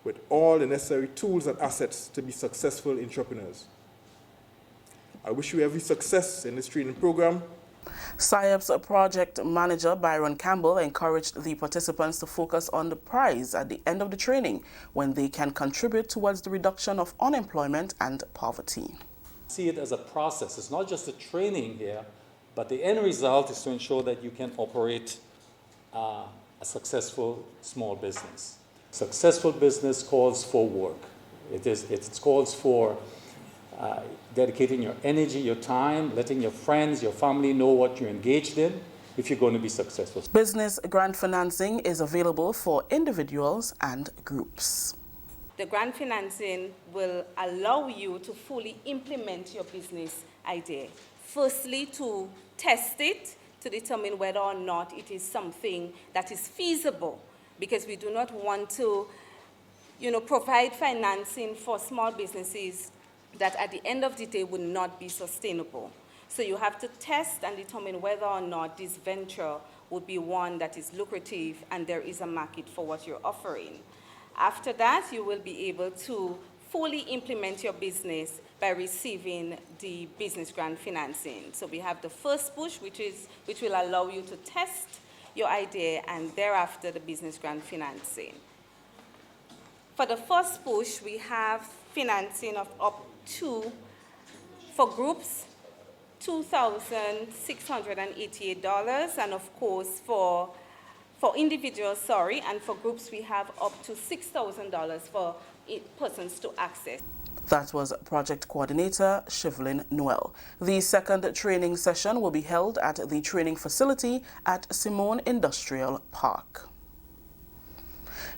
with all the necessary tools and assets to be successful entrepreneurs. I wish you every success in this training program. CIAP's project manager, Byron Campbell, encouraged the participants to focus on the prize at the end of the training when they can contribute towards the reduction of unemployment and poverty. See it as a process. It's not just a training here, but the end result is to ensure that you can operate a successful small business. Successful business calls for work. It calls for dedicating your energy, your time, letting your friends, your family know what you're engaged in if you're going to be successful. Business grant financing is available for individuals and groups. The grant financing will allow you to fully implement your business idea. Firstly, to test it, to determine whether or not it is something that is feasible, because we do not want to, provide financing for small businesses that at the end of the day would not be sustainable. So you have to test and determine whether or not this venture would be one that is lucrative and there is a market for what you're offering. After that, you will be able to fully implement your business by receiving the business grant financing. So we have the first push, which will allow you to test your idea, and thereafter the business grant financing. For the first push, we have financing of up to For groups, $2,688, and of course for individuals, and for groups we have up to $6,000 for persons to access. That was Project Coordinator Shivlin Noel. The second training session will be held at the training facility at Simone Industrial Park.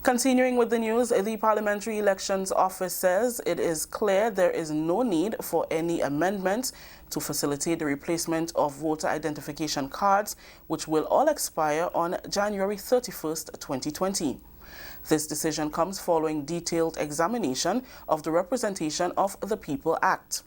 Continuing with the news, the Parliamentary Elections Office says it is clear there is no need for any amendments to facilitate the replacement of voter identification cards, which will all expire on January 31st, 2020. This decision comes following detailed examination of the Representation of the People Act.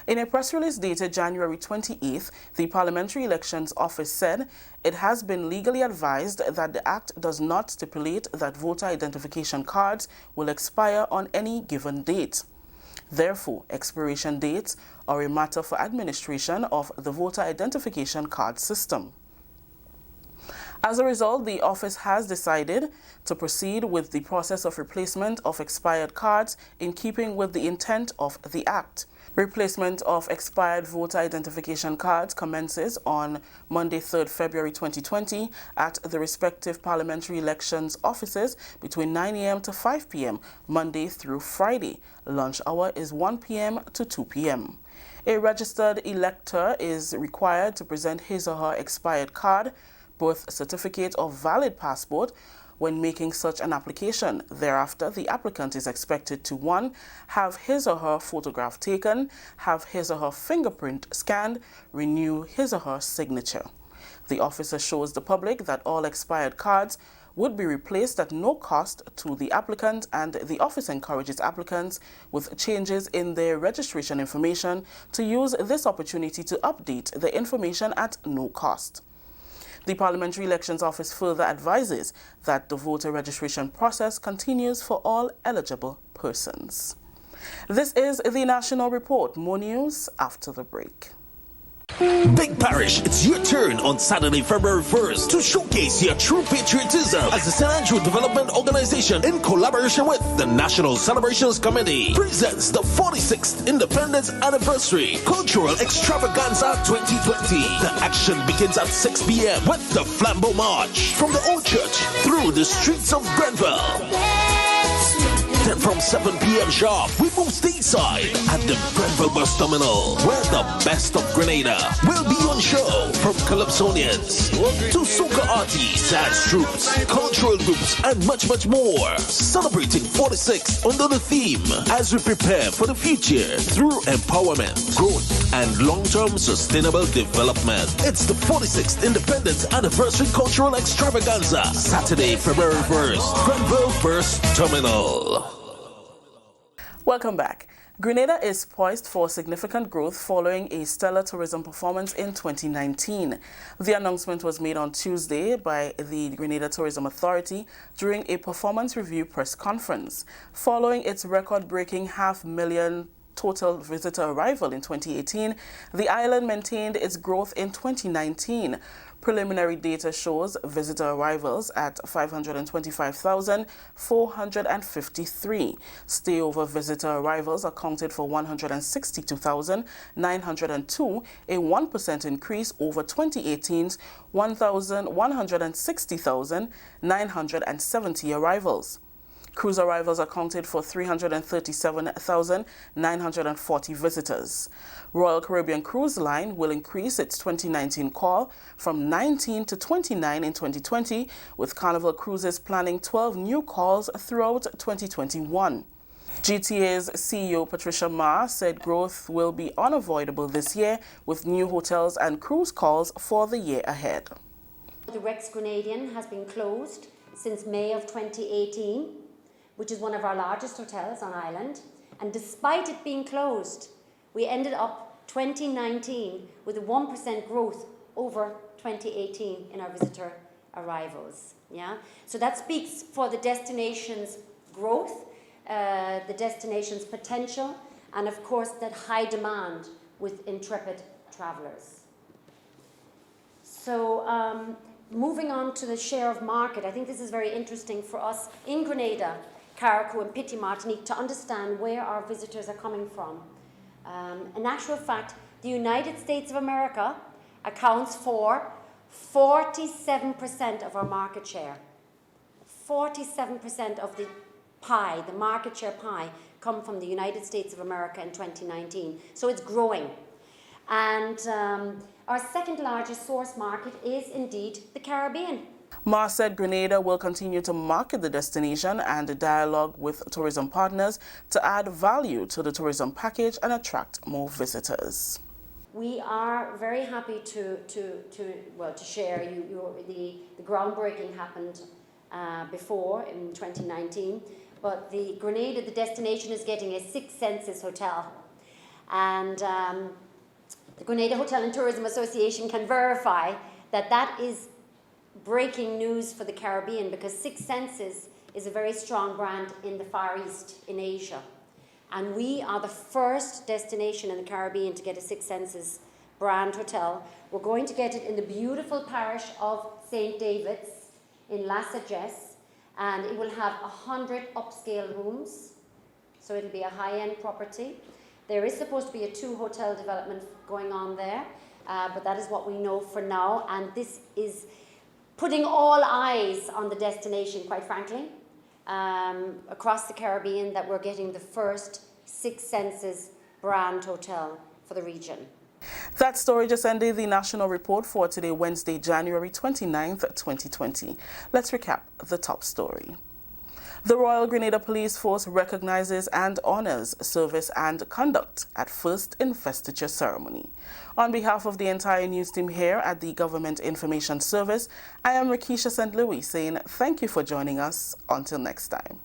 In a press release dated January 28th, the Parliamentary Elections Office said it has been legally advised that the Act does not stipulate that voter identification cards will expire on any given date. Therefore, expiration dates are a matter for administration of the voter identification card system. As a result, the office has decided to proceed with the process of replacement of expired cards in keeping with the intent of the Act. Replacement of expired voter identification cards commences on Monday, 3rd February 2020 at the respective parliamentary elections offices between 9 a.m. to 5 p.m. Monday through Friday. Lunch hour is 1 p.m. to 2 p.m. A registered elector is required to present his or her expired card, birth certificate or valid passport when making such an application. Thereafter, the applicant is expected to 1. Have his or her photograph taken, have his or her fingerprint scanned, renew his or her signature. The office assures the public that all expired cards would be replaced at no cost to the applicant, and the office encourages applicants with changes in their registration information to use this opportunity to update the information at no cost. The Parliamentary Elections Office further advises that the voter registration process continues for all eligible persons. This is the National Report. More news after the break. Big Parish, it's your turn on Saturday, February 1st to showcase your true patriotism as the St. Andrew Development Organization, in collaboration with the National Celebrations Committee, presents the 46th Independence Anniversary Cultural Extravaganza 2020. The action begins at 6 p.m. with the Flambeau March from the Old Church through the streets of Grenville. Then from 7 p.m. sharp, we move stateside at the Grenville Bus Terminal, where the best of Grenada will be on show, from Calypsonians to soca artists, dance troops, cultural groups, and much, much more. Celebrating 46 under the theme, as we prepare for the future through empowerment, growth, and long-term sustainable development. It's the 46th Independence Anniversary Cultural Extravaganza, Saturday, February 1st, Grenville Bus Terminal. Welcome back. Grenada is poised for significant growth following a stellar tourism performance in 2019. The announcement was made on Tuesday by the Grenada Tourism Authority during a performance review press conference. Following its record-breaking 500,000 total visitor arrival in 2018, the island maintained its growth in 2019. Preliminary data shows visitor arrivals at 525,453. Stayover visitor arrivals accounted for 162,902, a 1% increase over 2018's 160,970 arrivals. Cruise arrivals accounted for 337,940 visitors. Royal Caribbean Cruise Line will increase its 2019 call from 19 to 29 in 2020, with Carnival Cruises planning 12 new calls throughout 2021. GTA's CEO Patricia Ma said growth will be unavoidable this year, with new hotels and cruise calls for the year ahead. The Rex Grenadian has been closed since May of 2018, which is one of our largest hotels on island. And despite it being closed, we ended up 2019 with a 1% growth over 2018 in our visitor arrivals. Yeah, so that speaks for the destination's growth, the destination's potential, and of course that high demand with intrepid travelers. So moving on to the share of market, I think this is very interesting for us in Grenada, Carriacou and Petit Martinique to understand where our visitors are coming from. In actual fact, the United States of America accounts for 47% of our market share. 47% of the pie, the market share pie, come from the United States of America in 2019. So it's growing. And our second largest source market is indeed the Caribbean. Ma said Grenada will continue to market the destination and dialogue with tourism partners to add value to the tourism package and attract more visitors. We are very happy to share. The groundbreaking happened before in 2019, but the Grenada, the destination, is getting a Six Senses hotel, and the Grenada Hotel and Tourism Association can verify that that is breaking news for the Caribbean, because Six Senses is a very strong brand in the Far East, in Asia. And we are the first destination in the Caribbean to get a Six Senses brand hotel. We're going to get it in the beautiful parish of St. David's in La Sagesse, and it will have 100 upscale rooms, so it'll be a high-end property. There is supposed to be a 2-hotel development going on there, but that is what we know for now, and this is putting all eyes on the destination, quite frankly, across the Caribbean, that we're getting the first Six Senses brand hotel for the region. That story just ended the national report for today, Wednesday, January 29th, 2020. Let's recap the top story. The Royal Grenada Police Force recognizes and honors service and conduct at first investiture ceremony. On behalf of the entire news team here at the Government Information Service, I am Rakisha St. Louis saying thank you for joining us. Until next time.